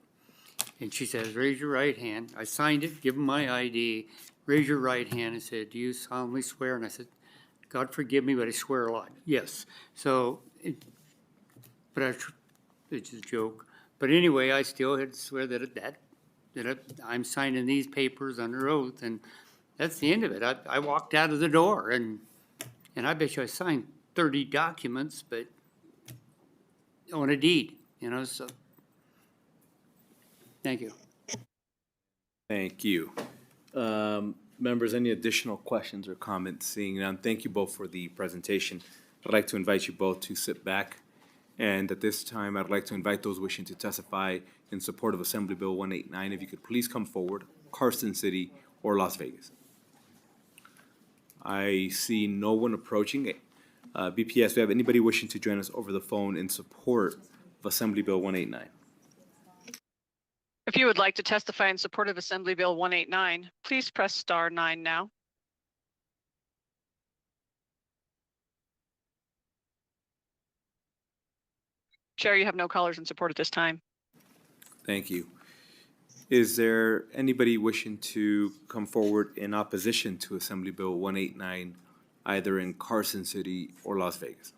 Speaker 4: And she says, raise your right hand. I signed it, give them my ID, raise your right hand and said, do you solemnly swear? And I said, God forgive me, but I swear a lot. Yes. So, it's a joke. But anyway, I still had to swear that I'm signing these papers under oath, and that's the end of it. I walked out of the door, and I bet you I signed 30 documents, but on a deed, so. Thank you.
Speaker 1: Thank you. Members, any additional questions or comments? Seeing none, thank you both for the presentation. I'd like to invite you both to sit back. And at this time, I'd like to invite those wishing to testify in support of Assembly Bill 189. If you could please come forward, Carson City or Las Vegas. I see no one approaching. BPS, do we have anybody wishing to join us over the phone in support of Assembly Bill 189?
Speaker 10: If you would like to testify in support of Assembly Bill 189, please press star 9 now. Chair, you have no callers in support at this time.
Speaker 1: Thank you. Is there anybody wishing to come forward in opposition to Assembly Bill 189, either in Carson City or Las Vegas?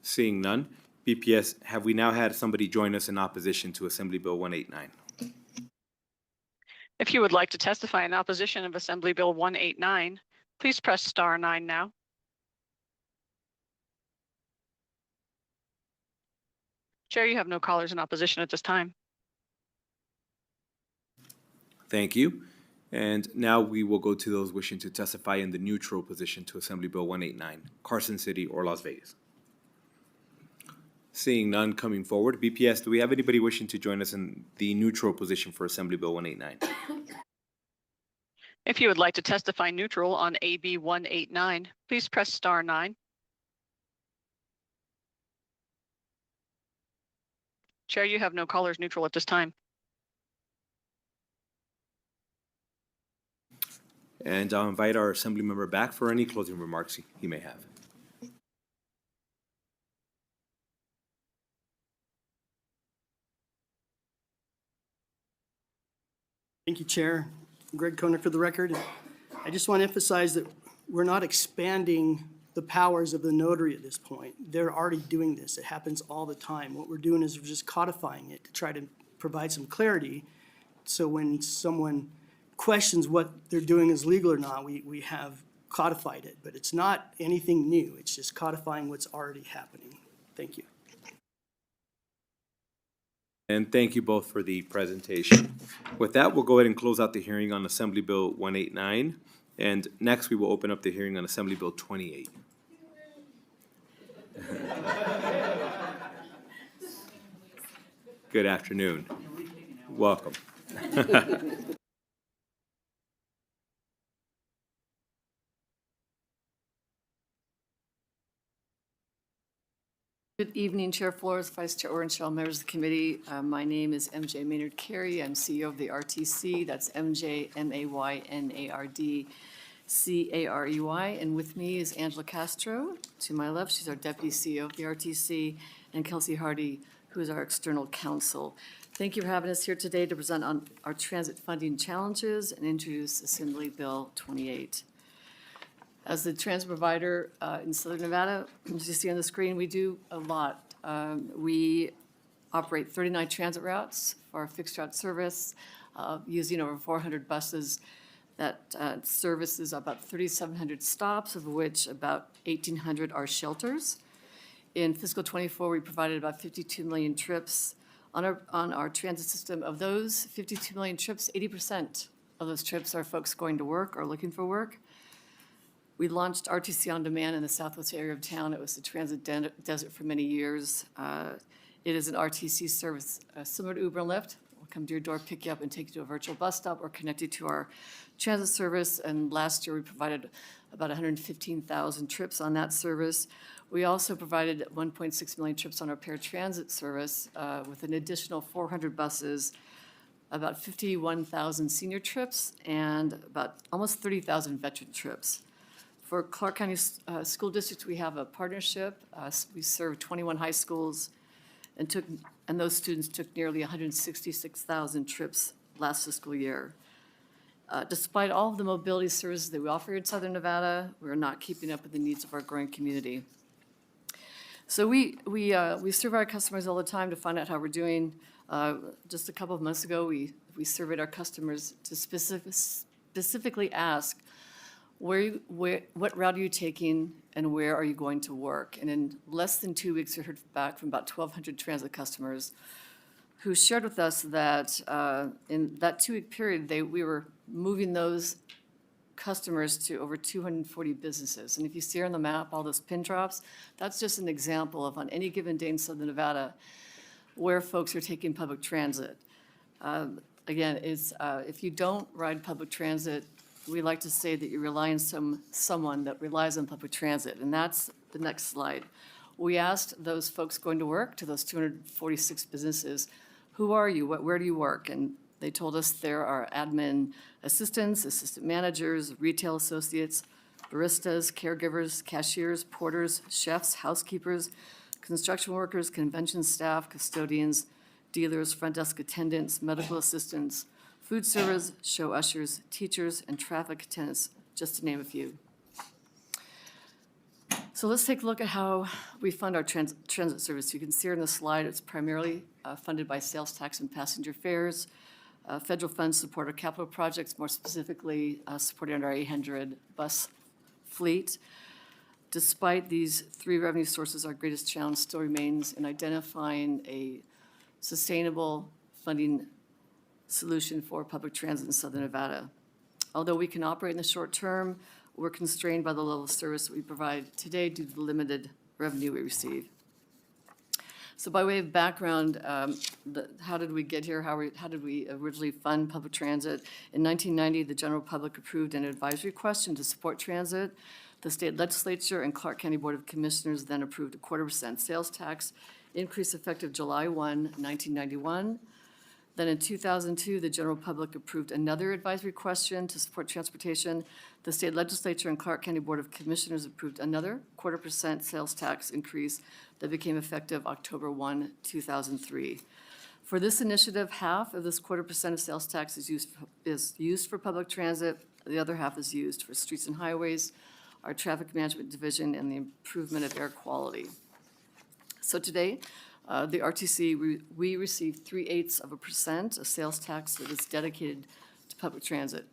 Speaker 1: Seeing none, BPS, have we now had somebody join us in opposition to Assembly Bill 189?
Speaker 10: If you would like to testify in opposition of Assembly Bill 189, please press star 9 now. Chair, you have no callers in opposition at this time.
Speaker 1: Thank you. And now we will go to those wishing to testify in the neutral position to Assembly Bill 189, Carson City or Las Vegas. Seeing none coming forward, BPS, do we have anybody wishing to join us in the neutral position for Assembly Bill 189?
Speaker 10: If you would like to testify neutral on AB 189, please press star 9. Chair, you have no callers neutral at this time.
Speaker 1: And I'll invite our Assembly member back for any closing remarks he may have.
Speaker 6: Thank you, Chair. Greg Koenig for the record. I just want to emphasize that we're not expanding the powers of the notary at this point. They're already doing this. It happens all the time. What we're doing is we're just codifying it to try to provide some clarity. So when someone questions what they're doing is legal or not, we have codified it. But it's not anything new. It's just codifying what's already happening. Thank you.
Speaker 1: And thank you both for the presentation. With that, we'll go ahead and close out the hearing on Assembly Bill 189. And next, we will open up the hearing on Assembly Bill 28. Good afternoon. Welcome.
Speaker 13: Good evening, Chair Flores, Vice Chair Orenshell, members of the committee. My name is MJ Maynard Carey. I'm CEO of the RTC. That's MJ MAYNARD CAREY. And with me is Angela Castro. To my left, she's our Deputy CEO of the RTC, and Kelsey Hardy, who is our external counsel. Thank you for having us here today to present on our transit funding challenges and introduce Assembly Bill 28. As the transit provider in Southern Nevada, as you see on the screen, we do a lot. We operate 39 transit routes for our fixed route service, using over 400 buses that services about 3,700 stops, of which about 1,800 are shelters. In fiscal '24, we provided about 52 million trips on our transit system. Of those 52 million trips, 80% of those trips are folks going to work or looking for work. We launched RTC On Demand in the southwest area of town. It was the transit desert for many years. It is an RTC service similar to Uber and Lyft. We'll come to your door, pick you up, and take you to a virtual bus stop or connect you to our transit service. And last year, we provided about 115,000 trips on that service. We also provided 1.6 million trips on our paratransit service with an additional 400 buses, about 51,000 senior trips, and about almost 30,000 veteran trips. For Clark County School District, we have a partnership. We serve 21 high schools and those students took nearly 166,000 trips last fiscal year. Despite all of the mobility services that we offer in Southern Nevada, we're not keeping up with the needs of our growing community. So we survey our customers all the time to find out how we're doing. Just a couple of months ago, we surveyed our customers to specifically ask, what route are you taking and where are you going to work? And in less than 2 weeks, we heard back from about 1,200 transit customers who shared with us that in that 2-week period, we were moving those customers to over 240 businesses. And if you see here on the map, all those pin drops, that's just an example of on any given day in Southern Nevada where folks are taking public transit. Again, if you don't ride public transit, we like to say that you rely on someone that relies on public transit, and that's the next slide. We asked those folks going to work, to those 246 businesses, who are you, where do you work? And they told us there are admin assistants, assistant managers, retail associates, baristas, caregivers, cashiers, porters, chefs, housekeepers, construction workers, convention staff, custodians, dealers, front desk attendants, medical assistants, food servers, show ushers, teachers, and traffic attendants, just to name a few. So let's take a look at how we fund our transit service. You can see here on the slide, it's primarily funded by sales tax and passenger fares. Federal funds support our capital projects, more specifically supporting our 800 bus fleet. Despite these three revenue sources, our greatest challenge still remains in identifying a sustainable funding solution for public transit in Southern Nevada. Although we can operate in the short term, we're constrained by the level of service we provide today due to the limited revenue we receive. So by way of background, how did we get here? How did we originally fund public transit? In 1990, the general public approved an advisory question to support transit. The state legislature and Clark County Board of Commissioners then approved a 0.25% sales tax increase effective July 1, 1991. Then in 2002, the general public approved another advisory question to support transportation. The state legislature and Clark County Board of Commissioners approved another 0.25% sales tax increase that became effective October 1, 2003. For this initiative, half of this 0.25% of sales tax is used for public transit. The other half is used for streets and highways, our traffic management division, and the improvement of air quality. So today, the RTC, we receive 3/8% of sales tax that is dedicated to public transit.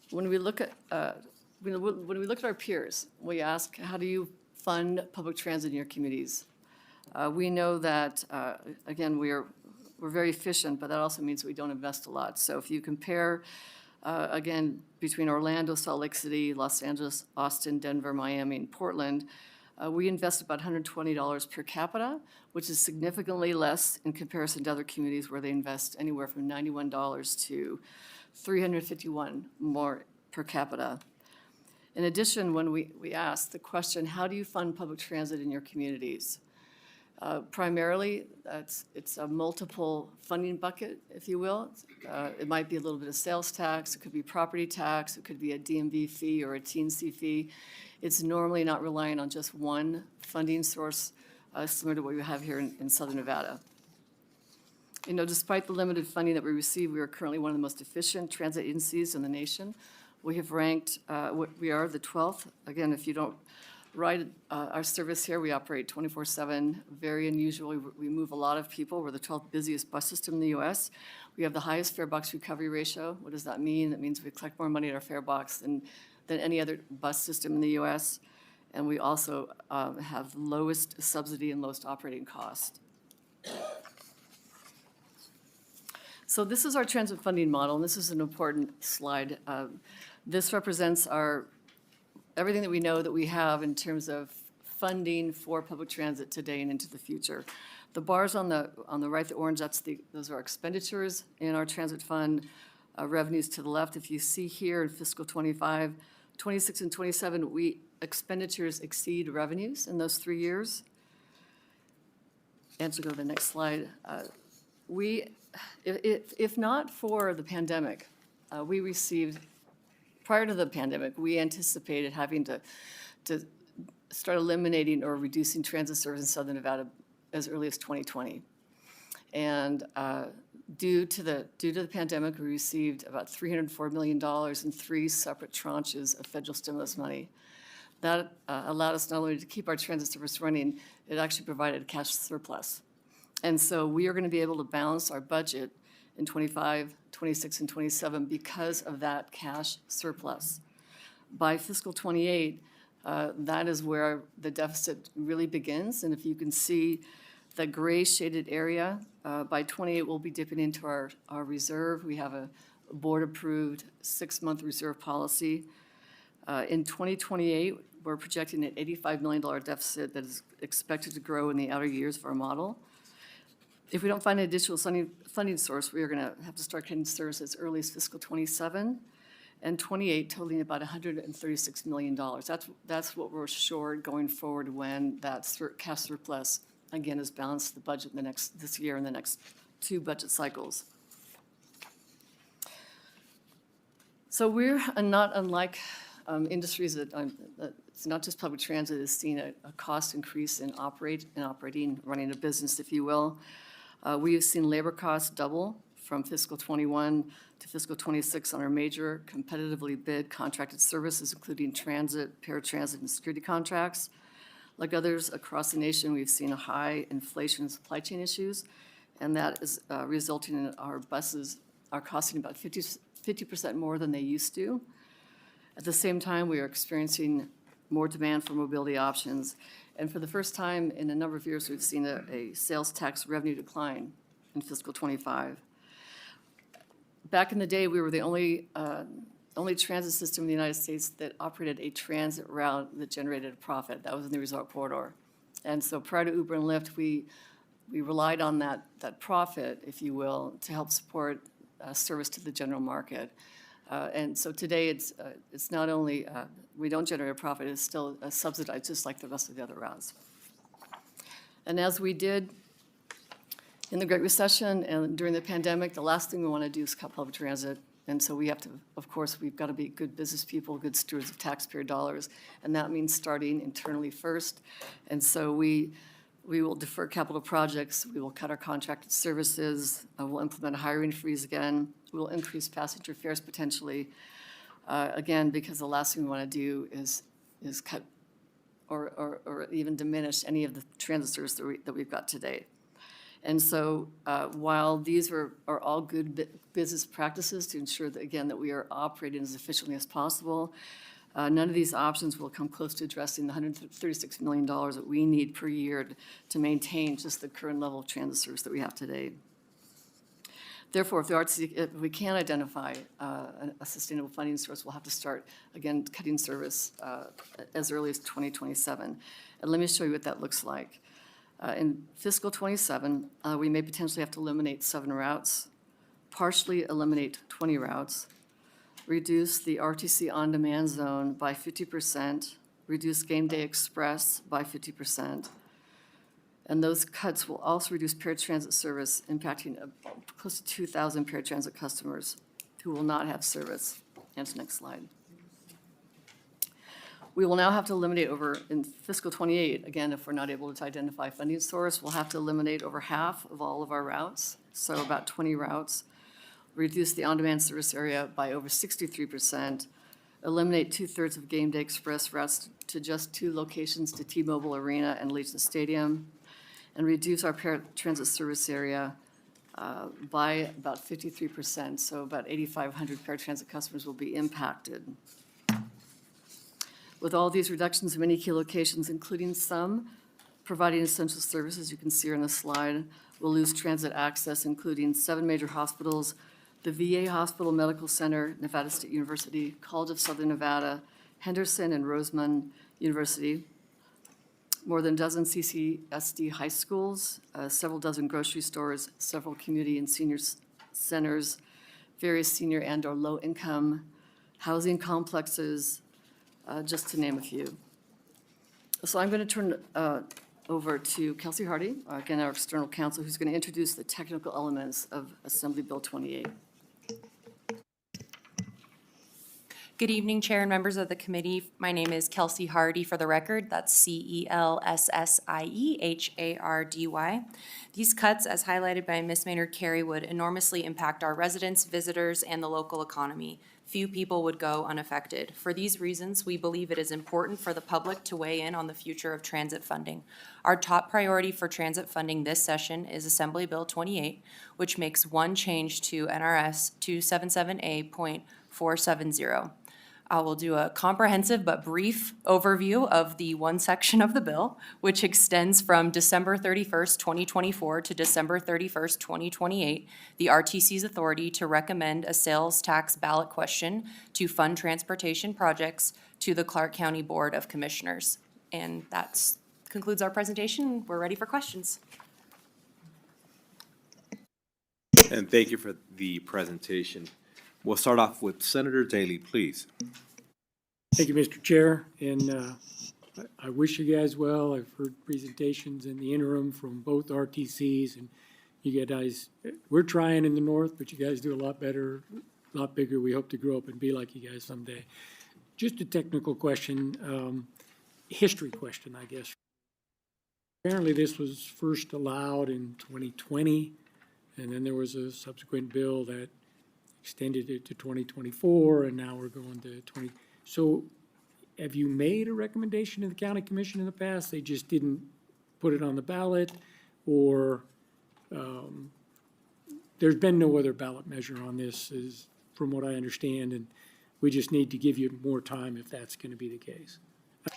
Speaker 13: When we look at our peers, we ask, how do you fund public transit in your communities? We know that again, we're very efficient, but that also means we don't invest a lot. So if you compare again between Orlando, Salt Lake City, Los Angeles, Austin, Denver, Miami, and Portland, we invest about $120 per capita, which is significantly less in comparison to other communities where they invest anywhere from $91 to $351 more per capita. In addition, when we ask the question, how do you fund public transit in your communities? Primarily, it's a multiple funding bucket, if you will. It might be a little bit of sales tax, it could be property tax, it could be a DMV fee or a TNC fee. It's normally not relying on just one funding source, similar to what we have here in Southern Nevada. You know, despite the limited funding that we receive, we are currently one of the most efficient transit agencies in the nation. We have ranked, we are the 12th. Again, if you don't ride our service here, we operate 24/7, very unusual. We move a lot of people. We're the 12th busiest bus system in the U.S. We have the highest fare box recovery ratio. What does that mean? That means we collect more money at our fare box than any other bus system in the U.S. And we also have the lowest subsidy and lowest operating cost. So this is our transit funding model, and this is an important slide. This represents everything that we know that we have in terms of funding for public transit today and into the future. The bars on the right, the orange, those are expenditures in our transit fund. Revenues to the left. If you see here in fiscal 25, 26 and 27, expenditures exceed revenues in those 3 years. And to go to the next slide, if not for the pandemic, we received prior to the pandemic, we anticipated having to start eliminating or reducing transit service in Southern Nevada as early as 2020. And due to the pandemic, we received about $304 million in 3 separate tranches of federal stimulus money. That allowed us not only to keep our transit service running, it actually provided a cash surplus. And so we are going to be able to balance our budget in 25, 26, and 27 because of that cash surplus. By fiscal 28, that is where the deficit really begins. And if you can see the gray shaded area, by 28, we'll be dipping into our reserve. We have a board-approved 6-month reserve policy. In 2028, we're projecting an $85 million deficit that is expected to grow in the outer years of our model. If we don't find an additional funding source, we are going to have to start cutting service as early as fiscal 27 and 28, totaling about $136 million. That's what we're short going forward when that cash surplus, again, is balanced the budget in this year and the next 2 budget cycles. So we're not unlike industries that it's not just public transit has seen a cost increase in running a business, if you will. We have seen labor costs double from fiscal 21 to fiscal 26 on our major competitively bid contracted services, including transit, paratransit, and security contracts. Like others across the nation, we've seen a high inflation and supply chain issues, and that is resulting in our buses are costing about 50% more than they used to. At the same time, we are experiencing more demand for mobility options. And for the first time in a number of years, we've seen a sales tax revenue decline in fiscal 25. Back in the day, we were the only transit system in the United States that operated a transit route that generated a profit. That was in the resort corridor. And so prior to Uber and Lyft, we relied on that profit, if you will, to help support service to the general market. And so today, it's not only we don't generate a profit, it's still subsidized just like the rest of the other routes. And as we did in the Great Recession and during the pandemic, the last thing we want to do is cut public transit. And so we have to, of course, we've got to be good business people, good stewards of taxpayer dollars, and that means starting internally first. And so we will defer capital projects, we will cut our contracted services, we'll implement a hiring freeze again, we will increase passenger fares potentially, again, because the last thing we want to do is cut or even diminish any of the transit service that we've got today. And so while these are all good business practices to ensure that, again, that we are operating as efficiently as possible, none of these options will come close to addressing the $136 million that we need per year to maintain just the current level of transit service that we have today. Therefore, if we can't identify a sustainable funding source, we'll have to start, again, cutting service as early as 2027. And let me show you what that looks like. In fiscal 27, we may potentially have to eliminate 7 routes, partially eliminate 20 routes, reduce the RTC on-demand zone by 50%, reduce Game Day Express by 50%. And those cuts will also reduce paratransit service, impacting close to 2,000 paratransit customers who will not have service. And next slide. We will now have to eliminate in fiscal 28, again, if we're not able to identify a funding source, we'll have to eliminate over half of all of our routes, so about 20 routes, reduce the on-demand service area by over 63%, eliminate 2/3 of Game Day Express routes to just 2 locations, to T-Mobile Arena and Legion Stadium, and reduce our paratransit service area by about 53%, so about 8,500 paratransit customers will be impacted. With all these reductions of many key locations, including some providing essential services, you can see here on the slide, we'll lose transit access, including 7 major hospitals, the VA Hospital Medical Center, Nevada State University, College of Southern Nevada, Henderson and Rosemont University, more than a dozen CCSD high schools, several dozen grocery stores, several community and senior centers, various senior and/or low-income housing complexes, just to name a few. So I'm going to turn over to Kelsey Hardy, again, our external counsel, who's going to introduce the technical elements of Assembly Bill 28.
Speaker 14: Good evening, Chair and members of the committee. My name is Kelsey Hardy for the record. That's CELSSIEHARDY. These cuts, as highlighted by Ms. Maynard Carey, would enormously impact our residents, visitors, and the local economy. Few people would go unaffected. For these reasons, we believe it is important for the public to weigh in on the future of transit funding. Our top priority for transit funding this session is Assembly Bill 28, which makes one change to NRS 277A.470. I will do a comprehensive but brief overview of the one section of the bill, which extends from December 31st, 2024 to December 31st, 2028, the RTC's authority to recommend a sales tax ballot question to fund transportation projects to the Clark County Board of Commissioners. And that concludes our presentation. We're ready for questions.
Speaker 1: And thank you for the presentation. We'll start off with Senator Daly, please.
Speaker 11: Thank you, Mr. Chair, and I wish you guys well. I've heard presentations in the interim from both RTCs, and you guys, we're trying in the north, but you guys do a lot better, a lot bigger. We hope to grow up and be like you guys someday. Just a technical question, history question, I guess. Apparently, this was first allowed in 2020, and then there was a subsequent bill that extended it to 2024, and now we're going to 20. So have you made a recommendation to the county commission in the past? They just didn't put it on the ballot, or there's been no other ballot measure on this, is from what I understand, and we just need to give you more time if that's going to be the case.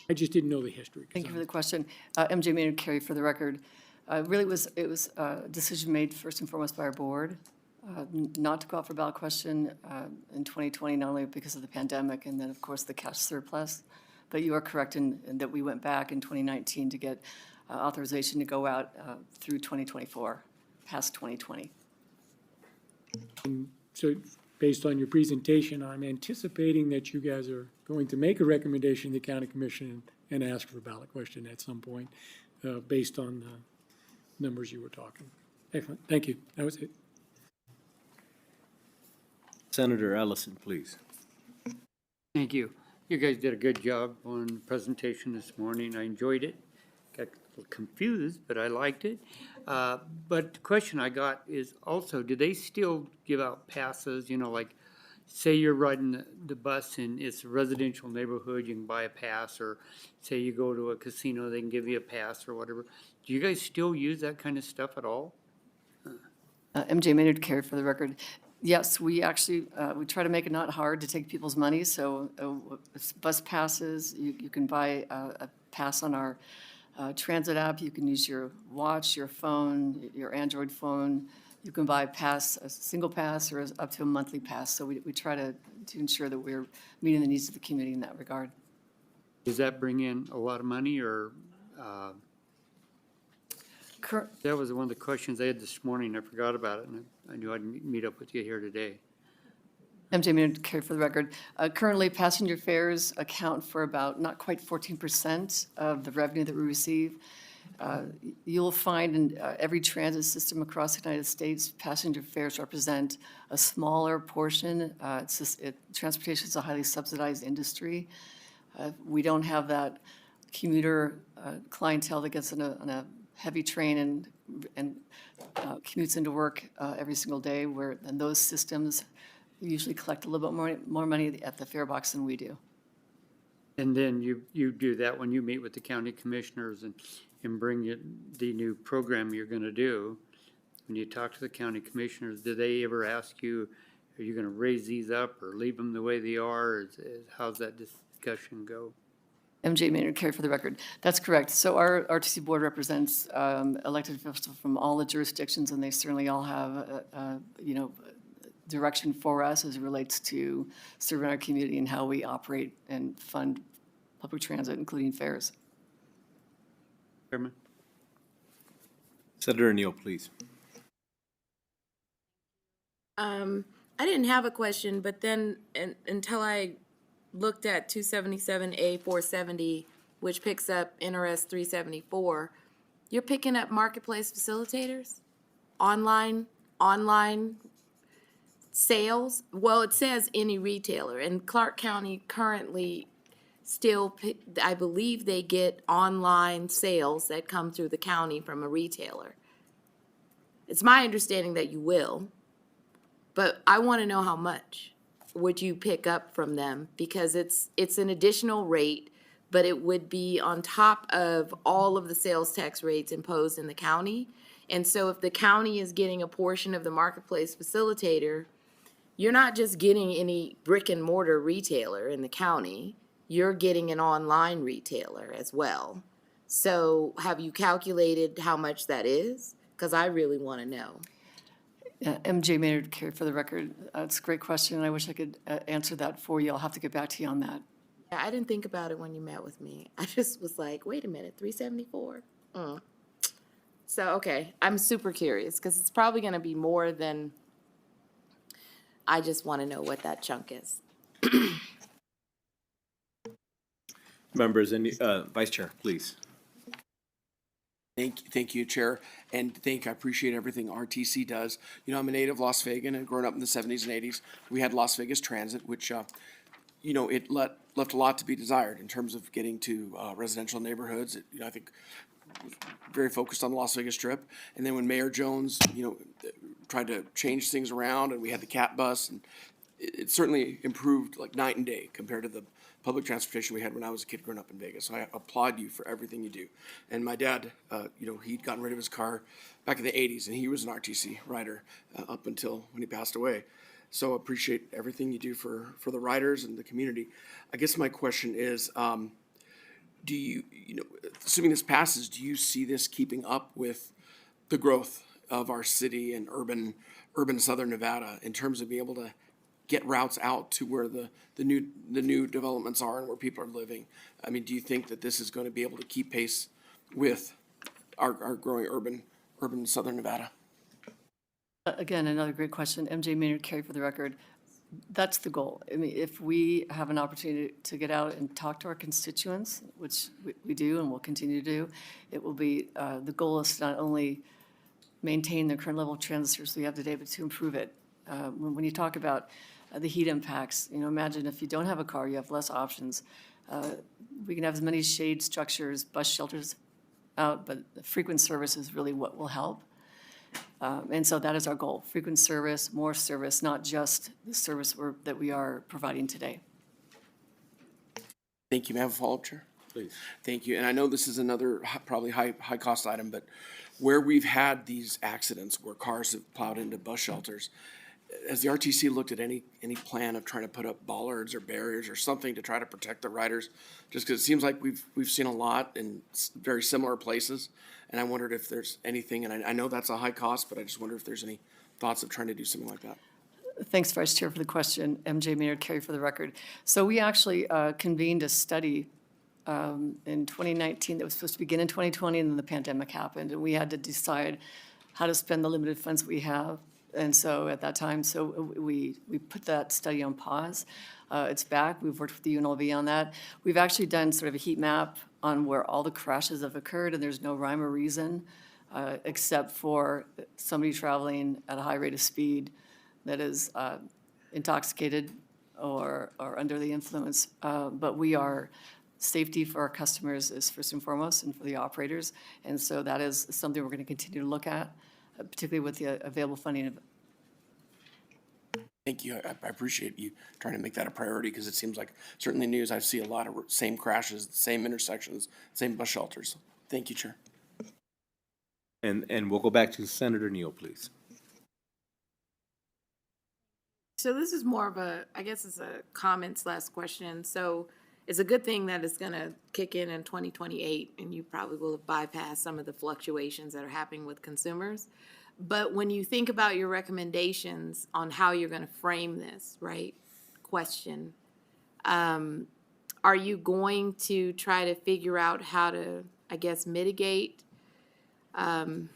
Speaker 11: I just didn't know the history.
Speaker 13: Thank you for the question. MJ Maynard Carey for the record. Really, it was a decision made first and foremost by our board not to go out for ballot question in 2020, not only because of the pandemic and then, of course, the cash surplus, but you are correct in that we went back in 2019 to get authorization to go out through 2024, past 2020.
Speaker 11: And so based on your presentation, I'm anticipating that you guys are going to make a recommendation to the county commission and ask for a ballot question at some point based on the numbers you were talking. Excellent. Thank you. That was it.
Speaker 1: Senator Ellison, please.
Speaker 4: Thank you. You guys did a good job on the presentation this morning. I enjoyed it. Got a little confused, but I liked it. But the question I got is also, do they still give out passes? You know, like, say you're riding the bus and it's a residential neighborhood, you can buy a pass, or say you go to a casino, they can give you a pass or whatever. Do you guys still use that kind of stuff at all?
Speaker 13: MJ Maynard Carey for the record. Yes, we actually, we try to make it not hard to take people's money. So bus passes, you can buy a pass on our transit app. You can use your watch, your phone, your Android phone. You can buy a pass, a single pass, or up to a monthly pass. So we try to ensure that we're meeting the needs of the community in that regard.
Speaker 4: Does that bring in a lot of money, or? That was one of the questions I had this morning. I forgot about it, and I knew I'd meet up with you here today.
Speaker 13: MJ Maynard Carey for the record. Currently, passenger fares account for about not quite 14% of the revenue that we receive. You'll find in every transit system across the United States, passenger fares represent a smaller portion. Transportation is a highly subsidized industry. We don't have that commuter clientele that gets on a heavy train and commutes into work every single day, and those systems usually collect a little bit more money at the fare box than we do.
Speaker 4: And then you do that when you meet with the county commissioners and bring you the new program you're gonna do. When you talk to the county commissioners, do they ever ask you, are you gonna raise these up or leave them the way they are? How's that discussion go?
Speaker 13: MJ Maynard Carey for the record. That's correct. So our RTC board represents elected officials from all the jurisdictions, and they certainly all have, direction for us as it relates to serving our community and how we operate and fund public transit, including fares.
Speaker 4: Chairman.
Speaker 1: Senator Neal, please.
Speaker 23: I didn't have a question, but then until I looked at 277A.470, which picks up NRS 374, you're picking up marketplace facilitators, online sales, well, it says any retailer, and Clark County currently still, I believe they get online sales that come through the county from a retailer. It's my understanding that you will, but I want to know how much would you pick up from them, because it's an additional rate, but it would be on top of all of the sales tax rates imposed in the county. And so if the county is getting a portion of the marketplace facilitator, you're not just getting any brick and mortar retailer in the county, you're getting an online retailer as well. So have you calculated how much that is? Because I really want to know.
Speaker 13: MJ Maynard Carey, for the record. It's a great question, and I wish I could answer that for you. I'll have to get back to you on that.
Speaker 23: Yeah, I didn't think about it when you met with me. I just was like, wait a minute, 374? So, okay, I'm super curious, because it's probably going to be more than, I just want to know what that chunk is.
Speaker 1: Members, Vice Chair, please.
Speaker 3: Thank you, Chair, and I appreciate everything RTC does. You know, I'm a native Las Vegan and growing up in the 70s and 80s. We had Las Vegas Transit, which, it left a lot to be desired in terms of getting to residential neighborhoods. I think was very focused on the Las Vegas Strip. And then when Mayor Jones, tried to change things around, and we had the cat bus, and it certainly improved like night and day compared to the public transportation we had when I was a kid growing up in Vegas. So I applaud you for everything you do. And my dad, he'd gotten rid of his car back in the 80s, and he was an RTC rider up until when he passed away. So appreciate everything you do for the riders and the community. I guess my question is, do you, assuming this passes, do you see this keeping up with the growth of our city and urban Southern Nevada in terms of being able to get routes out to where the new developments are and where people are living? I mean, do you think that this is going to be able to keep pace with our growing urban Southern Nevada?
Speaker 13: Again, another great question. MJ Maynard Carey, for the record. That's the goal. I mean, if we have an opportunity to get out and talk to our constituents, which we do and will continue to do, it will be, the goal is to not only maintain the current level of transit service we have today, but to improve it. When you talk about the heat impacts, imagine if you don't have a car, you have less options. We can have as many shade structures, bus shelters out, but frequent service is really what will help. And so that is our goal: frequent service, more service, not just the service that we are providing today.
Speaker 3: Thank you. May I have a follow-up, Chair?
Speaker 1: Please.
Speaker 3: Thank you. And I know this is another probably high cost item, but where we've had these accidents where cars have plowed into bus shelters, has the RTC looked at any plan of trying to put up bollards or barriers or something to try to protect the riders? Just because it seems like we've seen a lot in very similar places, and I wondered if there's anything, and I know that's a high cost, but I just wonder if there's any thoughts of trying to do something like that.
Speaker 13: Thanks, Vice Chair, for the question. MJ Maynard Carey, for the record. So we actually convened a study in 2019 that was supposed to begin in 2020, and then the pandemic happened, and we had to decide how to spend the limited funds we have. And so at that time, we put that study on pause. It's back. We've worked with the UNLV on that. We've actually done sort of a heat map on where all the crashes have occurred, and there's no rhyme or reason except for somebody traveling at a high rate of speed that is intoxicated or under the influence. But safety for our customers is first and foremost, and for the operators. And so that is something we're going to continue to look at, particularly with the available funding.
Speaker 3: Thank you. I appreciate you trying to make that a priority, because it seems like certainly news, I see a lot of same crashes, same intersections, same bus shelters. Thank you, Chair.
Speaker 1: And we'll go back to Senator Neal, please.
Speaker 23: So this is more of I guess it's a comment/question. So it's a good thing that it's going to kick in 2028, and you probably will have bypassed some of the fluctuations that are happening with consumers. But when you think about your recommendations on how you're going to frame this, right, question, are you going to try to figure out how to, I guess, mitigate? It's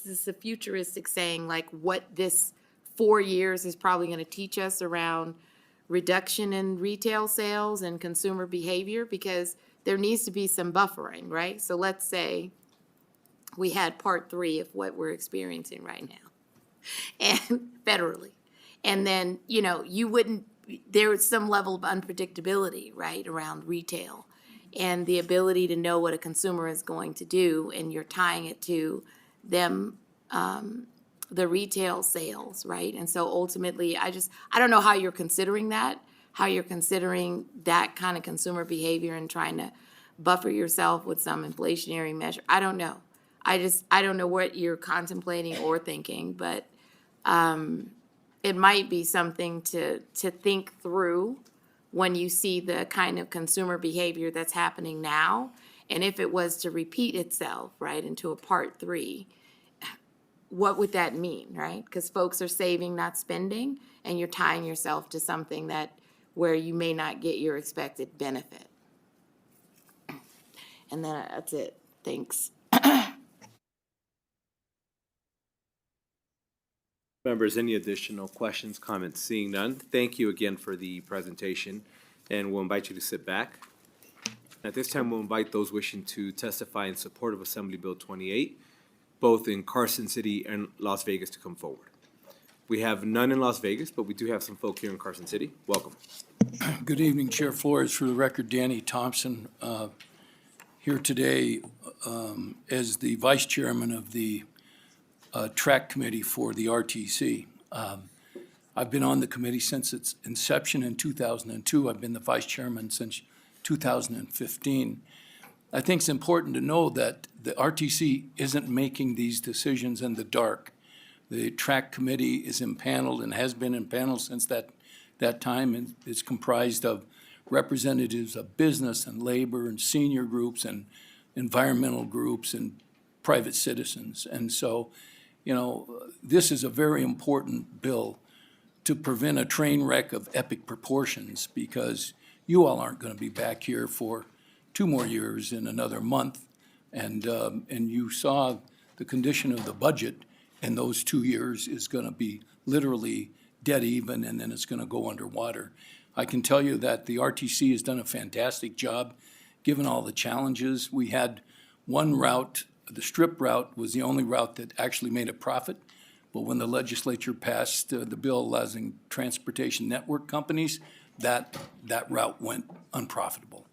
Speaker 23: just a futuristic saying, like what this 4 years is probably going to teach us around reduction in retail sales and consumer behavior, because there needs to be some buffering, right? So let's say we had part 3 of what we're experiencing right now. and federally. And then, you know, you wouldn't, there is some level of unpredictability, right, around retail and the ability to know what a consumer is going to do, and you're tying it to them, the retail sales, right? And so ultimately, I don't know how you're considering that, how you're considering that kind of consumer behavior and trying to buffer yourself with some inflationary measure. I don't know. I don't know what you're contemplating or thinking, but it might be something to think through when you see the kind of consumer behavior that's happening now. And if it was to repeat itself, right, into a part 3, what would that mean, right? Because folks are saving, not spending, and you're tying yourself to something where you may not get your expected benefit. And then that's it. Thanks.
Speaker 1: Members, any additional questions, comments? Seeing none, thank you again for the presentation, and we'll invite you to sit back. At this time, we'll invite those wishing to testify in support of Assembly Bill 28, both in Carson City and Las Vegas, to come forward. We have none in Las Vegas, but we do have some folk here in Carson City. Welcome.
Speaker 15: Good evening, Chair Flores. For the record, Danny Thompson, here today as the Vice Chairman of the Track Committee for the RTC. I've been on the committee since its inception in 2002. I've been the Vice Chairman since 2015. I think it's important to know that the RTC isn't making these decisions in the dark. The Track Committee is impaneled and has been impaneled since that time, and it's comprised of representatives of business and labor and senior groups and environmental groups and private citizens. And so, you know, this is a very important bill to prevent a train wreck of epic proportions, because you all aren't going to be back here for 2 more years in another month. And you saw the condition of the budget in those 2 years is going to be literally dead even, and then it's going to go underwater. I can tell you that the RTC has done a fantastic job, given all the challenges. We had one route. The strip route was the only route that actually made a profit, but when the legislature passed the bill allowing transportation network companies, that route went unprofitable.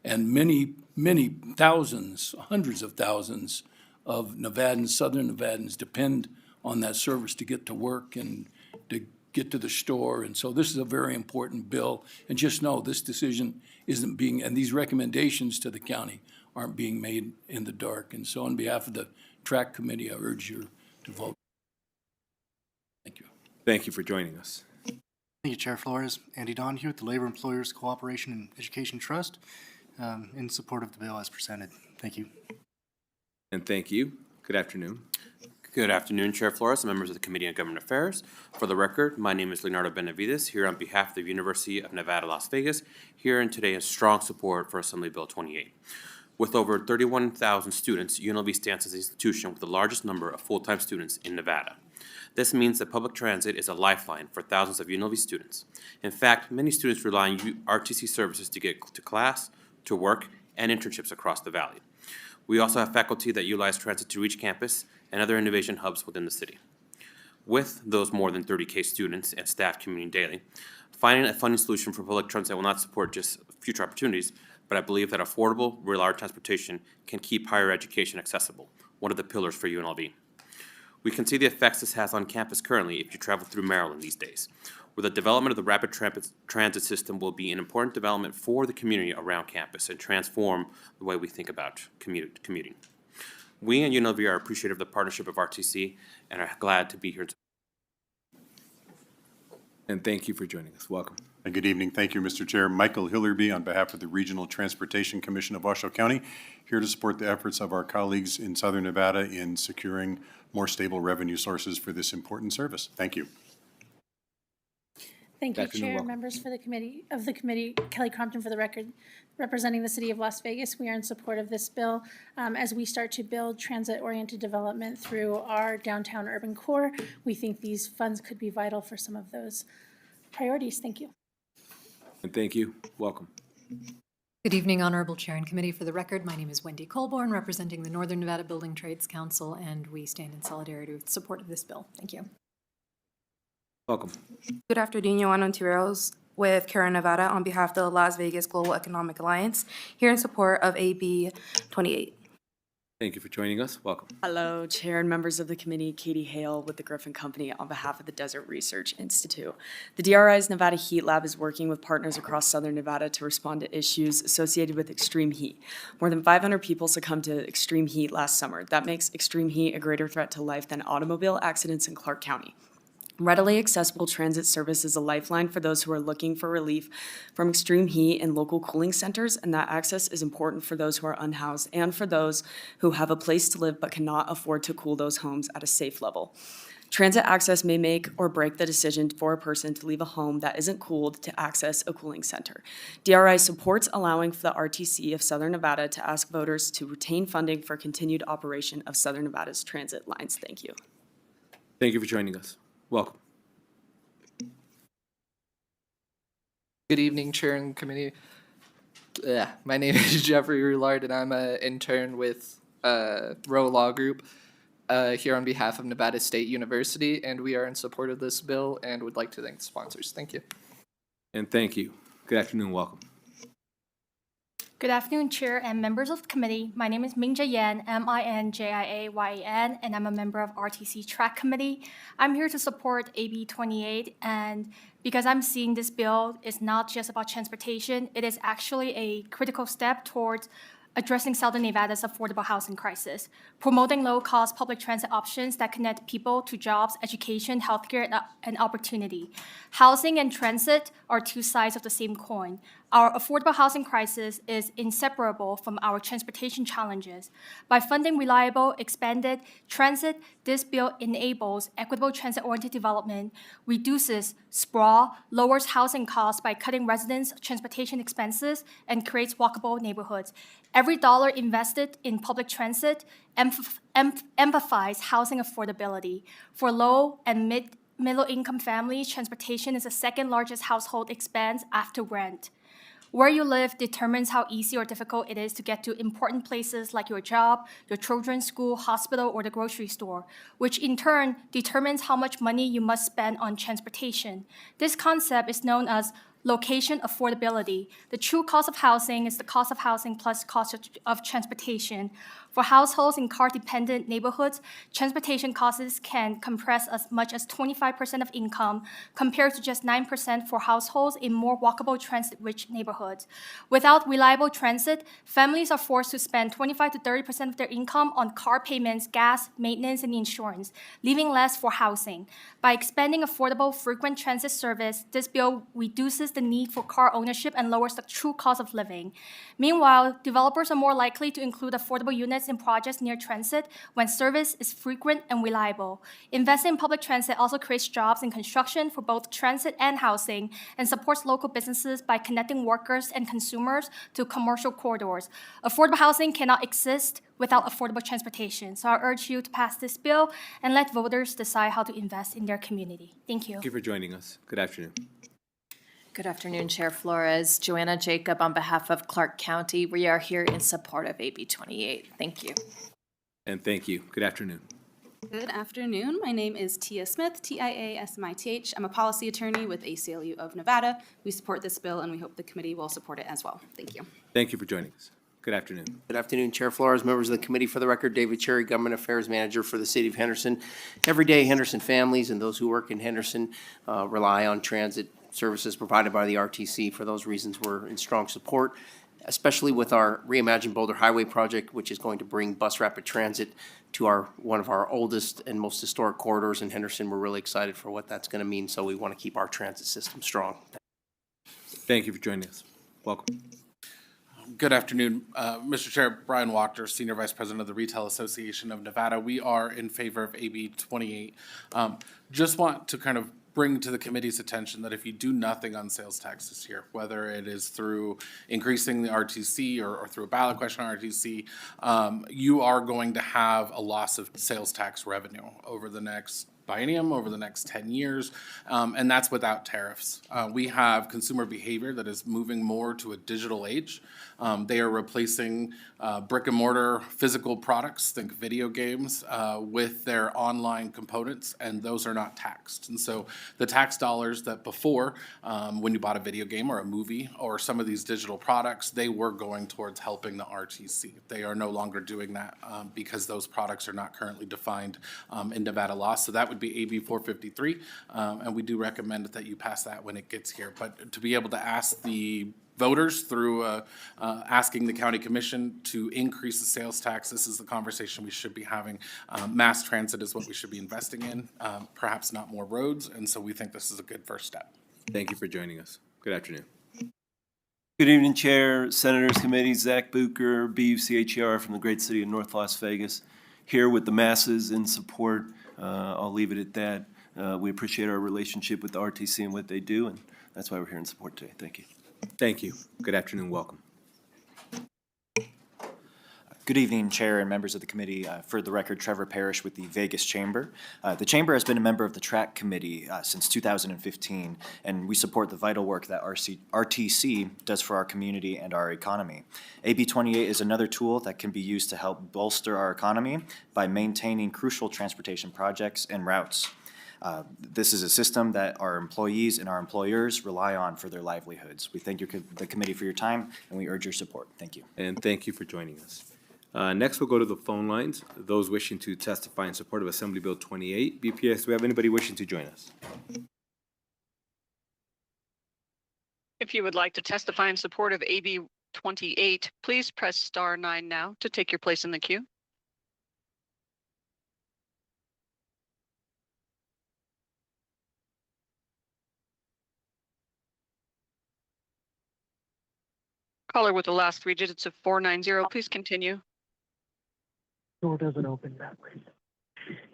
Speaker 15: And many thousands, hundreds of thousands of Nevadans, Southern Nevadans, depend on that service to get to work and to get to the store. And so this is a very important bill. And just know this decision isn't being, and these recommendations to the county aren't being made in the dark. And so on behalf of the Track Committee, I urge you to vote. Thank you.
Speaker 1: Thank you for joining us.
Speaker 5: Thank you, Chair Flores. Andy Don here with the Labor Employers Cooperation and Education Trust in support of the bill as presented. Thank you.
Speaker 1: And thank you. Good afternoon.
Speaker 16: Good afternoon, Chair Flores and members of the Committee on Government Affairs. For the record, my name is Leonardo Benavides, here on behalf of the University of Nevada, Las Vegas, here in today in strong support for Assembly Bill 28. With over 31,000 students, UNLV stands as the institution with the largest number of full-time students in Nevada. This means that public transit is a lifeline for thousands of UNLV students. In fact, many students rely on RTC services to get to class, to work, and internships across the valley. We also have faculty that utilize transit to reach campus and other innovation hubs within the city. With those more than 30K students and staff commuting daily, finding a funding solution for public transit will not support just future opportunities, but I believe that affordable, reliable transportation can keep higher education accessible, one of the pillars for UNLV. We can see the effects this has on campus currently if you travel through Maryland these days, where the development of the rapid transit system will be an important development for the community around campus and transform the way we think about commuting. We and UNLV are appreciative of the partnership of RTC and are glad to be here.
Speaker 1: And thank you for joining us. Welcome.
Speaker 22: Good evening. Thank you, Mr. Chair. Michael Hillerby on behalf of the Regional Transportation Commission of Washoe County, here to support the efforts of our colleagues in Southern Nevada in securing more stable revenue sources for this important service. Thank you.
Speaker 2: Thank you,
Speaker 1: Afternoon,
Speaker 2: Chair,
Speaker 1: welcome.
Speaker 2: members for the committee, Kelly Crompton for the record, representing the city of Las Vegas. We are in support of this bill as we start to build transit-oriented development through our downtown urban core. We think these funds could be vital for some of those priorities. Thank you.
Speaker 1: And thank you. Welcome.
Speaker 24: Good evening, Honorable Chair and Committee. For the record, my name is Wendy Colborn, representing the Northern Nevada Building Trades Council, and we stand in solidarity with support of this bill. Thank you.
Speaker 1: Welcome.
Speaker 17: Good afternoon, Joanna Ontiveros with Karen, Nevada, on behalf of the Las Vegas Global Economic Alliance, here in support of AB 28.
Speaker 1: Thank you for joining us. Welcome.
Speaker 18: Hello, Chair and members of the committee. Katie Hale with the Griffin Company on behalf of the Desert Research Institute. The DRI's Nevada Heat Lab is working with partners across southern Nevada to respond to issues associated with extreme heat. More than 500 people succumbed to extreme heat last summer. That makes extreme heat a greater threat to life than automobile accidents in Clark County. Readily accessible transit service is a lifeline for those who are looking for relief from extreme heat in local cooling centers, and that access is important for those who are unhoused and for those who have a place to live but cannot afford to cool those homes at a safe level. Transit access may make or break the decision for a person to leave a home that isn't cooled to access a cooling center. DRI supports allowing for the RTC of Southern Nevada to ask voters to retain funding for continued operation of Southern Nevada's transit lines. Thank you.
Speaker 1: Thank you for joining us. Welcome.
Speaker 19: Good evening, Chair and Committee. My name is Jeffrey Roulard, and I'm an intern with Rowe Law Group here on behalf of Nevada State University, and we are in support of this bill and would like to thank the sponsors. Thank you.
Speaker 1: And thank you. Good afternoon. Welcome.
Speaker 21: Good afternoon, Chair and members of the committee. My name is Minjia Yan, Minjiayan, and I'm a member of RTC Track Committee. I'm here to support AB 28, and because I'm seeing this bill is not just about transportation, it is actually a critical step towards addressing Southern Nevada's affordable housing crisis, promoting low-cost public transit options that connect people to jobs, education, healthcare, and opportunity. Housing and transit are two sides of the same coin. Our affordable housing crisis is inseparable from our transportation challenges. By funding reliable, expanded transit, this bill enables equitable transit-oriented development, reduces sprawl, lowers housing costs by cutting residents' transportation expenses, and creates walkable neighborhoods. Every dollar invested in public transit emphasizes housing affordability. For low and middle-income families, transportation is the second largest household expense after rent. Where you live determines how easy or difficult it is to get to important places like your job, your children's school, hospital, or the grocery store, which in turn determines how much money you must spend on transportation. This concept is known as location affordability. The true cost of housing is the cost of housing plus cost of transportation. For households in car-dependent neighborhoods, transportation costs can compress as much as 25% of income, compared to just 9% for households in more walkable transit-rich neighborhoods. Without reliable transit, families are forced to spend 25 to 30% of their income on car payments, gas, maintenance, and insurance, leaving less for housing. By expanding affordable, frequent transit service, this bill reduces the need for car ownership and lowers the true cost of living. Meanwhile, developers are more likely to include affordable units in projects near transit when service is frequent and reliable. Investing in public transit also creates jobs in construction for both transit and housing, and supports local businesses by connecting workers and consumers to commercial corridors. Affordable housing cannot exist without affordable transportation. So I urge you to pass this bill and let voters decide how to invest in their community. Thank you.
Speaker 1: Thank you for joining us. Good afternoon.
Speaker 24: Good afternoon, Chair Flores. Joanna Jacob on behalf of Clark County. We are here in support of AB 28. Thank you.
Speaker 1: And thank you. Good afternoon.
Speaker 25: Good afternoon. My name is Tia Smith, TIASMITH. I'm a policy attorney with ACLU of Nevada. We support this bill, and we hope the committee will support it as well. Thank you.
Speaker 1: Thank you for joining us. Good afternoon.
Speaker 3: Good afternoon, Chair Flores, members of the committee. For the record, David Cherry, Government Affairs Manager for the City of Henderson. Every day, Henderson families and those who work in Henderson rely on transit services provided by the RTC. For those reasons, we're in strong support, especially with our Reimagine Boulder Highway project, which is going to bring bus rapid transit to one of our oldest and most historic corridors in Henderson. We're really excited for what that's going to mean, so we want to keep our transit system strong.
Speaker 1: Thank you for joining us. Welcome.
Speaker 26: Good afternoon, Mr. Chair. Brian Wachter, Senior Vice President of the Retail Association of Nevada. We are in favor of AB 28. Just want to kind of bring to the committee's attention that if you do nothing on sales tax this year, whether it is through increasing the RTC or through a ballot question on RTC, you are going to have a loss of sales tax revenue over the next biennium, over the next 10 years, and that's without tariffs. We have consumer behavior that is moving more to a digital age. They are replacing brick and mortar physical products, think video games, with their online components, and those are not taxed. And so the tax dollars that before, when you bought a video game or a movie or some of these digital products, they were going towards helping the RTC. They are no longer doing that because those products are not currently defined in Nevada law. So that would be AB 453, and we do recommend that you pass that when it gets here. But to be able to ask the voters through asking the county commission to increase the sales tax, this is the conversation we should be having. Mass transit is what we should be investing in, perhaps not more roads, and so we think this is a good first step.
Speaker 16: Thank you for joining us. Good afternoon.
Speaker 7: Good evening, Chair, Senators Committee, Zach Bucher, BUCHER from the great city of North Las Vegas, here with the masses in support. I'll leave it at that. We appreciate our relationship with the RTC and what they do, and that's why we're here in support today. Thank you.
Speaker 16: Thank you. Good afternoon. Welcome.
Speaker 8: Good evening, Chair and members of the committee. For the record, Trevor Parrish with the Vegas Chamber. The Chamber has been a member of the TRAC Committee since 2015, and we support the vital work that RTC does for our community and our economy. AB 28 is another tool that can be used to help bolster our economy by maintaining crucial transportation projects and routes. This is a system that our employees and our employers rely on for their livelihoods. We thank the committee for your time, and we urge your support. Thank you.
Speaker 16: And thank you for joining us. Next, we'll go to the phone lines. Those wishing to testify in support of Assembly Bill 28. BPS, do we have anybody wishing to join us?
Speaker 9: If you would like to testify in support of AB 28, please press star 9 now to take your place in the queue. Caller with the last 3 digits of 490, please continue.
Speaker 10: Door doesn't open that way.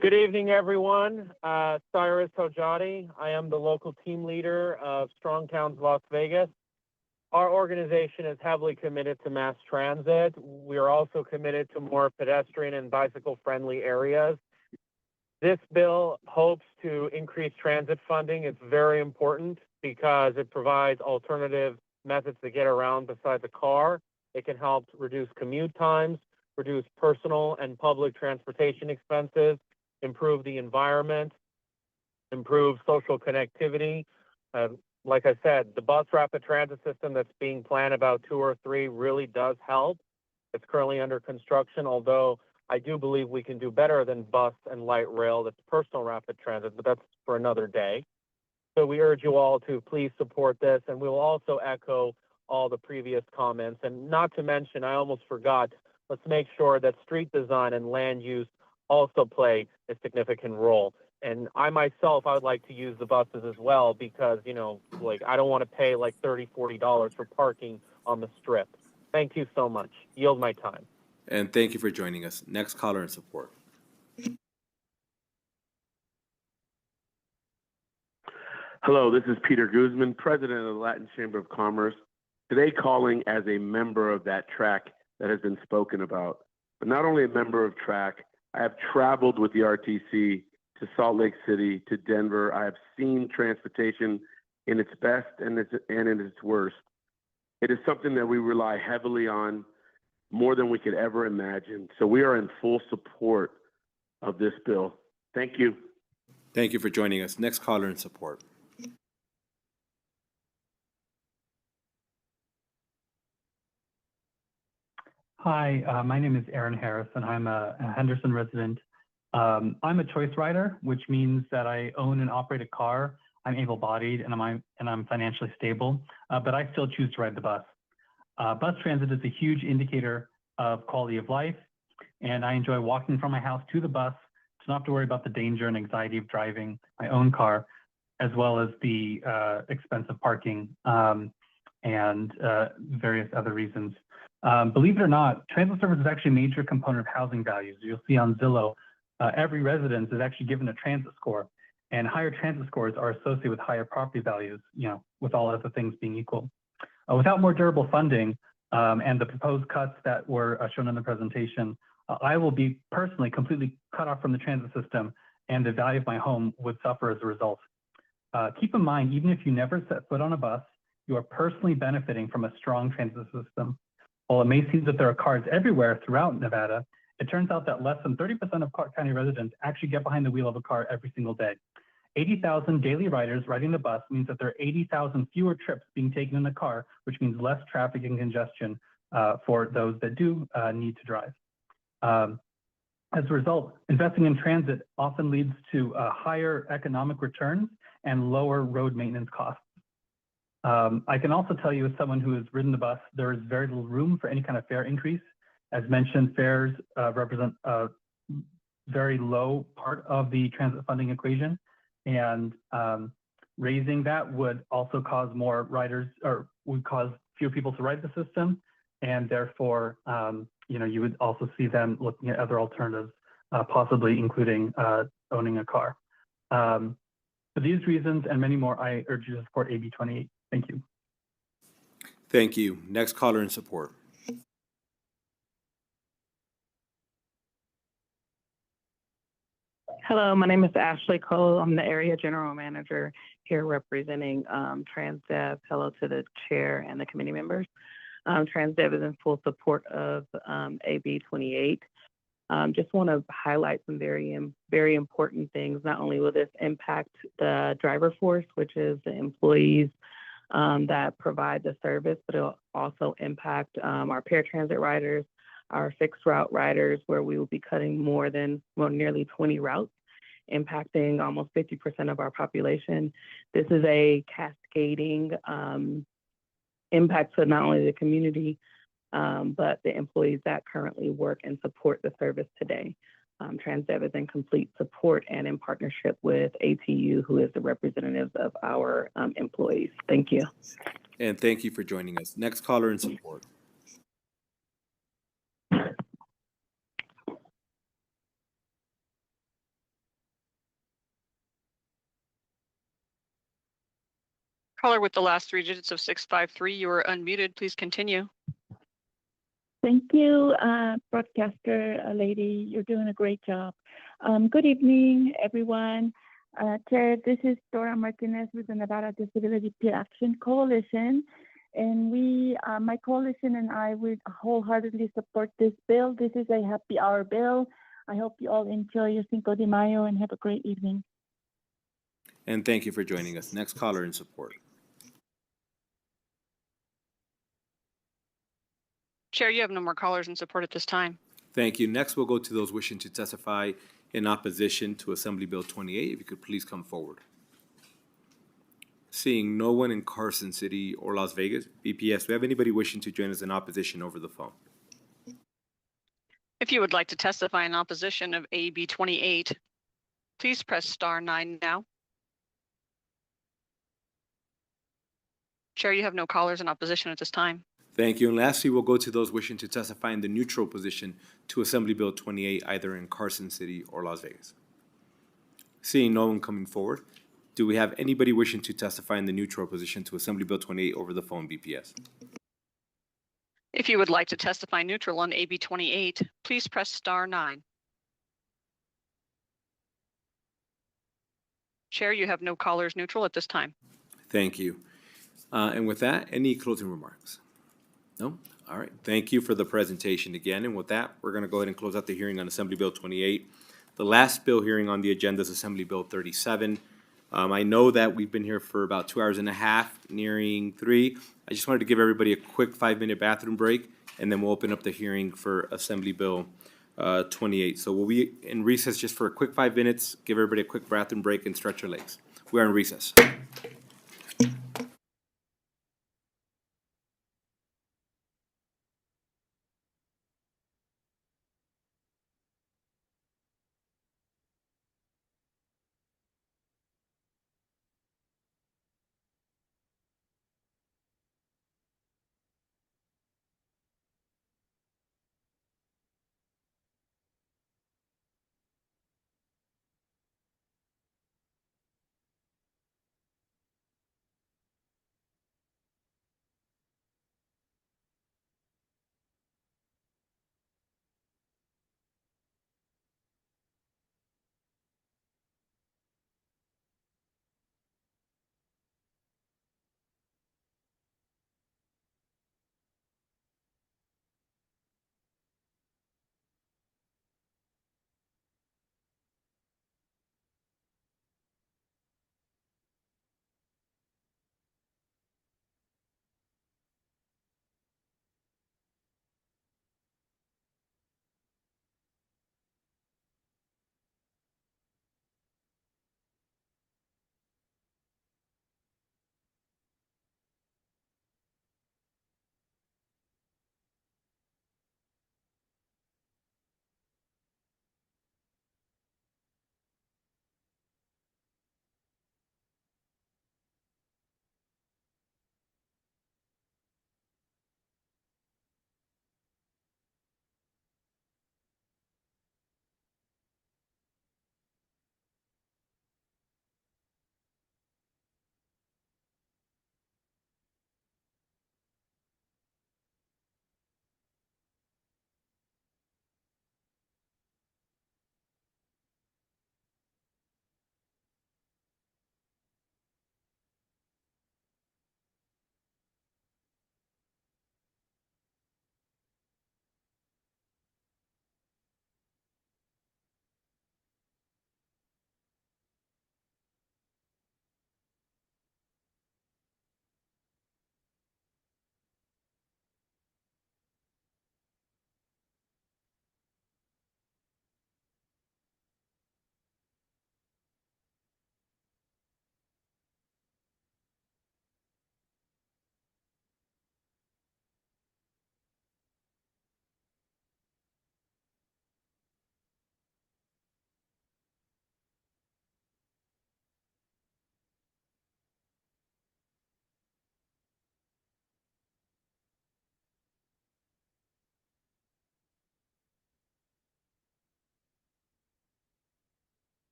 Speaker 10: Good evening, everyone. Cyrus Hojadi. I am the local team leader of Strong Towns Las Vegas. Our organization is heavily committed to mass transit. We are also committed to more pedestrian and bicycle-friendly areas. This bill hopes to increase transit funding. It's very important because it provides alternative methods to get around besides a car. It can help reduce commute times, reduce personal and public transportation expenses, improve the environment, improve social connectivity. Like I said, the bus rapid transit system that's being planned about 2 or 3 really does help. It's currently under construction, although I do believe we can do better than bus and light rail. That's personal rapid transit, but that's for another day. So we urge you all to please support this, and we will also echo all the previous comments. And not to mention, I almost forgot, let's make sure that street design and land use also play a significant role. And I myself, I would like to use the buses as well because, you know, like I don't want to pay like $30, $40 for parking on the strip. Thank you so much. Yield my time.
Speaker 16: And thank you for joining us. Next caller in support.
Speaker 12: Hello, this is Peter Guzman, president of the Latin Chamber of Commerce. Today calling as a member of that TRAC that has been spoken about. But not only a member of TRAC, I have traveled with the RTC to Salt Lake City, to Denver. I have seen transportation in its best and in its worst. It is something that we rely heavily on, more than we could ever imagine. So we are in full support of this bill. Thank you.
Speaker 16: Thank you for joining us. Next caller in support.
Speaker 20: Hi, my name is Aaron Harris, and I'm a Henderson resident. I'm a choice rider, which means that I own and operate a car. I'm able-bodied, and I'm financially stable, but I still choose to ride the bus. Bus transit is a huge indicator of quality of life, and I enjoy walking from my house to the bus to not have to worry about the danger and anxiety of driving my own car, as well as the expensive parking and various other reasons. Believe it or not, transit service is actually a major component of housing values. You'll see on Zillow, every residence is actually given a transit score, and higher transit scores are associated with higher property values, you know, with all other things being equal. Without more durable funding and the proposed cuts that were shown in the presentation, I will be personally completely cut off from the transit system and the value of my home would suffer as a result. Keep in mind, even if you never set foot on a bus, you are personally benefiting from a strong transit system. While it may seem that there are cars everywhere throughout Nevada, it turns out that less than 30% of Clark County residents actually get behind the wheel of a car every single day. 80,000 daily riders riding the bus means that there are 80,000 fewer trips being taken in the car, which means less traffic and congestion for those that do need to drive. As a result, investing in transit often leads to higher economic returns and lower road maintenance costs. I can also tell you, as someone who has ridden the bus, there is very little room for any kind of fare increase. As mentioned, fares represent a very low part of the transit funding equation, and raising that would also cause more riders, or would cause fewer people to ride the system, and therefore, you would also see them looking at other alternatives, possibly including owning a car. For these reasons and many more, I urge you to support AB 28. Thank you.
Speaker 1: Thank you. Next caller in support.
Speaker 4: Hello, my name is Ashley Cole. I'm the area general manager here representing TransDev. Hello to the chair and the committee members. TransDev is in full support of AB 28. Just want to highlight some very important things. Not only will this impact the driver force, which is the employees that provide the service, but it'll also impact our paratransit riders, our fixed route riders, where we will be cutting nearly 20 routes, impacting almost 50% of our population. This is a cascading impact to not only the community, but the employees that currently work and support the service today. TransDev is in complete support and in partnership with ATU, who is the representatives of our employees. Thank you.
Speaker 1: And thank you for joining us. Next caller in support.
Speaker 9: Caller with the last three digits of 653, you are unmuted. Please continue.
Speaker 6: Thank you, broadcaster lady. You're doing a great job. Good evening, everyone. Chair, this is Dora Martinez with the Nevada Disability Action Coalition. And my coalition and I would wholeheartedly support this bill. This is a happy hour bill. I hope you all enjoy your Cinco de Mayo and have a great evening.
Speaker 1: And thank you for joining us. Next caller in support.
Speaker 9: Chair, you have no more callers in support at this time.
Speaker 1: Thank you. Next, we'll go to those wishing to testify in opposition to Assembly Bill 28. If you could please come forward. Seeing no one in Carson City or Las Vegas, BPS, do we have anybody wishing to join us in opposition over the phone?
Speaker 9: If you would like to testify in opposition of AB 28, please press star 9 now. Chair, you have no callers in opposition at this time.
Speaker 1: Thank you. And lastly, we'll go to those wishing to testify in the neutral position to Assembly Bill 28, either in Carson City or Las Vegas. Seeing no one coming forward, do we have anybody wishing to testify in the neutral position to Assembly Bill 28 over the phone, BPS?
Speaker 9: If you would like to testify neutral on AB 28, please press star 9. Chair, you have no callers neutral at this time.
Speaker 1: Thank you. And with that, any closing remarks? No? All right. Thank you for the presentation again. And with that, we're going to go ahead and close out the hearing on Assembly Bill 28. The last bill hearing on the agenda is Assembly Bill 37. I know that we've been here for about 2 hours and a half, nearing 3. I just wanted to give everybody a quick 5-minute bathroom break, and then we'll open up the hearing for Assembly Bill 28. So we'll be in recess just for a quick 5 minutes, give everybody a quick bathroom break and stretch your legs. We are in recess.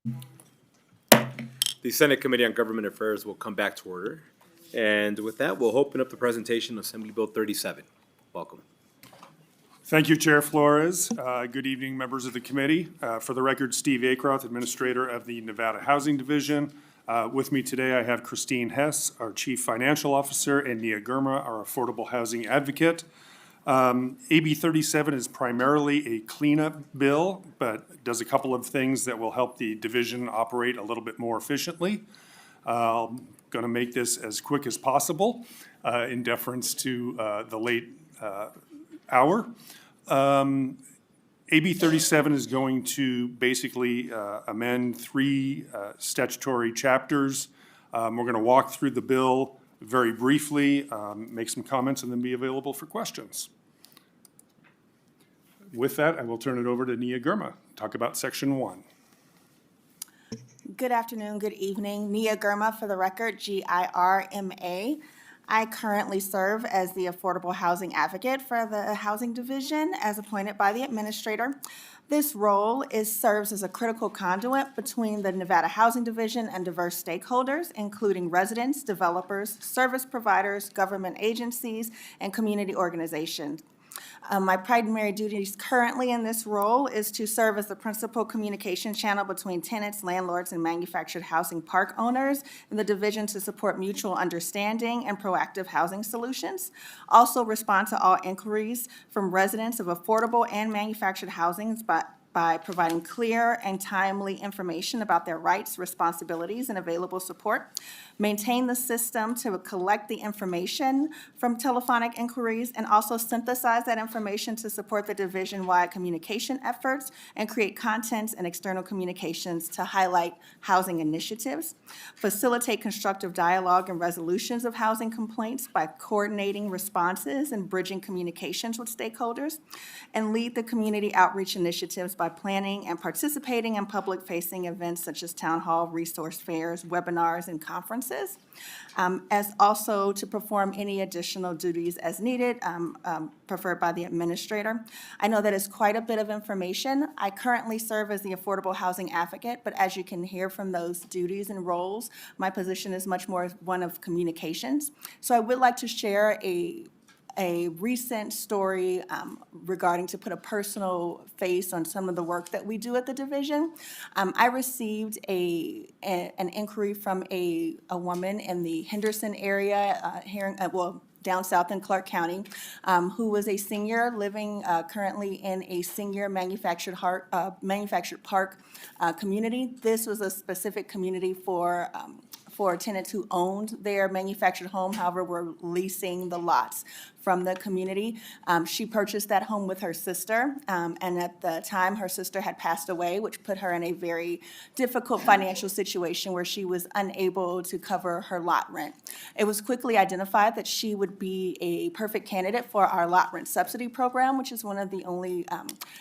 Speaker 1: The Senate Committee on Government Affairs will come back to order. And with that, we'll open up the presentation of Assembly Bill 37. Welcome.
Speaker 5: Thank you, Chair Flores. Good evening, members of the committee. For the record, Steve Acroth, Administrator of the Nevada Housing Division. With me today, I have Christine Hess, our Chief Financial Officer, and Nia Gurma, our Affordable Housing Advocate. AB 37 is primarily a cleanup bill, but does a couple of things that will help the division operate a little bit more efficiently. I'm going to make this as quick as possible in deference to the late hour. AB 37 is going to basically amend 3 statutory chapters. We're going to walk through the bill very briefly, make some comments, and then be available for questions. With that, I will turn it over to Nia Gurma, talk about Section 1.
Speaker 11: Good afternoon, good evening. Nia Gurma, for the record, Girma. I currently serve as the Affordable Housing Advocate for the Housing Division as appointed by the Administrator. This role serves as a critical conduit between the Nevada Housing Division and diverse stakeholders, including residents, developers, service providers, government agencies, and community organizations. My primary duties currently in this role is to serve as the principal communication channel between tenants, landlords, and manufactured housing park owners in the division to support mutual understanding and proactive housing solutions. Also respond to all inquiries from residents of affordable and manufactured housing by providing clear and timely information about their rights, responsibilities, and available support. Maintain the system to collect the information from telephonic inquiries and also synthesize that information to support the division-wide communication efforts and create content and external communications to highlight housing initiatives. Facilitate constructive dialogue and resolutions of housing complaints by coordinating responses and bridging communications with stakeholders. And lead the community outreach initiatives by planning and participating in public-facing events such as town hall, resource fairs, webinars, and conferences. As also to perform any additional duties as needed, preferred by the Administrator. I know that is quite a bit of information. I currently serve as the Affordable Housing Advocate, but as you can hear from those duties and roles, my position is much more one of communications. So I would like to share a recent story regarding to put a personal face on some of the work that we do at the division. I received an inquiry from a woman in the Henderson area down south in Clark County, who was a senior living currently in a senior manufactured park community. This was a specific community for tenants who owned their manufactured home, however, were leasing the lots from the community. She purchased that home with her sister, and at the time, her sister had passed away, which put her in a very difficult financial situation where she was unable to cover her lot rent. It was quickly identified that she would be a perfect candidate for our lot rent subsidy program, which is one of the only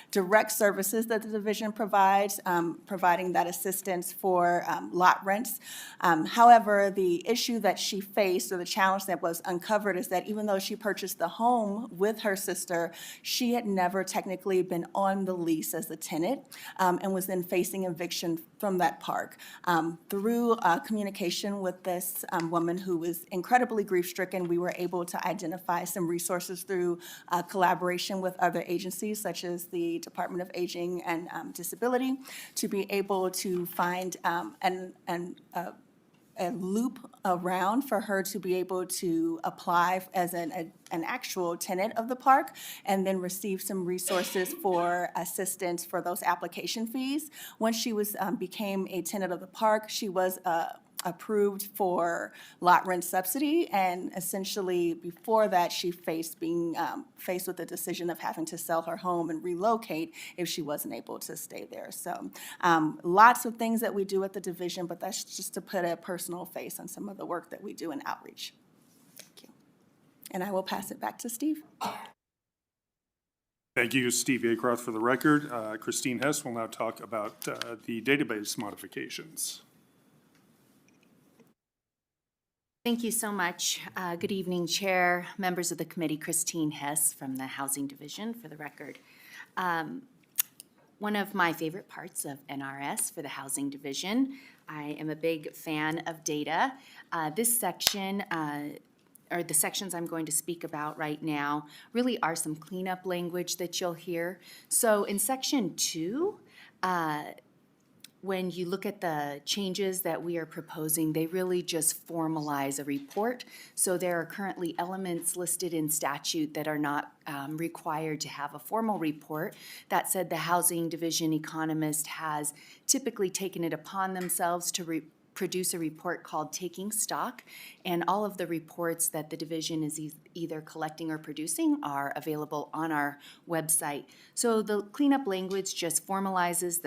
Speaker 11: direct services that the division provides, providing that assistance for lot rents. However, the issue that she faced, or the challenge that was uncovered, is that even though she purchased the home with her sister, she had never technically been on the lease as a tenant, and was then facing eviction from that park. Through communication with this woman who was incredibly grief-stricken, we were able to identify some resources through collaboration with other agencies such as the Department of Aging and Disability to be able to find a loop around for her to be able to apply as an actual tenant of the park and then receive some resources for assistance for those application fees. Once she became a tenant of the park, she was approved for lot rent subsidy, and essentially before that she faced being faced with the decision of having to sell her home and relocate if she wasn't able to stay there. So lots of things that we do at the division, but that's just to put a personal face on some of the work that we do in outreach. Thank you. And I will pass it back to Steve.
Speaker 5: Thank you, Steve Acroth, for the record. Christine Hess will now talk about the database modifications.
Speaker 13: Thank you so much. Good evening, Chair, members of the committee. Christine Hess from the Housing Division, for the record. one of my favorite parts of NRS for the Housing Division. I am a big fan of data. This section, or the sections I'm going to speak about right now, really are some cleanup language that you'll hear. So in Section 2, when you look at the changes that we are proposing, they really just formalize a report. So there are currently elements listed in statute that are not required to have a formal report. That said, the Housing Division economist has typically taken it upon themselves to produce a report called Taking Stock, and all of the reports that the division is either collecting or producing are available on our website. So the cleanup language just formalizes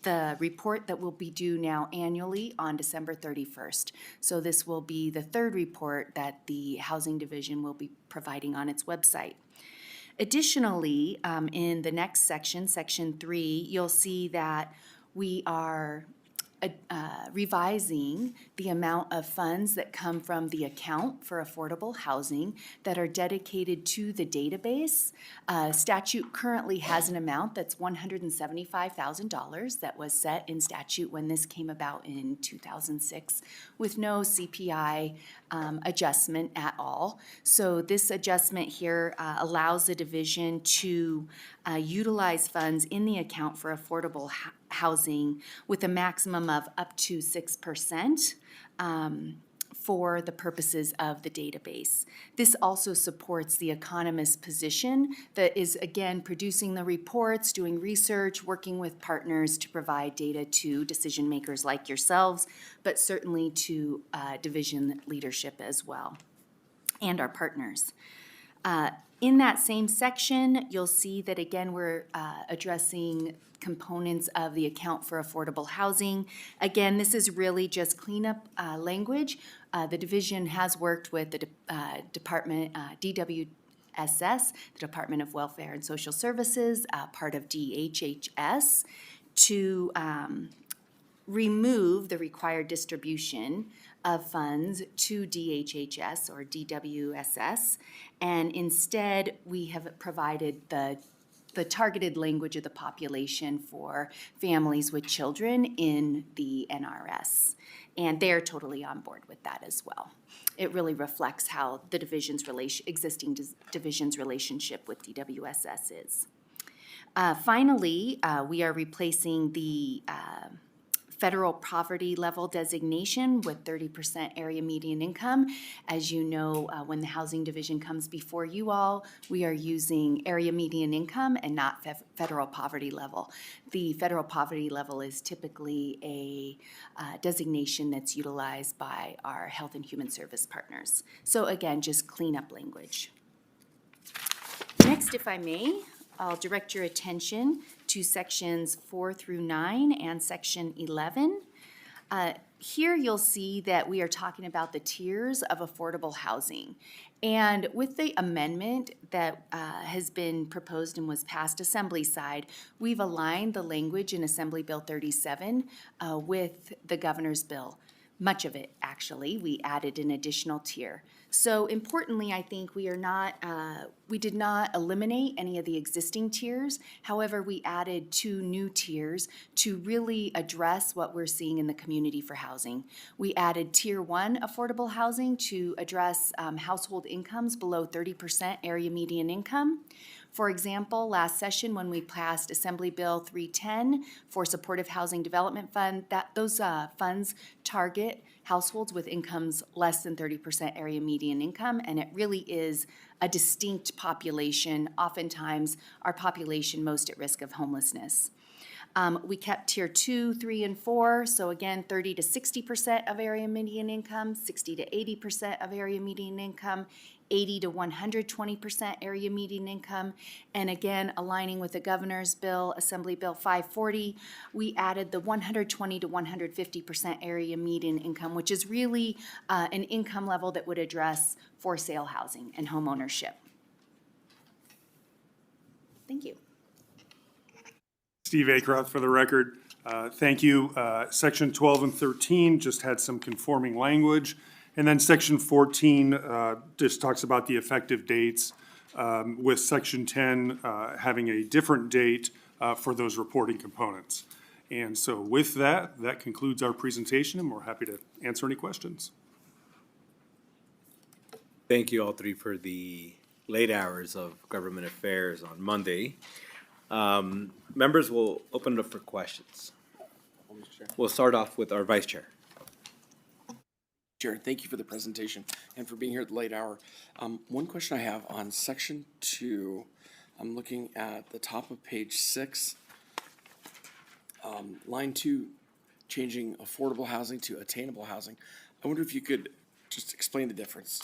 Speaker 13: the report that will be due now annually on December 31st. So this will be the third report that the Housing Division will be providing on its website. Additionally, in the next section, Section 3, you'll see that we are revising the amount of funds that come from the account for affordable housing that are dedicated to the database. Statute currently has an amount that's $175,000 that was set in statute when this came about in 2006 with no CPI adjustment at all. So this adjustment here allows the division to utilize funds in the account for affordable housing with a maximum of up to 6% for the purposes of the database. This also supports the economist's position that is, again, producing the reports, doing research, working with partners to provide data to decision makers like yourselves, but certainly to division leadership as well, and our partners. In that same section, you'll see that, again, we're addressing components of the account for affordable housing. Again, this is really just cleanup language. The division has worked with the department, DWSS, the Department of Welfare and Social Services, part of DHHS, to remove the required distribution of funds to DHHS or DWSS, and instead we have provided the targeted language of the population for families with children in the NRS, and they're totally on board with that as well. It really reflects how the division's existing division's relationship with DWSS is. Finally, we are replacing the federal poverty level designation with 30% area median income. As you know, when the Housing Division comes before you all, we are using area median income and not federal poverty level. The federal poverty level is typically a designation that's utilized by our Health and Human Service partners. So again, just cleanup language. Next, if I may, I'll direct your attention to sections 4 through 9 and section 11. Here you'll see that we are talking about the tiers of affordable housing. And with the amendment that has been proposed and was passed Assembly side, we've aligned the language in Assembly Bill 37 with the governor's bill. Much of it, actually, we added an additional tier. So importantly, I think we did not eliminate any of the existing tiers. However, we added 2 new tiers to really address what we're seeing in the community for housing. We added Tier 1 affordable housing to address household incomes below 30% area median income. For example, last session when we passed Assembly Bill 310 for Supportive Housing Development Fund, those funds target households with incomes less than 30% area median income, and it really is a distinct population, oftentimes our population most at risk of homelessness. We kept Tier 2, 3, and 4, so again, 30 to 60% of area median income, 60 to 80% of area median income, 80 to 120% area median income, and again, aligning with the governor's bill, Assembly Bill 540, we added the 120 to 150% area median income, which is really an income level that would address for sale housing and home ownership. Thank you.
Speaker 5: Steve Akroth for the record. Thank you. Section 12 and 13 just had some conforming language. And then Section 14 just talks about the effective dates, with Section 10 having a different date for those reporting components. And so with that, that concludes our presentation, and we're happy to answer any questions.
Speaker 2: Thank you all three for the late hours of government affairs on Monday. Members will open it up for questions. We'll start off with our vice chair.
Speaker 3: Chair, thank you for the presentation and for being here at the late hour. One question I have on section 2, I'm looking at the top of page 6, line 2, changing affordable housing to attainable housing. I wonder if you could just explain the difference.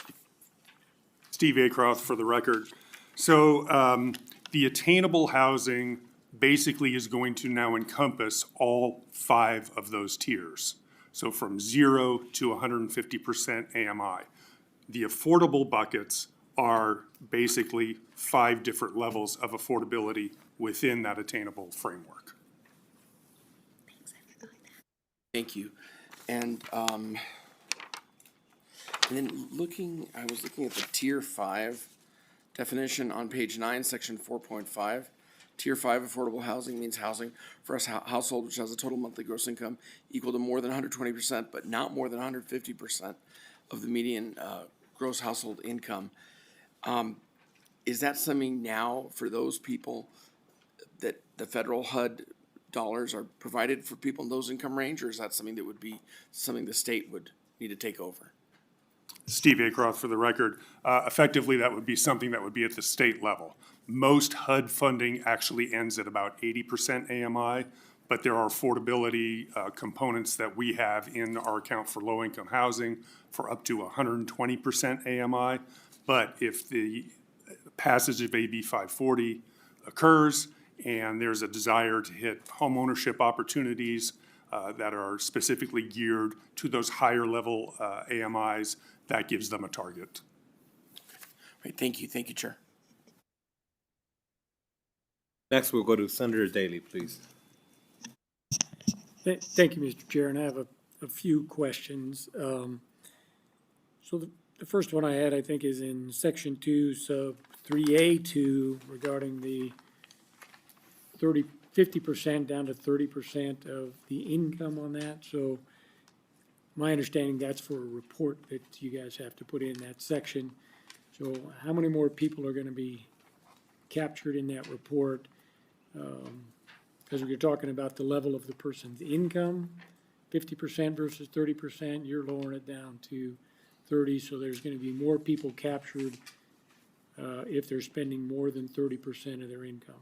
Speaker 5: Steve Acroft for the record. So the attainable housing basically is going to now encompass all 5 of those tiers. So from 0 to 150% AMI. The affordable buckets are basically 5 different levels of affordability within that attainable framework.
Speaker 3: Thank you. And then I was looking at the tier 5 definition on page 9, section 4.5. Tier 5 affordable housing means housing for a household which has a total monthly gross income equal to more than 120%, but not more than 150% of the median gross household income. Is that something now for those people that the federal HUD dollars are provided for people in those income range, or is that something that would be something the state would need to take over?
Speaker 5: Steve Acroft for the record. Effectively, that would be something that would be at the state level. Most HUD funding actually ends at about 80% AMI, but there are affordability components that we have in our account for low-income housing for up to 120% AMI. But if the passage of AB 540 occurs and there's a desire to hit homeownership opportunities that are specifically geared to those higher level AMIs, that gives them a target.
Speaker 3: Right, thank you, Chair.
Speaker 2: Next, we'll go to Senator Daly, please.
Speaker 14: Thank you, Mr. Chair, and I have a few questions. So the first one I had, I think, is in section 2, sub 3A2, regarding the 50% down to 30% of the income on that. So my understanding, that's for a report that you guys have to put in that section. So how many more people are going to be captured in that report? Because we're talking about the level of the person's income, 50% versus 30%, you're lowering it down to 30, so there's going to be more people captured if they're spending more than 30% of their income.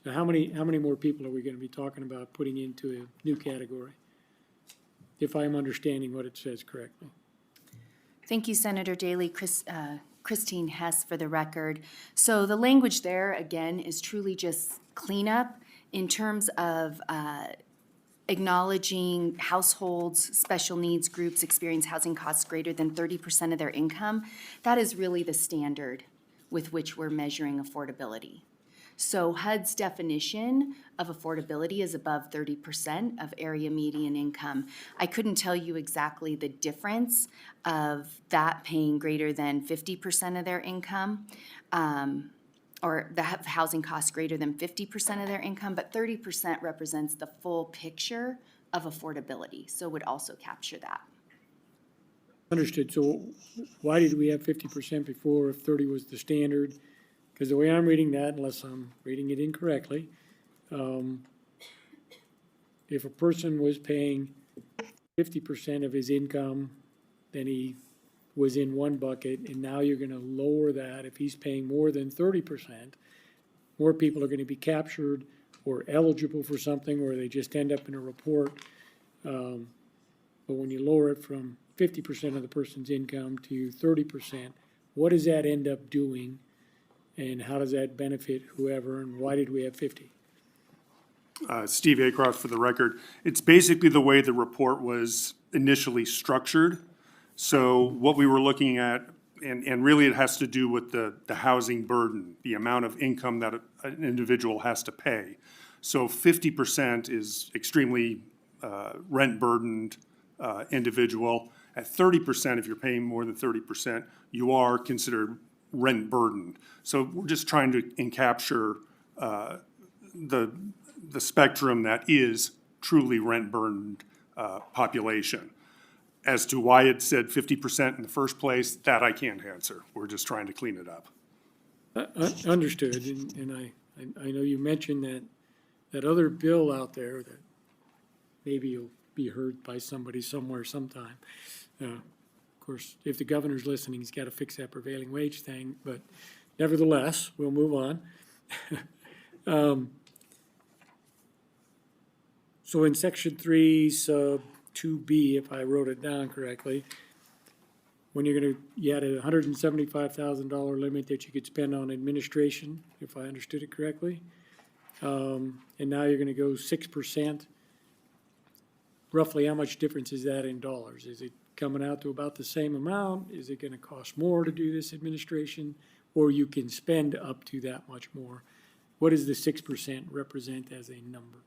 Speaker 14: So how many more people are we going to be talking about putting into a new category, if I'm understanding what it says correctly?
Speaker 13: Thank you, Senator Daly. Christine Hess for the record. So the language there, again, is truly just cleanup in terms of acknowledging households, special needs groups experience housing costs greater than 30% of their income. That is really the standard with which we're measuring affordability. So HUD's definition of affordability is above 30% of area median income. I couldn't tell you exactly the difference of that paying greater than 50% of their income, or the housing costs greater than 50% of their income, but 30% represents the full picture of affordability, so would also capture that.
Speaker 14: Understood. So why did we have 50% before if 30 was the standard? Because the way I'm reading that, unless I'm reading it incorrectly, if a person was paying 50% of his income, then he was in one bucket, and now you're going to lower that. If he's paying more than 30%, more people are going to be captured or eligible for something, or they just end up in a report. But when you lower it from 50% of the person's income to 30%, what does that end up doing? And how does that benefit whoever, and why did we have 50?
Speaker 5: Steve Acroft for the record. It's basically the way the report was initially structured. So what we were looking at, and really it has to do with the housing burden, the amount of income that an individual has to pay. So 50% is extremely rent burdened individual. At 30%, if you're paying more than 30%, you are considered rent burdened. So we're just trying to capture the the spectrum that is truly rent-burdened population. As to why it said 50% in the first place, that I can't answer. We're just trying to clean it up.
Speaker 14: Understood, and I know you mentioned that other bill out there that maybe will be heard by somebody somewhere sometime. Of course, if the governor's listening, he's got to fix that prevailing wage thing, but nevertheless, we'll move on. So in section 3, sub 2B, if I wrote it down correctly, when you had a $175,000 limit that you could spend on administration, if I understood it correctly. And now you're gonna go 6%. Roughly, how much difference is that in dollars? Is it coming out to about the same amount? Is it gonna cost more to do this administration? Or you can spend up to that much more? What does the 6% represent as a number?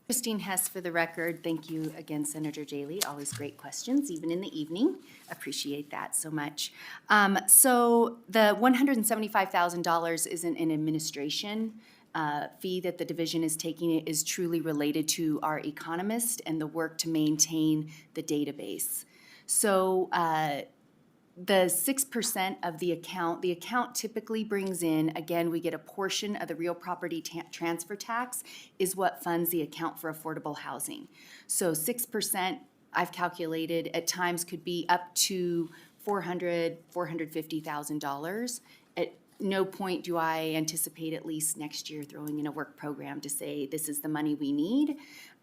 Speaker 13: Christine Hess for the record. Thank you again, Senator Jaley. Always great questions, even in the evening. Appreciate that so much. So the $175,000 isn't an administration fee that the division is taking. It is truly related to our economist and the work to maintain the database. So the 6% of the account typically brings in, again, we get a portion of the real property transfer tax is what funds the account for affordable housing. So 6%, I've calculated, at times could be up to $450,000. At no point do I anticipate, at least next year, throwing in a work program to say this is the money we need.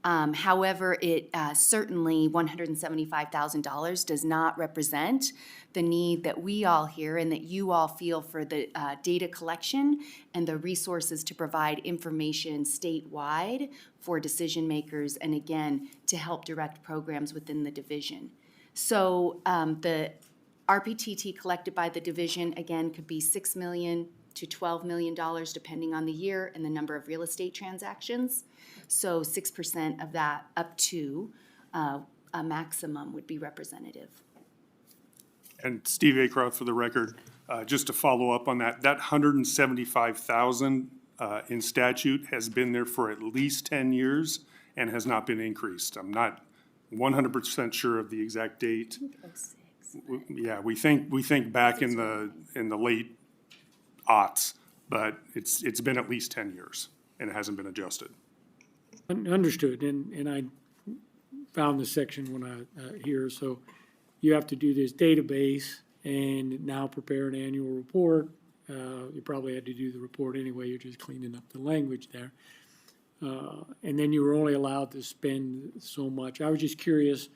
Speaker 13: However, it certainly $175,000 does not represent the need that we all hear and that you all feel for the data collection and the resources to provide information statewide for decision makers and, again, to help direct programs within the division. So the RPTT collected by the division, again, could be $6 million to $12 million depending on the year and the number of real estate transactions. So 6% of that up to a maximum would be representative.
Speaker 5: And Steve Acroft, for the record, just to follow up on that, that $175,000 in statute has been there for at least 10 years and has not been increased. I'm not 100% sure of the exact date. Yeah, we think back in the late aughts, but it's been at least 10 years and it hasn't been adjusted.
Speaker 14: Understood, and I found the section when I here, so you have to do this database and now prepare an annual report. You probably had to do the report anyway, you're just cleaning up the language there. And then you were only allowed to spend so much. I was just curious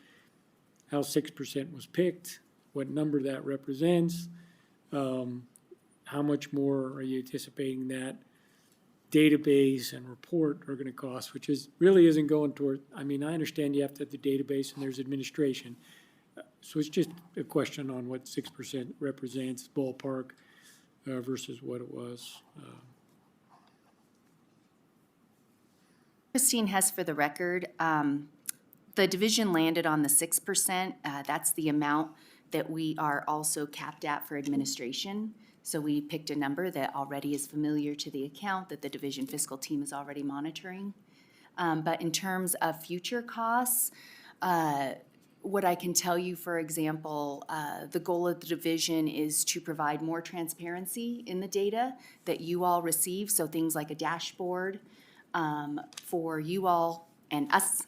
Speaker 14: how 6% was picked, what number that represents, how much more are you anticipating that database and report are gonna cost, which really isn't going toward, I mean, I understand you have to have the database and there's administration. So it's just a question on what 6% represents ballpark versus what it was.
Speaker 13: Christine Hess for the record. The division landed on the 6%. That's the amount that we are also capped at for administration. So we picked a number that already is familiar to the account that the division fiscal team is already monitoring. But in terms of future costs, what I can tell you, for example, the goal of the division is to provide more transparency in the data that you all receive. So things like a dashboard for you all and us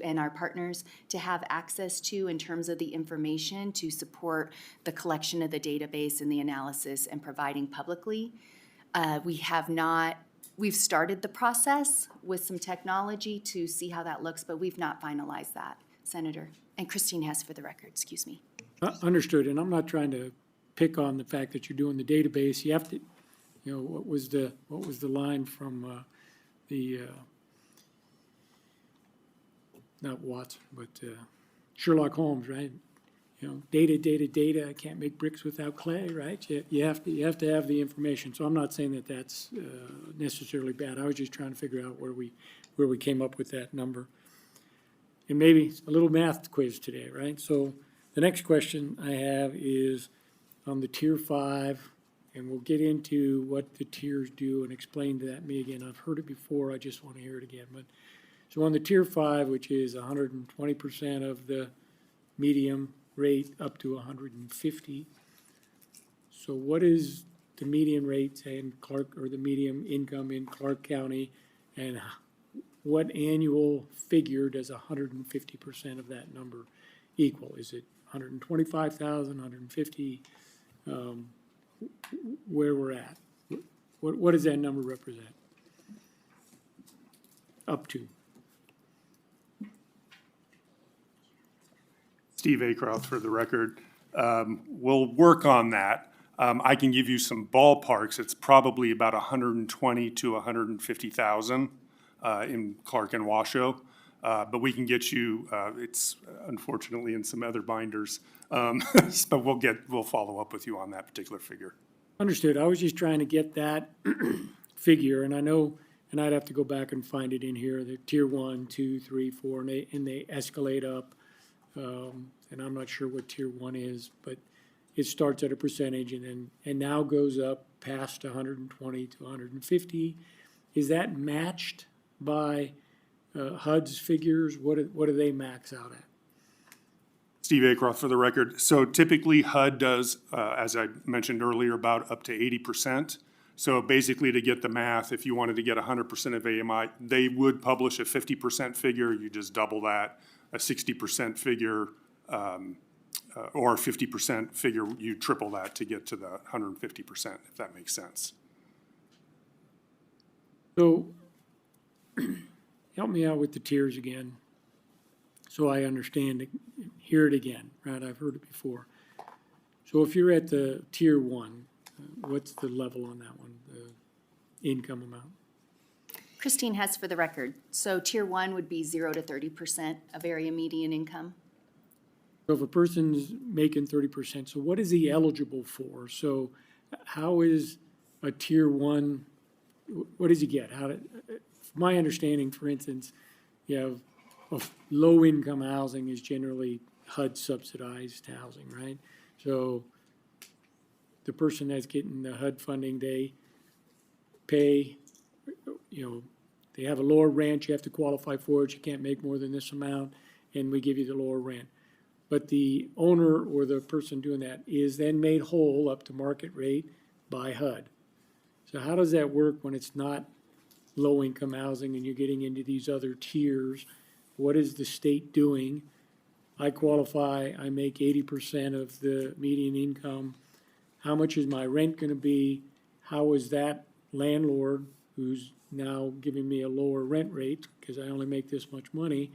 Speaker 13: and our partners to have access to in terms of the information to support the collection of the database and the analysis and providing publicly. We've started the process with some technology to see how that looks, but we've not finalized that, Senator. And Christine Hess for the record, excuse me.
Speaker 14: Understood, and I'm not trying to pick on the fact that you're doing the database. You have to, you know, what was the line from not Watson, but Sherlock Holmes, right? You know, data. I can't make bricks without clay, right? You have to have the information. So I'm not saying that that's necessarily bad. I was just trying to figure out where we came up with that number. And maybe a little math quiz today, right? So the next question I have is on the Tier 5 and we'll get into what the tiers do and explain that to me again. I've heard it before, I just want to hear it again. But so on the tier 5, which is 120% of the medium rate up to 150. So what is the median rate, say, in Clark, or the median income in Clark County, and what annual figure does 150% of that number equal? Is it 125,000, 150? Where we're at? What does that number represent? Up to?
Speaker 5: Steve Acroft for the record. We'll work on that. I can give you some ballparks. It's probably about 120 to 150,000 in Clark and Washoe. But we can get you, it's unfortunately in some other binders. But we'll follow up with you on that particular figure.
Speaker 14: Understood. I was just trying to get that figure, and I know, and I'd have to go back and find it in here, the tier 1, 2, 3, 4, and they escalate up. And I'm not sure what tier 1 is, but it starts at a percentage and now goes up past 120 to 150. Is that matched by HUD's figures? What do they max out at?
Speaker 5: Steve Acroft for the record. So typically HUD does, as I mentioned earlier, about up to 80%. So basically, to get the math, if you wanted to get 100% of AMI, they would publish a 50% figure. You just double that. A 60% figure or a 50% figure, you triple that to get to the 150%, if that makes sense.
Speaker 14: So help me out with the tiers again, so I understand it, hear it again, right? I've heard it before. So if you're at the tier 1, what's the level on that one, the income amount?
Speaker 13: Christine Hess for the record. So tier 1 would be 0 to 30% of area median income.
Speaker 14: So if a person's making 30%, so what is he eligible for? So how is a tier 1, what does he get? My understanding, for instance, you have low-income housing is generally HUD subsidized housing, right? So the person that's getting the HUD funding, they pay, they have a lower rent, you have to qualify for it, you can't make more than this amount, and we give you the lower rent. But the owner or the person doing that is then made whole up to market rate by HUD. So how does that work when it's not low-income housing and you're getting into these other tiers? What is the state doing? I qualify, I make 80% of the median income. How much is my rent going to be? How is that landlord, who's now giving me a lower rent rate because I only make this much money,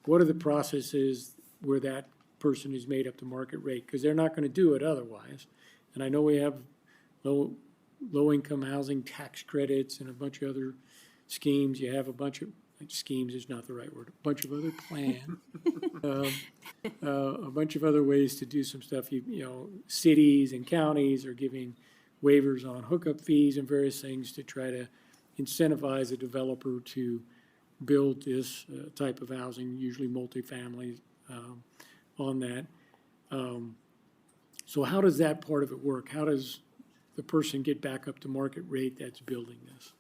Speaker 14: what are the processes where that person is made up to market rate? Because they're not going to do it otherwise. And I know we have low-income housing tax credits and a bunch of other schemes. You have a bunch of, schemes is not the right word, a bunch of other plans. A bunch of other ways to do some stuff. Cities and counties are giving waivers on hookup fees and various things to try to incentivize a developer to build this type of housing, usually multifamily, on that. So how does that part of it work? How does the person get back up to market rate that's building this?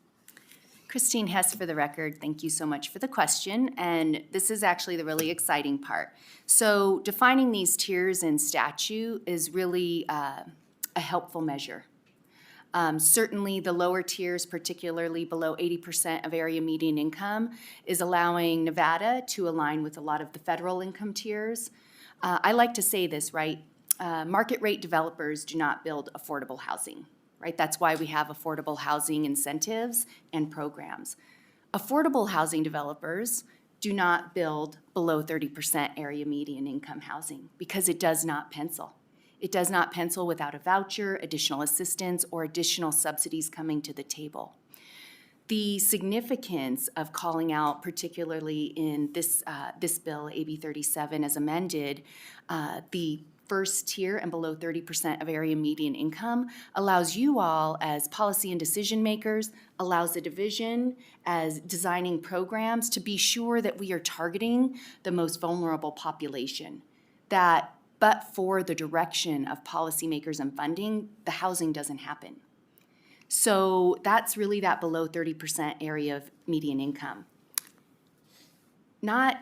Speaker 13: Christine Hess for the record. Thank you so much for the question. And this is actually the really exciting part. So defining these tiers in statute is really a helpful measure. Certainly the lower tiers, particularly below 80% of area median income, is allowing Nevada to align with a lot of the federal income tiers. I like to say this, right? Market rate developers do not build affordable housing, right? That's why we have affordable housing incentives and programs. Affordable housing developers do not build below 30% area median income housing because it does not pencil. It does not pencil without a voucher, additional assistance, or additional subsidies coming to the table. The significance of calling out, particularly in this bill, AB 37 as amended, the first tier and below 30% of area median income allows you all as policy and decision makers, allows the division as designing programs to be sure that we are targeting the most vulnerable population, that but for the direction of policymakers and funding, the housing doesn't happen. So that's really that below 30% area of median income. Not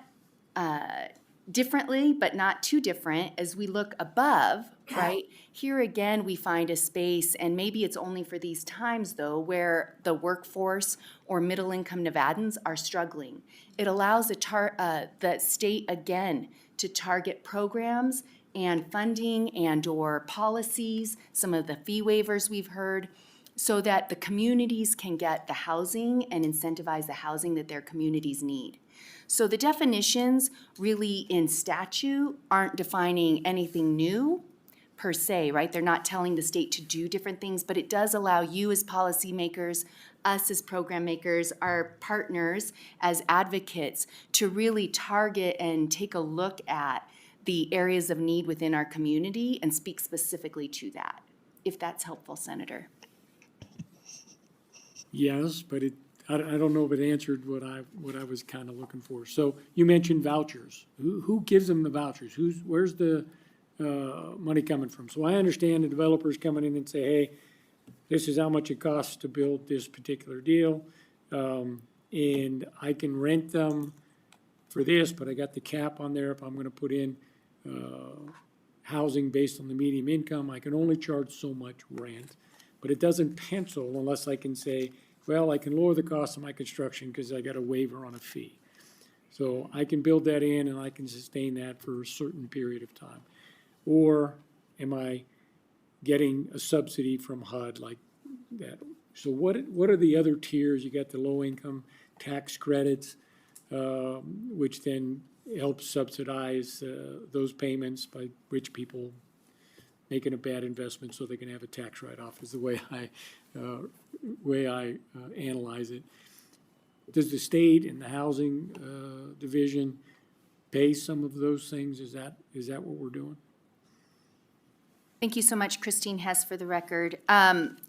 Speaker 13: differently, but not too different, as we look above, right? Here again, we find a space, and maybe it's only for these times though, where the workforce or middle-income Nevadans are struggling. It allows the state again to target programs and funding and or policies, some of the fee waivers we've heard, so that the communities can get the housing and incentivize the housing that their communities need. So the definitions really in statute aren't defining anything new per se, right? They're not telling the state to do different things, but it does allow you as policymakers, us as program makers, our partners as advocates to really target and take a look at the areas of need within our community and speak specifically to that, if that's helpful, Senator.
Speaker 14: Yes, but I don't know if it answered what I was kind of looking for. So you mentioned vouchers. Who gives them the vouchers? Where's the money coming from? So I understand the developers coming in and say, hey, this is how much it costs to build this particular deal. And I can rent them for this, but I got the cap on there. If I'm gonna put in housing based on the median income, I can only charge so much rent. But it doesn't pencil unless I can say, well, I can lower the cost of my construction because I got a waiver on a fee. So I can build that in and I can sustain that for a certain period of time. Or am I getting a subsidy from HUD like that? So what are the other tiers? You got the low income tax credits, which then helps subsidize those payments by rich people making a bad investment so they can have a tax write-off is the way I analyze it. Does the state and the housing division pay some of those things? Is that what we're doing?
Speaker 13: Thank you so much, Christine Hess, for the record.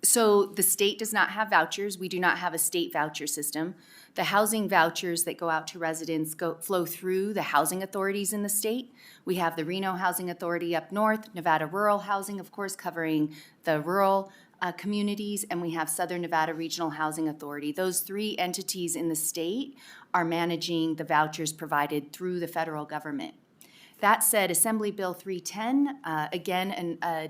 Speaker 13: So the state does not have vouchers. We do not have a state voucher system. The housing vouchers that go out to residents flow through the housing authorities in the state. We have the Reno Housing Authority up north, Nevada Rural Housing, of course, covering the rural communities, and we have Southern Nevada Regional Housing Authority. Those three entities in the state are managing the vouchers provided through the federal government. That said, Assembly Bill 310, again, a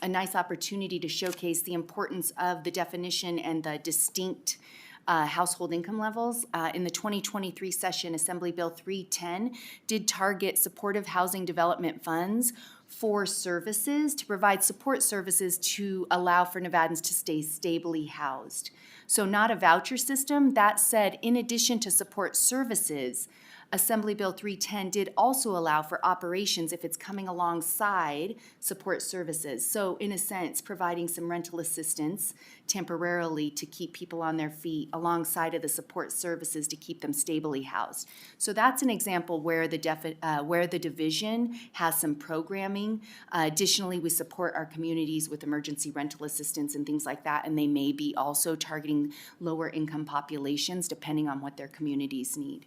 Speaker 13: nice opportunity to showcase the importance of the definition and the distinct household income levels. In the 2023 session, Assembly Bill 310 did target supportive housing development funds for services, to provide support services to allow for Nevadans to stay stably housed. So not a voucher system. That said, in addition to support services, Assembly Bill 310 did also allow for operations if it's coming alongside support services. So in a sense, providing some rental assistance temporarily to keep people on their feet alongside of the support services to keep them stably housed. So that's an example where the division has some programming. Additionally, we support our communities with emergency rental assistance and things like that, and they may be also targeting lower income populations depending on what their communities need.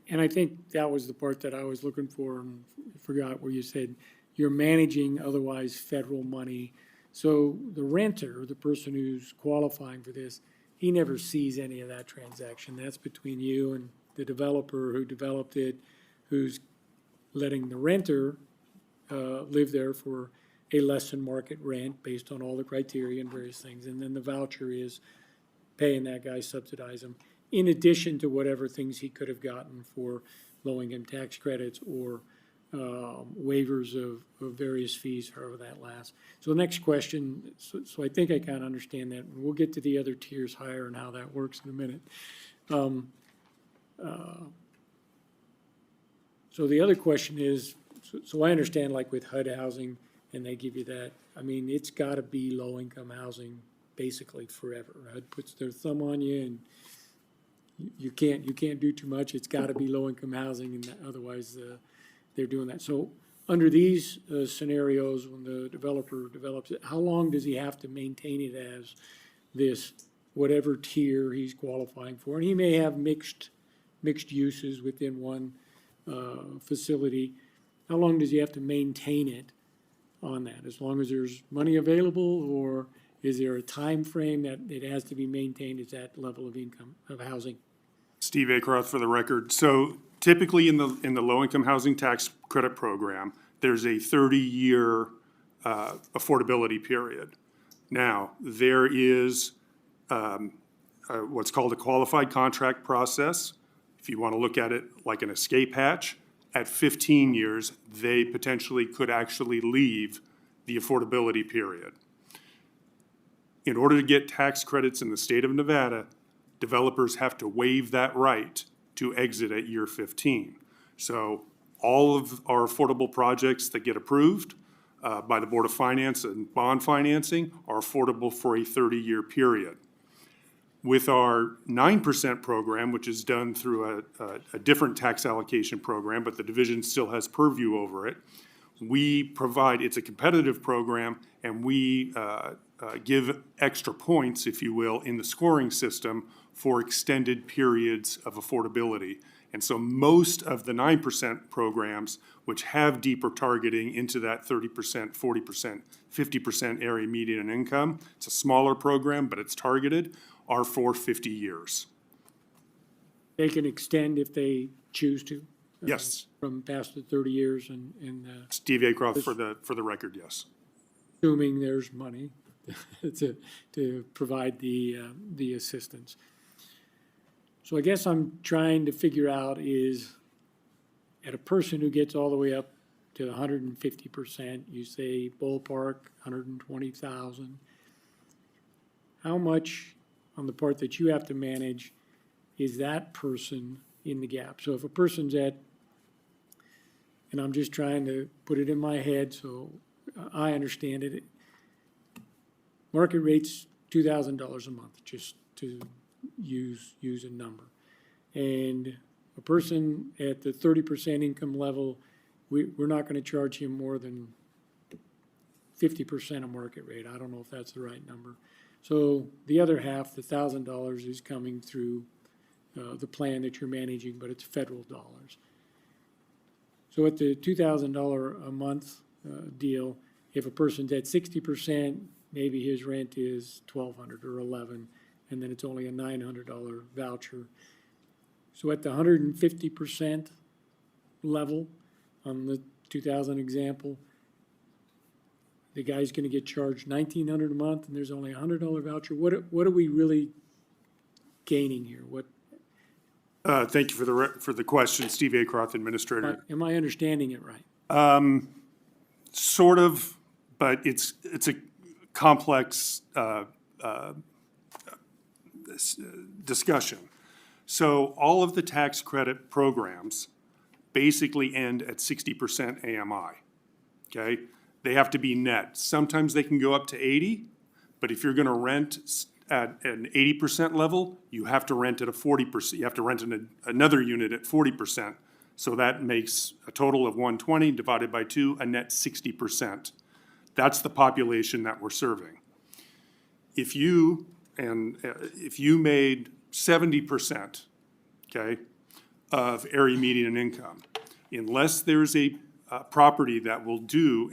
Speaker 14: And I think that was the part that I was looking for and forgot where you said you're managing otherwise federal money. So the renter, the person who's qualifying for this, he never sees any of that transaction. That's between you and the developer who developed it, who's letting the renter live there for a less than market rent based on all the criteria and various things. And then the voucher is paying that guy, subsidize him, in addition to whatever things he could have gotten for low-income tax credits or waivers of various fees, however that lasts. So the next question, so I think I kind of understand that. We'll get to the other tiers higher and how that works in a minute. So the other question is, so I understand like with HUD housing, and they give you that, I mean, it's got to be low-income housing basically forever. HUD puts their thumb on you and you can't do too much. It's got to be low-income housing, and otherwise they're doing that. So under these scenarios, when the developer develops it, how long does he have to maintain it as this whatever tier he's qualifying for? And he may have mixed uses within one facility. how long does he have to maintain it on that? As long as there's money available, or is there a time frame that it has to be maintained at that level of income, of housing?
Speaker 5: Steve Acroft for the record. So typically in the low-income housing tax credit program, there's a 30-year affordability period. Now, there is what's called a qualified contract process. If you want to look at it like an escape hatch, at 15 years, they potentially could actually leave the affordability period. In order to get tax credits in the state of Nevada, developers have to waive that right to exit at year 15. So all of our affordable projects that get approved by the Board of Finance and bond financing are affordable for a 30-year period. With our 9% program, which is done through a different tax allocation program, but the division still has purview over it, we provide, it's a competitive program, and we give extra points, if you will, in the scoring system for extended periods of affordability. And so most of the 9% programs, which have deeper targeting into that 30%, 40%, 50% area median income, it's a smaller program, but it's targeted, are for 50 years.
Speaker 14: They can extend if they choose to?
Speaker 5: Yes.
Speaker 14: From past the 30 years and
Speaker 5: Steve Acroft for the record, yes.
Speaker 14: assuming there's money to provide the assistance. So I guess I'm trying to figure out is, at a person who gets all the way up to 150%, you say ballpark 120,000, how much on the part that you have to manage is that person in the gap? So if a person's at, and I'm just trying to put it in my head so I understand it, market rate's $2,000 a month, just to use a number. And a person at the 30% income level, we're not going to charge him more than 50% of market rate. I don't know if that's the right number. So the other half, the $1,000, is coming through the plan that you're managing, but it's federal dollars. So at the $2,000 a month deal, if a person's at 60%, maybe his rent is $1,200 or $1,100, and then it's only a $900 voucher. So at the 150% level on the 2,000 example, the guy's going to get charged $1,900 a month, and there's only a $100 voucher. What are we really gaining here? What?
Speaker 5: Thank you for the question, Steve Acroft, Administrator.
Speaker 14: Am I understanding it right?
Speaker 5: Sort of, but it's a complex discussion. So all of the tax credit programs basically end at 60% AMI, okay? They have to be net. Sometimes they can go up to 80, but if you're gonna rent at an 80% level, you have to rent at a 40%. You have to rent another unit at 40%. So that makes a total of 120 divided by 2, a net 60%. That's the population that we're serving. If you made 70%, okay, of area median income, unless there's a property that will do,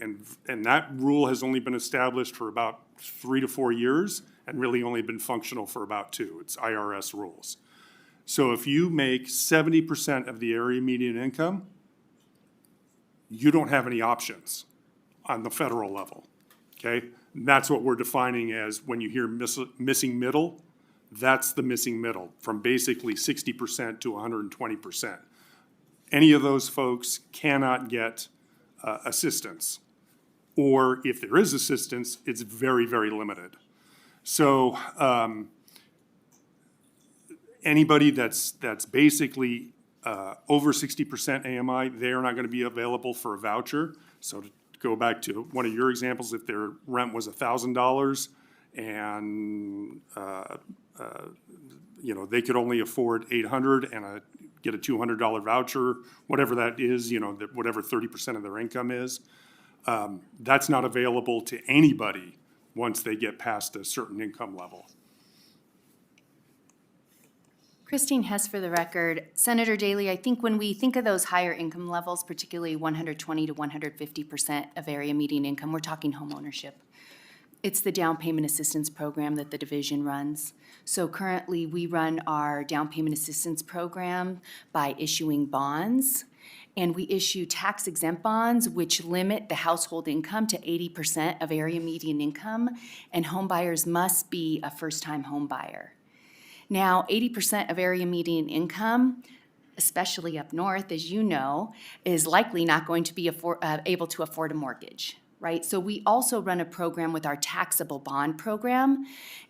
Speaker 5: and that rule has only been established for about 3 to 4 years and really only been functional for about 2. It's IRS rules. So if you make 70% of the area median income, you don't have any options on the federal level, okay? And that's what we're defining as, when you hear missing middle, that's the missing middle, from basically 60% to 120%. Any of those folks cannot get assistance. Or if there is assistance, it's very, very limited. So anybody that's basically over 60% AMI, they're not going to be available for a voucher. So to go back to one of your examples, if their rent was $1,000 and you know, they could only afford $800 and get a $200 voucher, whatever that is, you know, whatever 30% of their income is, that's not available to anybody once they get past a certain income level.
Speaker 13: Christine Hess for the record. Senator Daley, I think when we think of those higher income levels, particularly 120 to 150% of area median income, we're talking home ownership. It's the down payment assistance program that the division runs. So currently, we run our down payment assistance program by issuing bonds. And we issue tax exempt bonds, which limit the household income to 80% of area median income. And home buyers must be a first-time home buyer. Now, 80% of area median income, especially up north, as you know, is likely not going to be able to afford a mortgage, right? So we also run a program with our taxable bond program,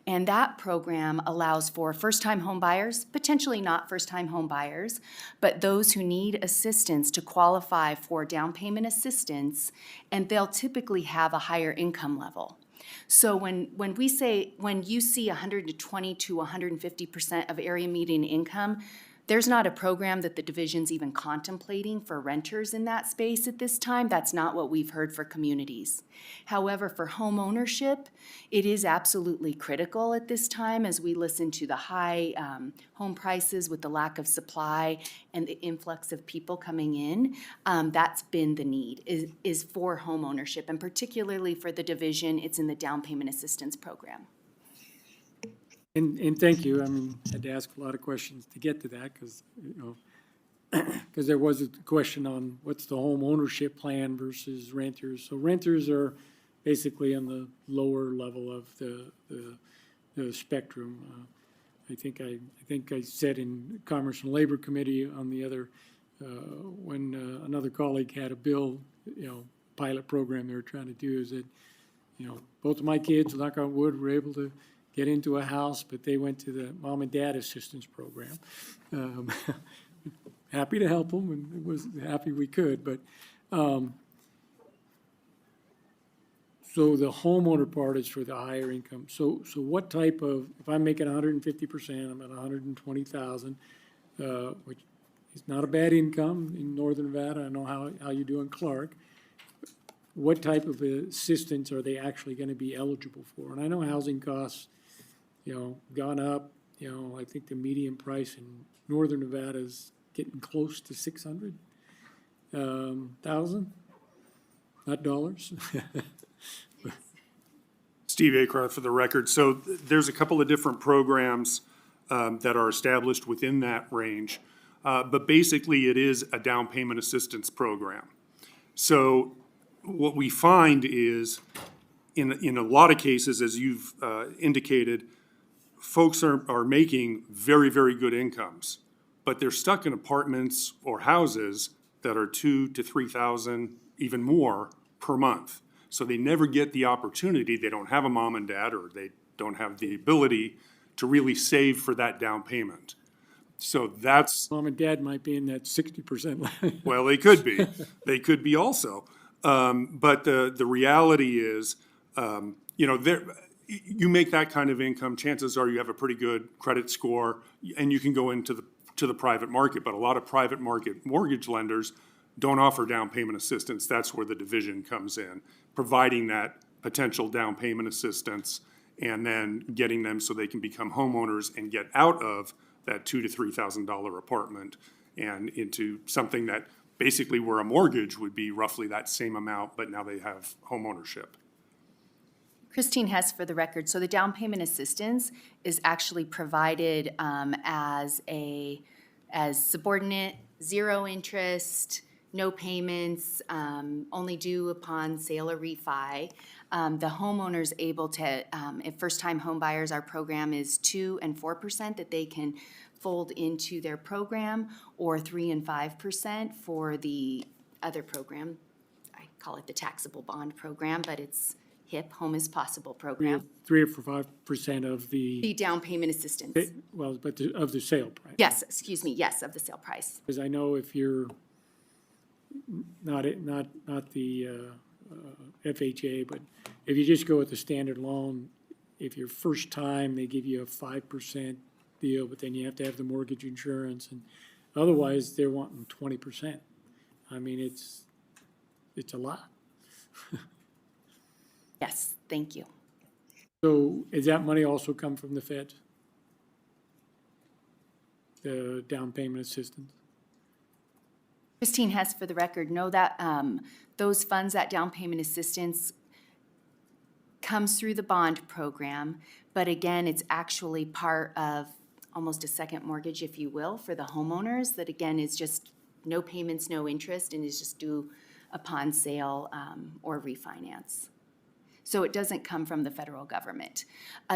Speaker 13: and that program allows for first-time home buyers, potentially not first-time home buyers, but those who need assistance to qualify for down payment assistance, and they'll typically have a higher income level. So when you see 120 to 150% of area median income, there's not a program that the division's even contemplating for renters in that space at this time. That's not what we've heard for communities. However, for home ownership, it is absolutely critical at this time as we listen to the high home prices with the lack of supply and the influx of people coming in. That's been the need, is for home ownership, and particularly for the division, it's in the down payment assistance program.
Speaker 14: And thank you. I mean, I had to ask a lot of questions to get to that because, because there was a question on what's the home ownership plan versus renters. So renters are basically on the lower level of the spectrum. I think I said in Commerce and Labor Committee on the other, when another colleague had a bill, pilot program they were trying to do is that, both of my kids, knock on wood, were able to get into a house, but they went to the mom and dad assistance program. Happy to help them, and it was happy we could, but so the homeowner part is for the higher income. So what type of, if I'm making 150%, I'm at 120,000, which is not a bad income in Northern Nevada. I know how you do in Clark. What type of assistance are they actually going to be eligible for? And I know housing costs, gone up. I think the median price in Northern Nevada is getting close to 600,000, not dollars.
Speaker 5: Steve Acroft for the record. So there's a couple of different programs that are established within that range, but basically it is a down payment assistance program. So what we find is in a lot of cases, as you've indicated, folks are making very, very good incomes, but they're stuck in apartments or houses that are $2,000 to $3,000, even more per month. So they never get the opportunity. They don't have a mom and dad, or they don't have the ability to really save for that down payment. So that's.
Speaker 14: Mom and dad might be in that 60%.
Speaker 5: Well, they could be. They could be also. But the reality is, you make that kind of income, chances are you have a pretty good credit score, and you can go into the private market. But a lot of private market mortgage lenders don't offer down payment assistance. That's where the division comes in, providing that potential down payment assistance and then getting them so they can become homeowners and get out of that $2,000 to $3,000 apartment and into something that basically where a mortgage would be roughly that same amount, but now they have home ownership.
Speaker 13: Christine Hess for the record. So the down payment assistance is actually provided as subordinate, zero interest, no payments, only due upon sale or refi. The homeowner's able to, if first-time home buyers, our program is 2% and 4% that they can fold into their program, or 3% and 5% for the other program. I call it the taxable bond program, but it's HIP, Home is Possible program.
Speaker 14: 3 or 5% of
Speaker 13: The down payment assistance.
Speaker 14: Of the sale price.
Speaker 13: Yes, excuse me, yes, of the sale price.
Speaker 14: Because I know if you're not the FHA, but if you just go with the standard loan, if you're first time, they give you a 5% deal, but then you have to have the mortgage insurance, and otherwise they're wanting 20%. I mean, it's a lot.
Speaker 13: Yes, thank you.
Speaker 14: So does that money also come from the feds? the down payment assistance?
Speaker 13: Christine Hess, for the record, know that those funds, that down payment assistance comes through the bond program, but again, it's actually part of almost a second mortgage, if you will, for the homeowners, that again is just no payments, no interest, and is just due upon sale or refinance. So it doesn't come from the federal government.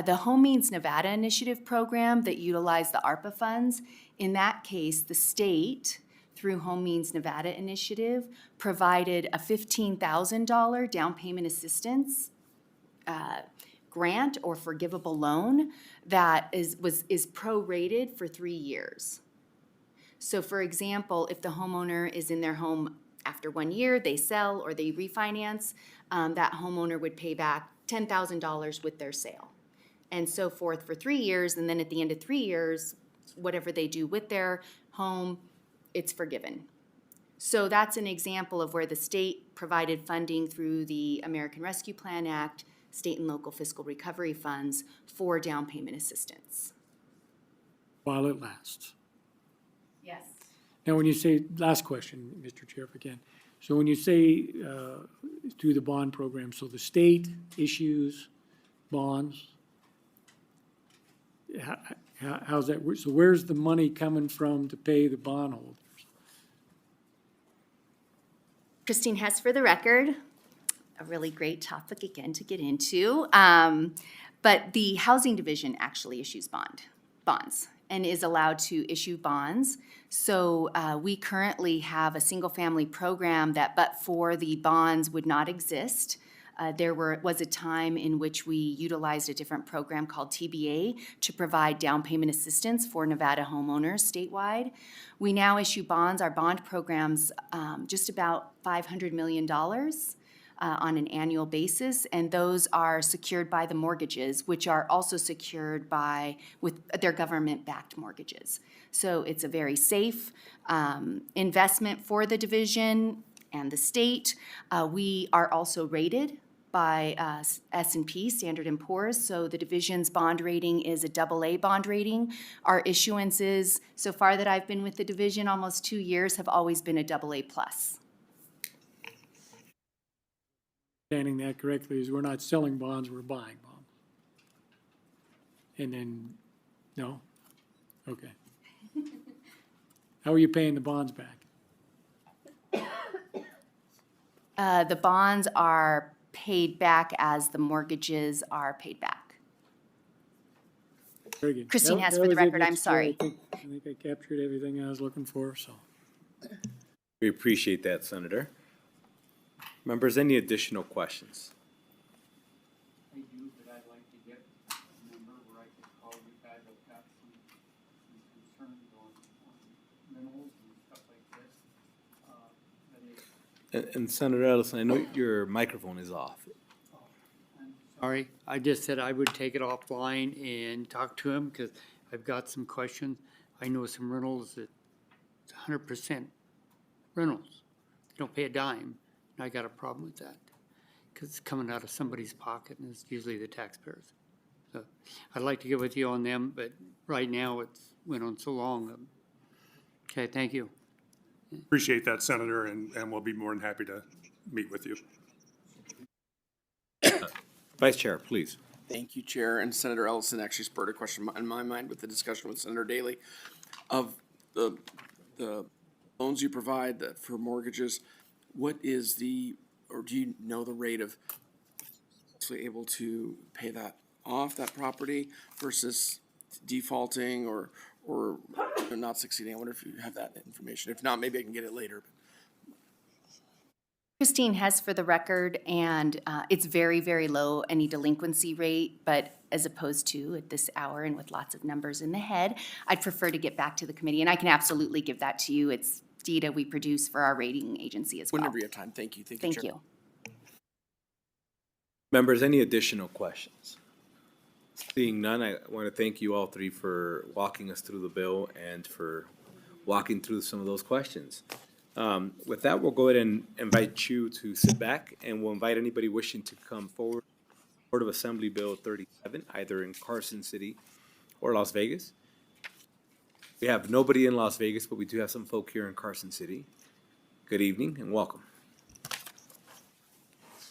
Speaker 13: The Home Means Nevada initiative program that utilized the ARPA funds, in that case, the state, through Home Means Nevada initiative, provided a $15,000 down payment assistance grant or forgivable loan that is prorated for 3 years. So for example, if the homeowner is in their home after 1 year, they sell or they refinance, that homeowner would pay back $10,000 with their sale. And so forth for 3 years, and then at the end of 3 years, whatever they do with their home, it's forgiven. So that's an example of where the state provided funding through the American Rescue Plan Act, state and local fiscal recovery funds for down payment assistance.
Speaker 14: While it lasts.
Speaker 13: Yes.
Speaker 14: Now, when you say, last question, Mr. Chair, if I can. So when you say through the bond program, so the state issues bonds, how's that work? So where's the money coming from to pay the bondholders?
Speaker 13: Christine Hess, for the record, a really great topic again to get into. But the Housing Division actually issues bonds and is allowed to issue bonds. So we currently have a single-family program that, but for the bonds, would not exist. There was a time in which we utilized a different program called TBA to provide down payment assistance for Nevada homeowners statewide. We now issue bonds. Our bond program's just about $500 million on an annual basis, and those are secured by the mortgages, which are also secured with their government-backed mortgages. So it's a very safe investment for the division and the state. We are also rated by S&P, Standard & Poor's, so the division's bond rating is a AA bond rating. Our issuances, so far that I've been with the division, almost 2 years, have always been a AA+.
Speaker 14: Understanding that correctly is we're not selling bonds, we're buying bonds. And then, no? Okay. How are you paying the bonds back?
Speaker 13: The bonds are paid back as the mortgages are paid back.
Speaker 14: Very good.
Speaker 13: Christine Hess,
Speaker 14: That
Speaker 13: for the
Speaker 14: was it,
Speaker 13: record, I'm
Speaker 14: Mr. Chair.
Speaker 13: sorry.
Speaker 14: I think I captured everything I was looking for, so.
Speaker 2: We appreciate that, Senator. Members, any additional questions?
Speaker 15: I do, but I'd like to get a number where I could call you guys. I've got some concerns on minerals and stuff like this.
Speaker 2: And Senator Ellison, I know your microphone is off.
Speaker 15: Sorry, I just said I would take it offline and talk to him because I've got some questions. I know some rentals that 100% rentals. They don't pay a dime. And I got a problem with that because it's coming out of somebody's pocket and it's usually the taxpayers. So I'd like to get with you on them, but right now it's went on so long. Okay, thank you.
Speaker 5: Appreciate that, Senator, and we'll be more than happy to meet with you.
Speaker 2: Vice Chair, please.
Speaker 3: Thank you, Chair. And Senator Ellison actually spurred a question in my mind with the discussion with Senator Daly of the loans you provide for mortgages. What is or do you know the rate of actually able to pay that off, that property, versus defaulting or not succeeding? I wonder if you have that information. If not, maybe I can get it later.
Speaker 13: Christine Hess, for the record, and it's very, very low, any delinquency rate, but as opposed to at this hour and with lots of numbers in the head, I'd prefer to get back to the committee, and I can absolutely give that to you. It's data we produce for our rating agency as well.
Speaker 3: Whenever you have time. Thank you.
Speaker 13: Thank you.
Speaker 2: Members, any additional questions? Seeing none, I want to thank you all three for walking us through the bill and for walking through some of those questions. With that, we'll go ahead and invite you to sit back, and we'll invite anybody wishing to come forward. Board of Assembly Bill 37, either in Carson City or Las Vegas. We have nobody in Las Vegas, but we do have some folk here in Carson City. Good evening and welcome.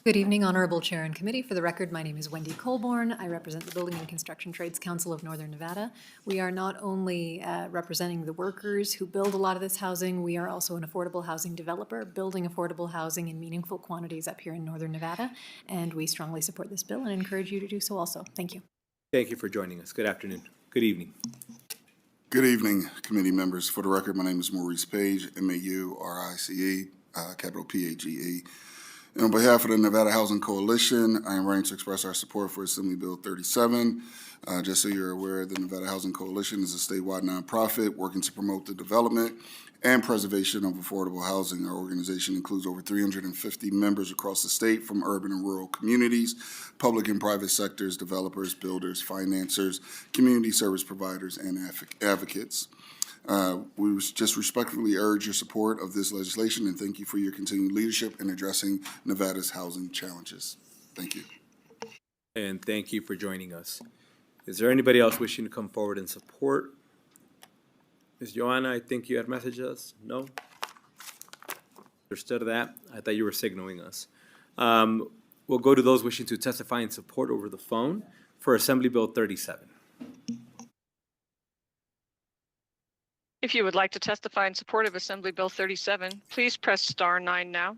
Speaker 17: Good evening, Honorable Chair and Committee. For the record, my name is Wendy Colborn. I represent the Building and Construction Trades Council of Northern Nevada. We are not only representing the workers who build a lot of this housing, we are also an affordable housing developer building affordable housing in meaningful quantities up here in Northern Nevada. And we strongly support this bill and encourage you to do so also. Thank you.
Speaker 2: Thank you for joining us. Good afternoon. Good evening.
Speaker 18: Good evening, committee members. For the record, my name is Maurice Page, M-A-U-R-I-C-E, capital P-A-G-E. And on behalf of the Nevada Housing Coalition, I am writing to express our support for Assembly Bill 37. Just so you're aware, the Nevada Housing Coalition is a statewide nonprofit working to promote the development and preservation of affordable housing. Our organization includes over 350 members across the state from urban and rural communities, public and private sectors, developers, builders, financiers, community service providers, and advocates. We just respectfully urge your support of this legislation and thank you for your continued leadership in addressing Nevada's housing challenges. Thank you.
Speaker 2: And thank you for joining us. Is there anybody else wishing to come forward and support? Ms. Joanna, I think you had messaged us? No? Understood that? I thought you were signaling us. We'll go to those wishing to testify in support over the phone for Assembly Bill 37.
Speaker 9: If you would like to testify in support of Assembly Bill 37, please press star 9 now.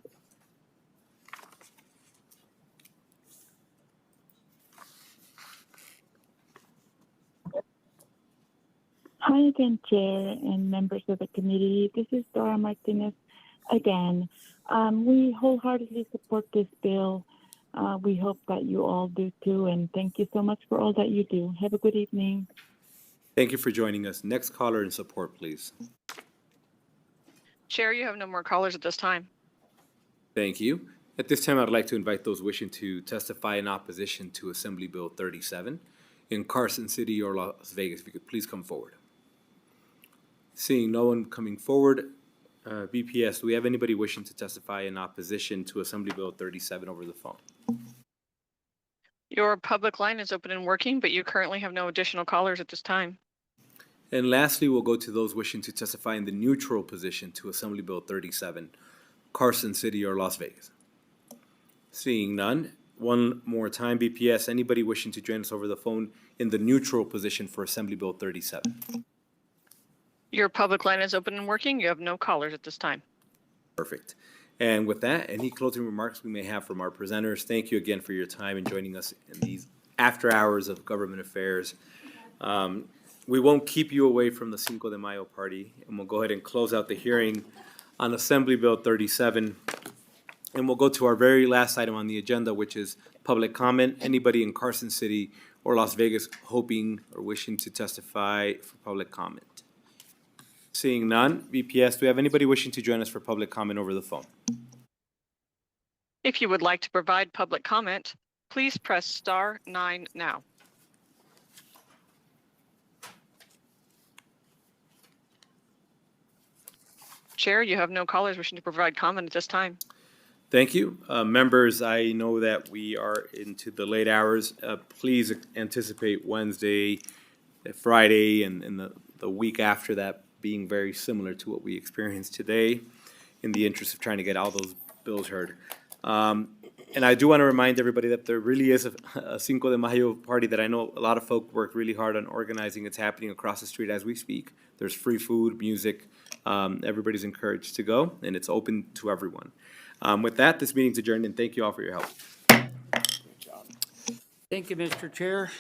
Speaker 6: Hi again, Chair and members of the committee. This is Dora Martinez again. We wholeheartedly support this bill. We hope that you all do too, and thank you so much for all that you do. Have a good evening.
Speaker 2: Thank you for joining us. Next caller in support, please.
Speaker 9: Chair, you have no more callers at this time.
Speaker 2: Thank you. At this time, I'd like to invite those wishing to testify in opposition to Assembly Bill 37 in Carson City or Las Vegas. If you could please come forward. Seeing no one coming forward, BPS, do we have anybody wishing to testify in opposition to Assembly Bill 37 over the phone?
Speaker 9: Your public line is open and working, but you currently have no additional callers at this time.
Speaker 2: And lastly, we'll go to those wishing to testify in the neutral position to Assembly Bill 37, Carson City or Las Vegas. Seeing none, one more time, BPS, anybody wishing to join us over the phone in the neutral position for Assembly Bill 37?
Speaker 9: Your public line is open and working. You have no callers at this time.
Speaker 2: Perfect. And with that, any closing remarks we may have from our presenters, thank you again for your time and joining us in these after hours of government affairs. We won't keep you away from the Cinco de Mayo party, and we'll go ahead and close out the hearing on Assembly Bill 37. And we'll go to our very last item on the agenda, which is public comment. Anybody in Carson City or Las Vegas hoping or wishing to testify for public comment? Seeing none, BPS, do we have anybody wishing to join us for public comment over the phone?
Speaker 9: If you would like to provide public comment, please press star 9 now. Chair, you have no callers wishing to provide comment at this time.
Speaker 2: Thank you. Members, I know that we are into the late hours. Please anticipate Wednesday, Friday, and the week after that being very similar to what we experienced today in the interest of trying to get all those bills heard. And I do want to remind everybody that there really is a Cinco de Mayo party that I know a lot of folk worked really hard on organizing. It's happening across the street as we speak. There's free food, music. Everybody's encouraged to go, and it's open to everyone. With that, this meeting's adjourned, and thank you all for your help.
Speaker 15: Thank you, Mr. Chair.